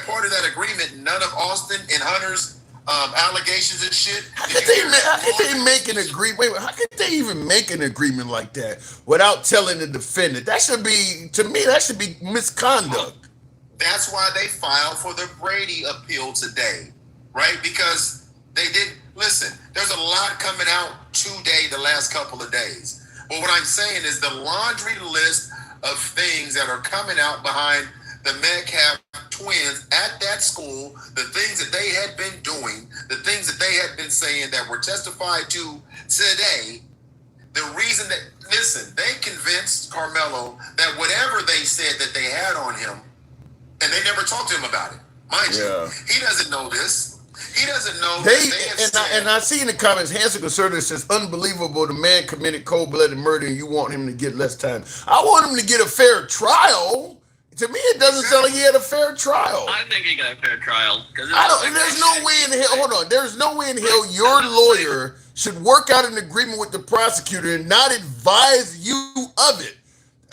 part of that agreement? None of Austin and Hunter's allegations and shit. How could they make an agreement? Wait, how could they even make an agreement like that without telling the defendant? That should be, to me, that should be misconduct. That's why they filed for the Brady appeal today, right? Because they did. Listen, there's a lot coming out today, the last couple of days. But what I'm saying is the laundry list of things that are coming out behind the Metcalf twins at that school, the things that they had been doing, the things that they had been saying that were testified to today, the reason that, listen, they convinced Karmelo that whatever they said that they had on him, and they never talked to him about it. Mind you, he doesn't know this. He doesn't know. I see in the comments, Hanson Conservative says, unbelievable, the man committed cold-blooded murder and you want him to get less time. I want him to get a fair trial. To me, it doesn't sound like he had a fair trial. I think he got a fair trial. There's no way in hell, hold on, there's no way in hell your lawyer should work out an agreement with the prosecutor and not advise you of it.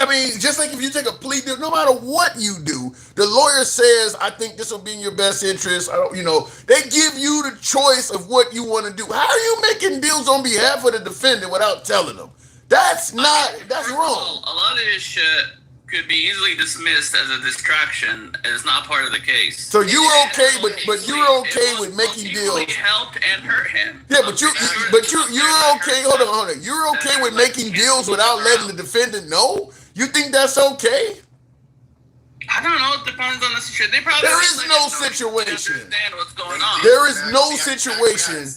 I mean, just like if you take a plea deal, no matter what you do, the lawyer says, I think this will be in your best interest. They give you the choice of what you want to do. How are you making deals on behalf of the defendant without telling them? That's wrong. A lot of this shit could be easily dismissed as a distraction. It's not part of the case. So you were okay, but you were okay with making deals. It helped and hurt him. Yeah, but you're okay. Hold on. You're okay with making deals without letting the defendant know? You think that's okay? I don't know. It depends on the situation. There is no situation. Understand what's going on. There is no situation.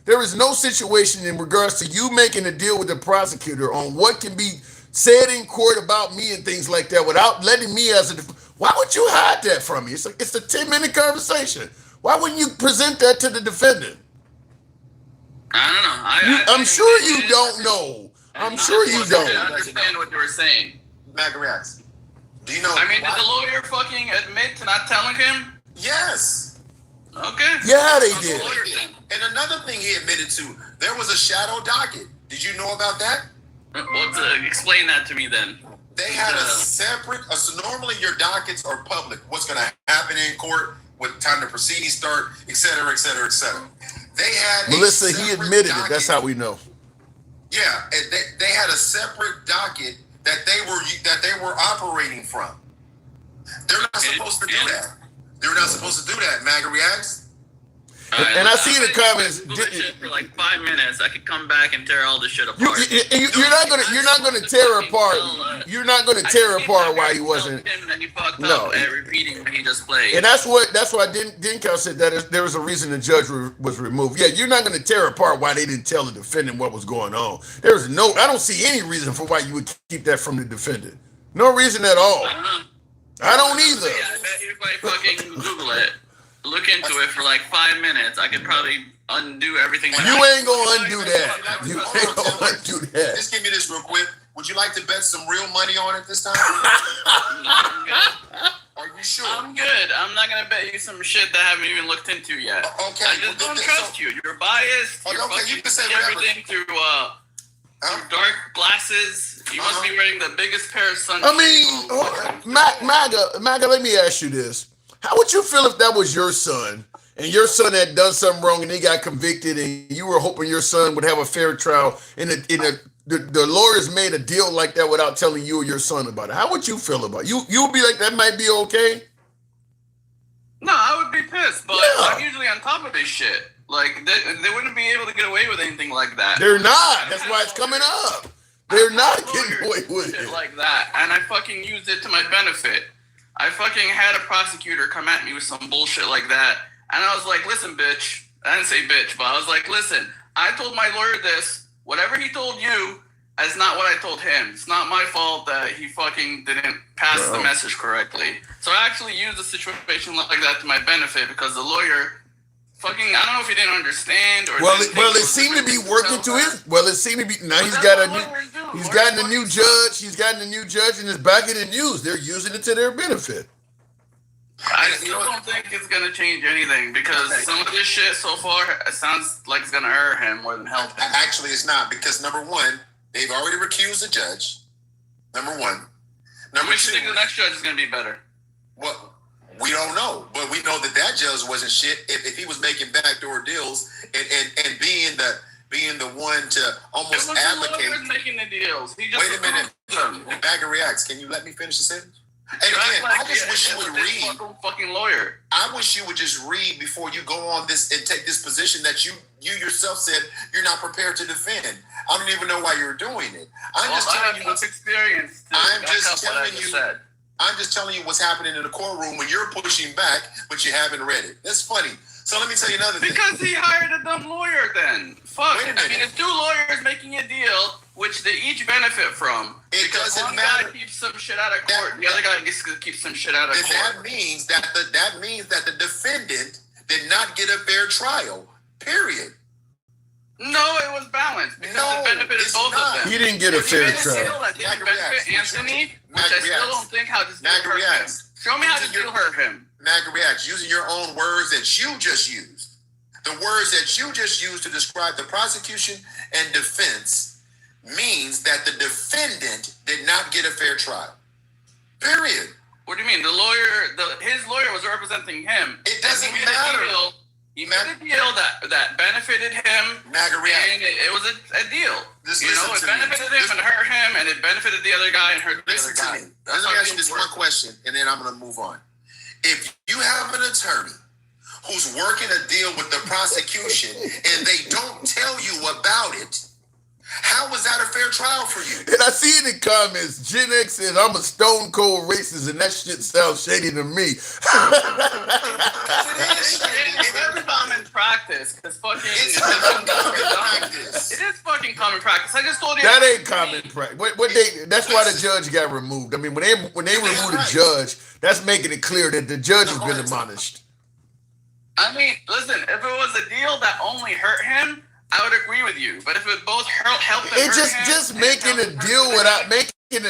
There is no situation in regards to you making a deal with the prosecutor on what can be said in court about me and things like that without letting me why would you hide that from me? It's a 10-minute conversation. Why wouldn't you present that to the defendant? I don't know. I'm sure you don't know. I'm sure you don't. I understand what you were saying. Maga reacts. Do you know? I mean, did the lawyer fucking admit to not telling him? Yes. Okay. Yeah, they did. And another thing he admitted to, there was a shadow docket. Did you know about that? Explain that to me then. They had a separate, so normally your dockets are public. What's going to happen in court, what time the proceedings start, et cetera, et cetera, et cetera. They had Melissa, he admitted it. That's how we know. Yeah, and they had a separate docket that they were operating from. They're not supposed to do that. They're not supposed to do that. Maga reacts. And I see in the comments for like 5 minutes, I could come back and tear all this shit apart. You're not gonna tear apart. You're not gonna tear apart why he wasn't. He fucked up at repeating what he just played. And that's why Dinkow said that there was a reason the judge was removed. Yeah, you're not gonna tear apart why they didn't tell the defendant what was going on. I don't see any reason for why you would keep that from the defendant. No reason at all. I don't either. Yeah, I bet if I fucking Google it, look into it for like 5 minutes, I could probably undo everything. You ain't gonna undo that. You ain't gonna undo that. Just give me this real quick. Would you like to bet some real money on it this time? Are you sure? I'm good. I'm not gonna bet you some shit that I haven't even looked into yet. Okay. I just don't trust you. You're biased. You can say everything through dark glasses. You must be wearing the biggest pair of sunglasses. I mean, MAGA, let me ask you this. How would you feel if that was your son and your son had done something wrong and he got convicted and you were hoping your son would have a fair trial and the lawyers made a deal like that without telling you or your son about it? How would you feel about it? You would be like, that might be okay? No, I would be pissed, but I'm usually on top of this shit. Like, they wouldn't be able to get away with anything like that. They're not. That's why it's coming up. They're not getting away with it. Like that, and I fucking used it to my benefit. I fucking had a prosecutor come at me with some bullshit like that. And I was like, listen, bitch. I didn't say bitch, but I was like, listen, I told my lawyer this. Whatever he told you, That's not what I told him. It's not my fault that he fucking didn't pass the message correctly. So I actually used a situation like that to my benefit because the lawyer fucking, I don't know if he didn't understand or it seemed to be working to his. Well, it seemed to be now he's gotten a new judge. He's gotten a new judge, and it's back in the news. They're using it to their benefit. I still don't think it's gonna change anything because some of this shit so far it sounds like it's gonna hurt him more than help him. Actually, it's not because number one, they've already recused the judge. Number one. Number two, think the next judge is gonna be better? Well, we don't know, but we know that judge wasn't shit. If he was making backdoor deals and being the one to almost advocate. He was making the deals. He just wait a minute. Bagger reacts. Can you let me finish the sentence? And again, I just wish you would read. Fucking lawyer. I wish you would just read before you go on this and take this position that you yourself said you're not prepared to defend. I don't even know why you're doing it. I'm just telling you what's experience. I'm just telling you what's happening in the courtroom when you're pushing back, but you haven't read it. That's funny. So let me tell you another thing. Because he hired a dumb lawyer then. Fuck. Wait a minute. I mean, it's two lawyers making a deal which they each benefit from. It because doesn't one matter. guy keeps some shit out of court. The other guy gets to keep some shit out of court. That means that the defendant did not get a fair trial. Period. No, it was balanced because it benefited both of them. He didn't get a fair trial. That didn't benefit Anthony, which I still don't think how this deal hurt him. Show me how this deal hurt him. Maga reacts using your own words that you just used. The words that you just used to describe the prosecution and defense means that the defendant did not get a fair trial. Period. What do you mean? His lawyer was representing him. It doesn't matter. He made a deal that benefited him. And it was a deal. It benefited him and hurt him, and it benefited the other guy and hurt the other guy. Let me ask you this one question, and then I'm going to move on. If you have an attorney who's working a deal with the prosecution and they don't tell you about it, how was that a fair trial for you? And I see in the comments, Gen X says, I'm a stone cold racist, and that shit sounds shady to me. It's common practice. It's fucking practice. It is fucking common practice. I just told you. That ain't common practice. That's why the judge got removed. I mean, when they remove the judge, that's making it clear that the judge has been admonished. I mean, listen, if it was a deal that only hurt him, I would agree with you. But if it both helped him, just making a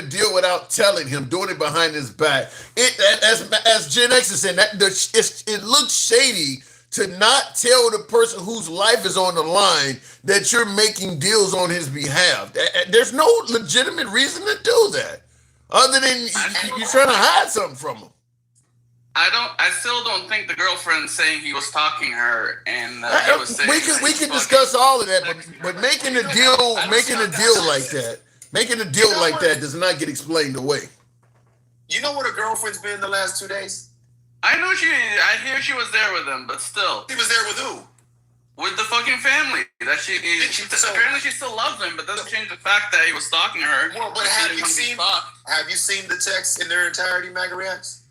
deal without telling him, doing it behind his back. As Gen X is saying, it looks shady to not tell the person whose life is on the line that you're making deals on his behalf. There's no legitimate reason to do that, other than you're trying to hide something from him. I still don't think the girlfriend saying he was stalking her and he was saying we can discuss all of that, but making a deal like that does not get explained away. You know what a girlfriend's been the last 2 days? I hear she was there with him, but still. She was there with who? With the fucking family. Apparently she still loves him, but doesn't change the fact that he was stalking her. Well, but have you seen the text in their entirety, Maga Reacts?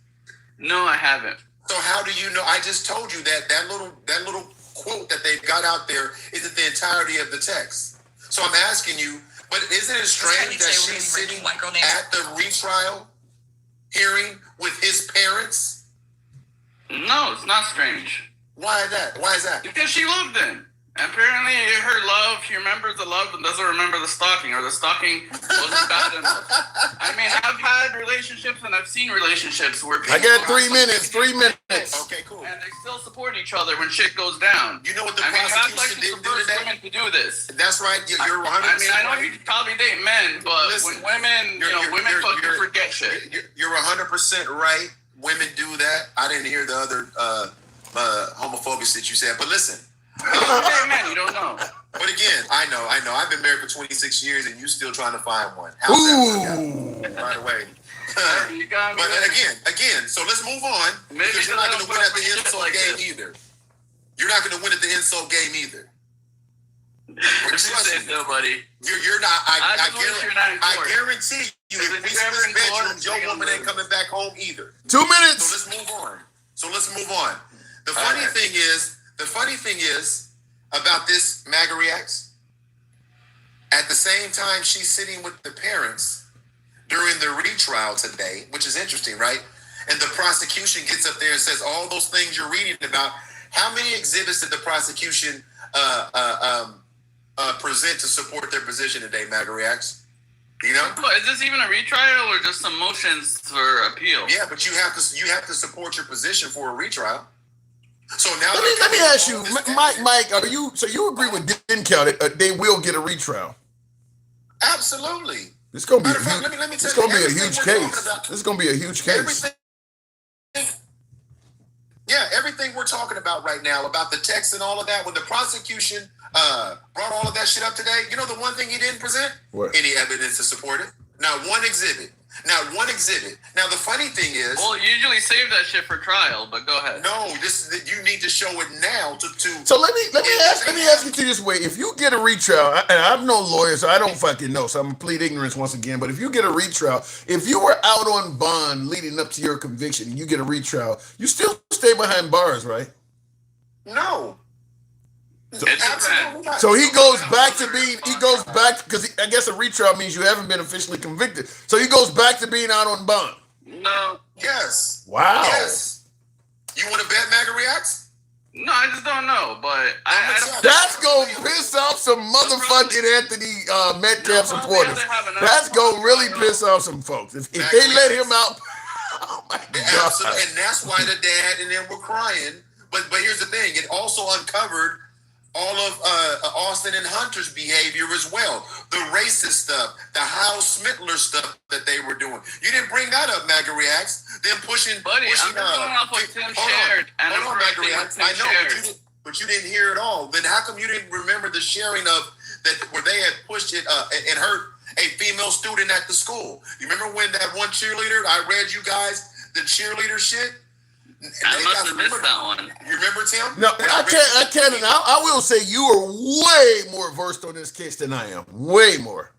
No, I haven't. So how do you know? I just told you that little quote that they've got out there isn't the entirety of the text. So I'm asking you, but isn't it strange that she's sitting at the retrial hearing with his parents? No, it's not strange. Why is that? Because she loved him. Apparently, her love, she remembers the love and doesn't remember the stalking, or the stalking wasn't bad enough. I mean, I've had relationships and I've seen relationships where people... I got 3 minutes. Okay, cool. And they still support each other when shit goes down. You know what the prosecution did do today? Women to do this. That's right. You're 100% I mean, I know you probably date men, but when women, women fucking forget shit. You're 100% right. Women do that. I didn't hear the other homophobia that you said, but listen. Man, you don't know. But again, I know. I've been married for 26 years, and you still trying to find one. How's that? By the way. But again. So let's move on. Because you're not going to win at the insult game either. You're not going to win at the insult game either. Nobody. You're not. I guarantee you, if we switch bedrooms, your woman ain't coming back home either. 2 minutes. So let's move on. The funny thing is about this MAGA Reacts, At the same time, she's sitting with the parents during the retrial today, which is interesting, right? And the prosecution gets up there and says all those things you're reading about. How many exhibits did the prosecution present to support their position today, Magariax? You know? Is this even a retrial or just some motions for appeal? Yeah, but you have to support your position for a retrial. So now let me ask you, Mike, are you agree with Denkel that they will get a retrial? Absolutely. It's gonna be it's gonna be a huge case. This is gonna be a huge case. Everything we're talking about right now about the text and all of that, when the prosecution brought all of that shit up today, you know the one thing he didn't present? What? Any evidence to support it. Not one exhibit. Now the funny thing is, well, you usually save that shit for trial, but go ahead. No, you need to show it now to. So let me ask you this way: if you get a retrial, and I'm no lawyer, so I don't fucking know, so I'm plead ignorance once again. But if you get a retrial, if you were out on bond leading up to your conviction, and you get a retrial, you still stay behind bars, right? No. So he goes back because I guess a retrial means you haven't been officially convicted. So he goes back to being out on bond. No. Yes. Wow. Yes. You want to bet Magariax? No, I just don't know, but that's gonna piss off some motherfucking Anthony Metcalf supporters. That's gonna really piss off some folks if they let him out. Oh my God! Absolutely. And that's why the dad and them were crying. But here's the thing: it also uncovered all of Austin and Hunter's behavior as well. The racist stuff, the Hal Smitler stuff that they were doing. You didn't bring that up, Magariax. Them pushing. Buddy, I'm going off what Tim shared. Hold on, Magariax. I know, but you didn't hear it all. Then how come you didn't remember the sharing of that where they had pushed it and hurt a female student at the school? You remember when that one cheerleader? I read you guys the cheerleader shit. I must have missed that one. You remember, Tim? No, I can't. I will say you are way more versed on this case than I am. Way more.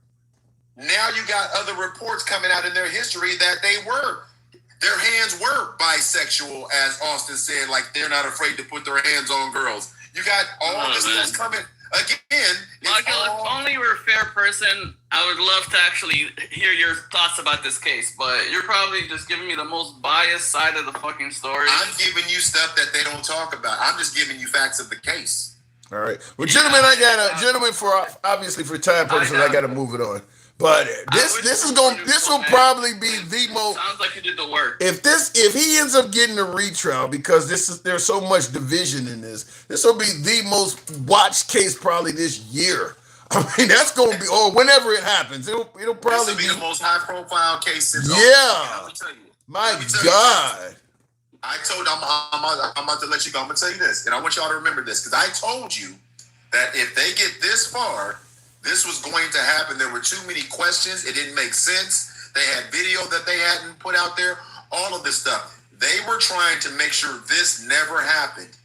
Now you got other reports coming out in their history that their hands were bisexual, as Austin said, like they're not afraid to put their hands on girls. You got all this stuff coming. Again, Michael, if only you were a fair person, I would love to actually hear your thoughts about this case, but you're probably just giving me the most biased side of the fucking story. I'm giving you stuff that they don't talk about. I'm just giving you facts of the case. All right. Well, gentlemen, for obviously for time purposes, I got to move it on. But this will probably be the most. Sounds like you did the work. If he ends up getting a retrial, because there's so much division in this will be the most watched case probably this year. I mean, that's going to be, or whenever it happens, it'll probably be the most high profile case since. Yeah. Let me tell you. My God. I told you, I'm about to let you go. I'm going to tell you this, and I want y'all to remember this, because I told you that if they get this far, this was going to happen. There were too many questions. It didn't make sense. They had video that they hadn't put out there. All of this stuff. They were trying to make sure this never happened.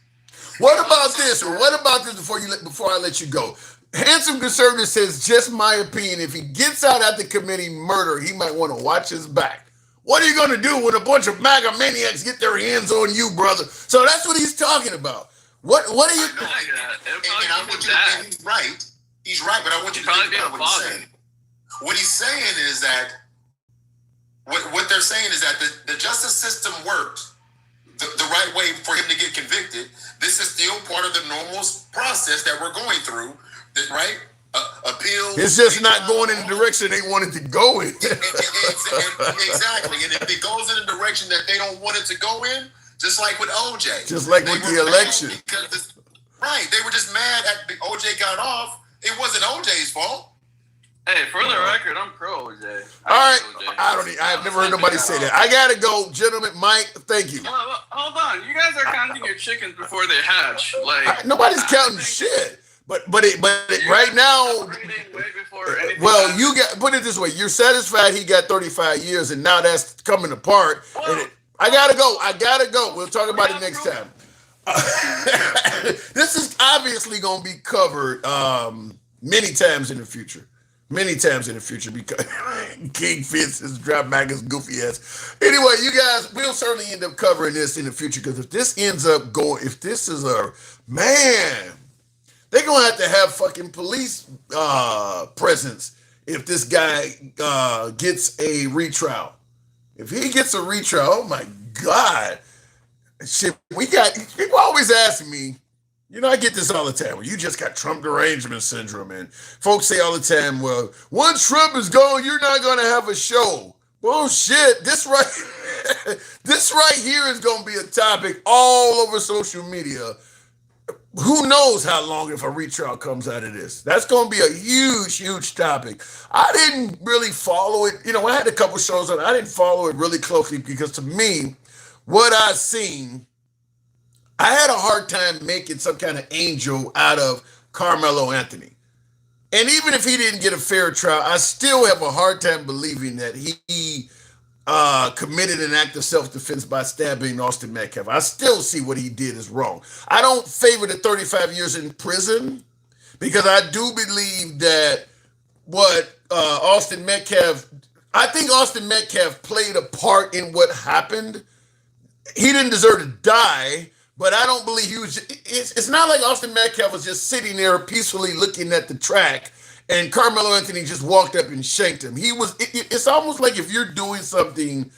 What about this? Before I let you go? Handsome Conservative says, just my opinion, if he gets out after committing murder, he might want to watch his back. What are you going to do when a bunch of MAGA maniacs get their hands on you, brother? So that's what he's talking about. What are you... He's right. He's right, but I want you to think about what he's saying. What he's saying is that what they're saying is that the justice system worked the right way for him to get convicted. This is still part of the normal process that we're going through, right? Appeal. It's just not going in the direction they wanted to go in. Exactly. And if it goes in a direction that they don't want it to go in, just like with OJ. Just like with the election. Right. They were just mad at OJ got off. It wasn't OJ's fault. Hey, for the record, I'm pro OJ. All right. I've never heard nobody say that. I got to go, gentlemen. Mike, thank you. Hold on. You guys are counting your chickens before they hatch. Nobody's counting shit. But right now, well, you put it this way: you're satisfied he got 35 years, and now that's coming apart. I gotta go. We'll talk about it next time. This is obviously going to be covered many times in the future. Because King Fitz is drop back his goofy ass. Anyway, you guys, we'll certainly end up covering this in the future, because if this ends up going, if this is they're gonna have to have fucking police presence if this guy gets a retrial. If he gets a retrial, oh my God. Shit, people always ask me, I get this all the time. Well, you just got Trump derangement syndrome. And folks say all the time, well, once Trump is gone, you're not going to have a show. Bullshit. This right here is going to be a topic all over social media. Who knows how long if a retrial comes out of this? That's going to be a huge, huge topic. I didn't really follow it. I had a couple shows on it. I didn't follow it really closely because to me, what I seen, I had a hard time making some kind of angel out of Karmelo Anthony. And even if he didn't get a fair trial, I still have a hard time believing that he committed an act of self-defense by stabbing Austin Metcalf. I still see what he did is wrong. I don't favor the 35 years in prison because I do believe that what Austin Metcalf, I think Austin Metcalf played a part in what happened. He didn't deserve to die, but I don't believe he was. It's not like Austin Metcalf was just sitting there peacefully looking at the track and Karmelo Anthony just walked up and shanked him. It's almost like if you're doing something,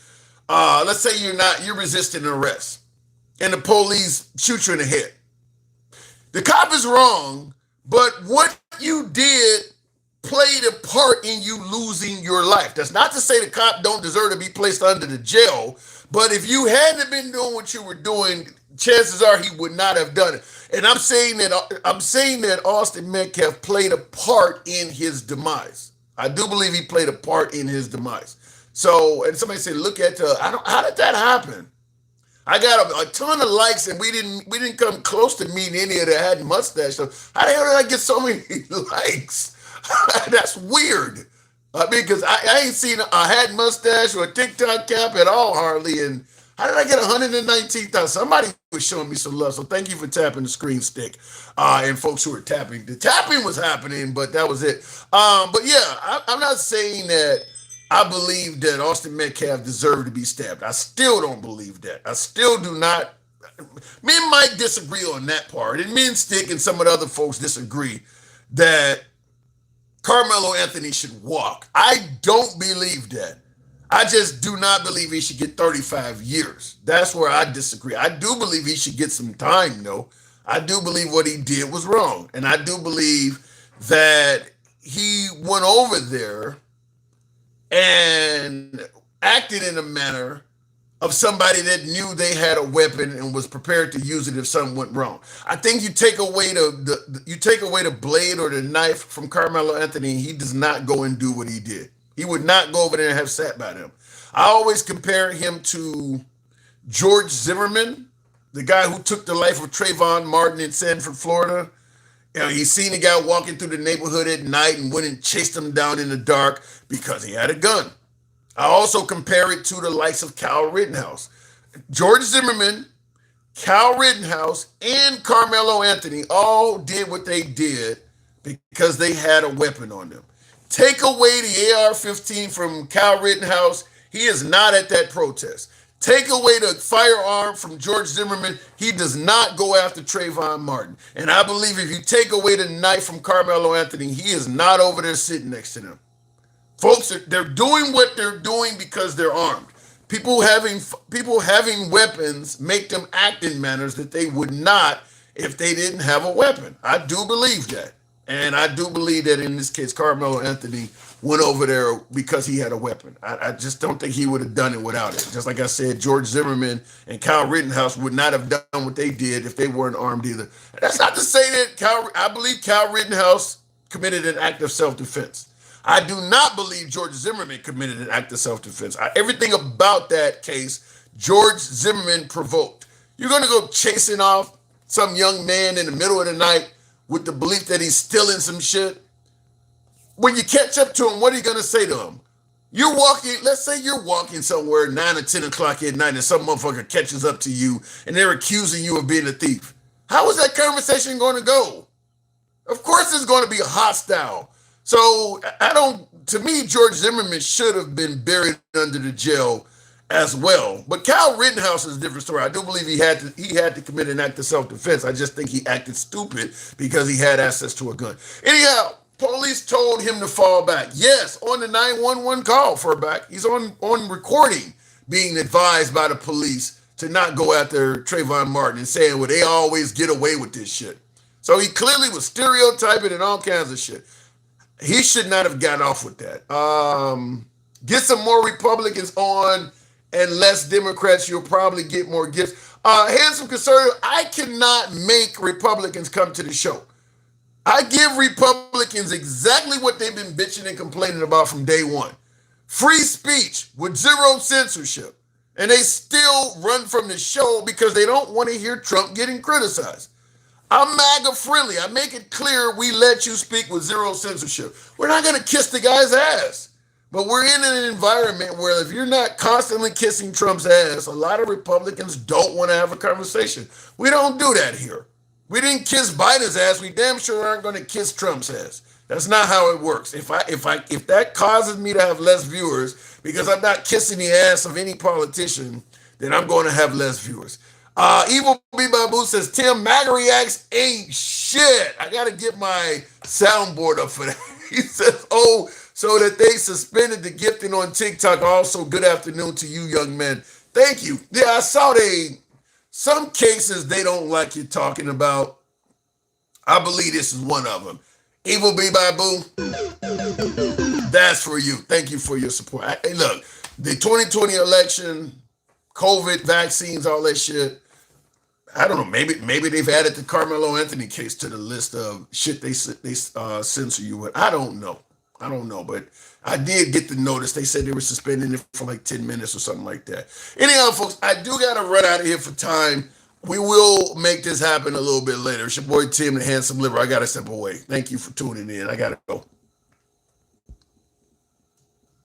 let's say you're resisting an arrest and the police shoot you in the head. The cop is wrong, but what you did played a part in you losing your life. That's not to say the cop don't deserve to be placed under the jail, but if you hadn't been doing what you were doing, chances are he would not have done it. And I'm saying that Austin Metcalf played a part in his demise. I do believe he played a part in his demise. So, and somebody said, look at how did that happen? I got a ton of likes, and we didn't come close to meeting any of that had mustache. So how the hell did I get so many likes? That's weird. I mean, because I ain't seen a hat mustache or a TikTok cap at all, hardly. And how did I get 119,000? Somebody was showing me some love, so thank you for tapping the screen stick. And folks who were tapping. The tapping was happening, but that was it. But yeah, I'm not saying that I believe that Austin Metcalf deserved to be stabbed. I still don't believe that. I still do not. Men might disagree on that part, and Men Stick and some of the other folks disagree that Karmelo Anthony should walk. I don't believe that. I just do not believe he should get 35 years. That's where I disagree. I do believe he should get some time, though. I do believe what he did was wrong. And I do believe that he went over there and acted in a manner of somebody that knew they had a weapon and was prepared to use it if something went wrong. I think you take away the blade or the knife from Karmelo Anthony, he does not go and do what he did. He would not go over there and have sat by them. I always compare him to George Zimmerman, the guy who took the life of Trayvon Martin in Sanford, Florida. He seen a guy walking through the neighborhood at night and went and chased him down in the dark because he had a gun. I also compare it to the likes of Kyle Rittenhouse. George Zimmerman, Kyle Rittenhouse, and Karmelo Anthony all did what they did because they had a weapon on them. Take away the AR-15 from Kyle Rittenhouse, he is not at that protest. Take away the firearm from George Zimmerman, he does not go after Trayvon Martin. And I believe if you take away the knife from Karmelo Anthony, he is not over there sitting next to them. Folks, they're doing what they're doing because they're armed. People having weapons make them act in manners that they would not if they didn't have a weapon. I do believe that. And I do believe that in this case, Karmelo Anthony went over there because he had a weapon. I just don't think he would have done it without it. Just like I said, George Zimmerman and Kyle Rittenhouse would not have done what they did if they weren't armed either. That's not to say that I believe Kyle Rittenhouse committed an act of self-defense. I do not believe George Zimmerman committed an act of self-defense. Everything about that case, George Zimmerman provoked. You're going to go chasing off some young man in the middle of the night with the belief that he's stealing some shit. When you catch up to him, what are you going to say to him? Let's say you're walking somewhere 9 or 10 o'clock at night and some motherfucker catches up to you and they're accusing you of being a thief. How is that conversation going to go? Of course it's going to be hostile. So to me, George Zimmerman should have been buried under the jail as well. But Kyle Rittenhouse is a different story. I do believe he had to commit an act of self-defense. I just think he acted stupid because he had access to a gun. Anyhow, police told him to fall back. Yes, on the 911 call for a back. He's on recording being advised by the police to not go after Trayvon Martin and saying, well, they always get away with this shit. So he clearly was stereotyping and all kinds of shit. He should not have got off with that. Get some more Republicans on and less Democrats, you'll probably get more gifts. Handsome conservative, I cannot make Republicans come to the show. I give Republicans exactly what they've been bitching and complaining about from day one. Free speech with zero censorship. And they still run from the show because they don't want to hear Trump getting criticized. I'm MAGA friendly. I make it clear we let you speak with zero censorship. We're not going to kiss the guy's ass. But we're in an environment where if you're not constantly kissing Trump's ass, a lot of Republicans don't want to have a conversation. We don't do that here. We didn't kiss Biden's ass. We damn sure aren't going to kiss Trump's ass. That's not how it works. If that causes me to have less viewers because I'm not kissing the ass of any politician, then I'm going to have less viewers. Evil B Babu says, Tim, MAGA reacts ain't shit. I got to get my soundboard up for that. He says, oh, so that they suspended the gifting on TikTok. Also, good afternoon to you, young men. Thank you. Yeah, I saw some cases they don't like you talking about. I believe this is one of them. Evil B Babu, that's for you. Thank you for your support. Hey, look, the 2020 election, COVID, vaccines, all that shit. I don't know. Maybe they've added the Karmelo Anthony case to the list of shit they censor you with. I don't know, but I did get the notice. They said they were suspending it for like 10 minutes or something like that. Anyhow, folks, I do got to run out of here for time. We will make this happen a little bit later. It's your boy Tim, the Handsome Liver. I got to step away. Thank you for tuning in. I got to go.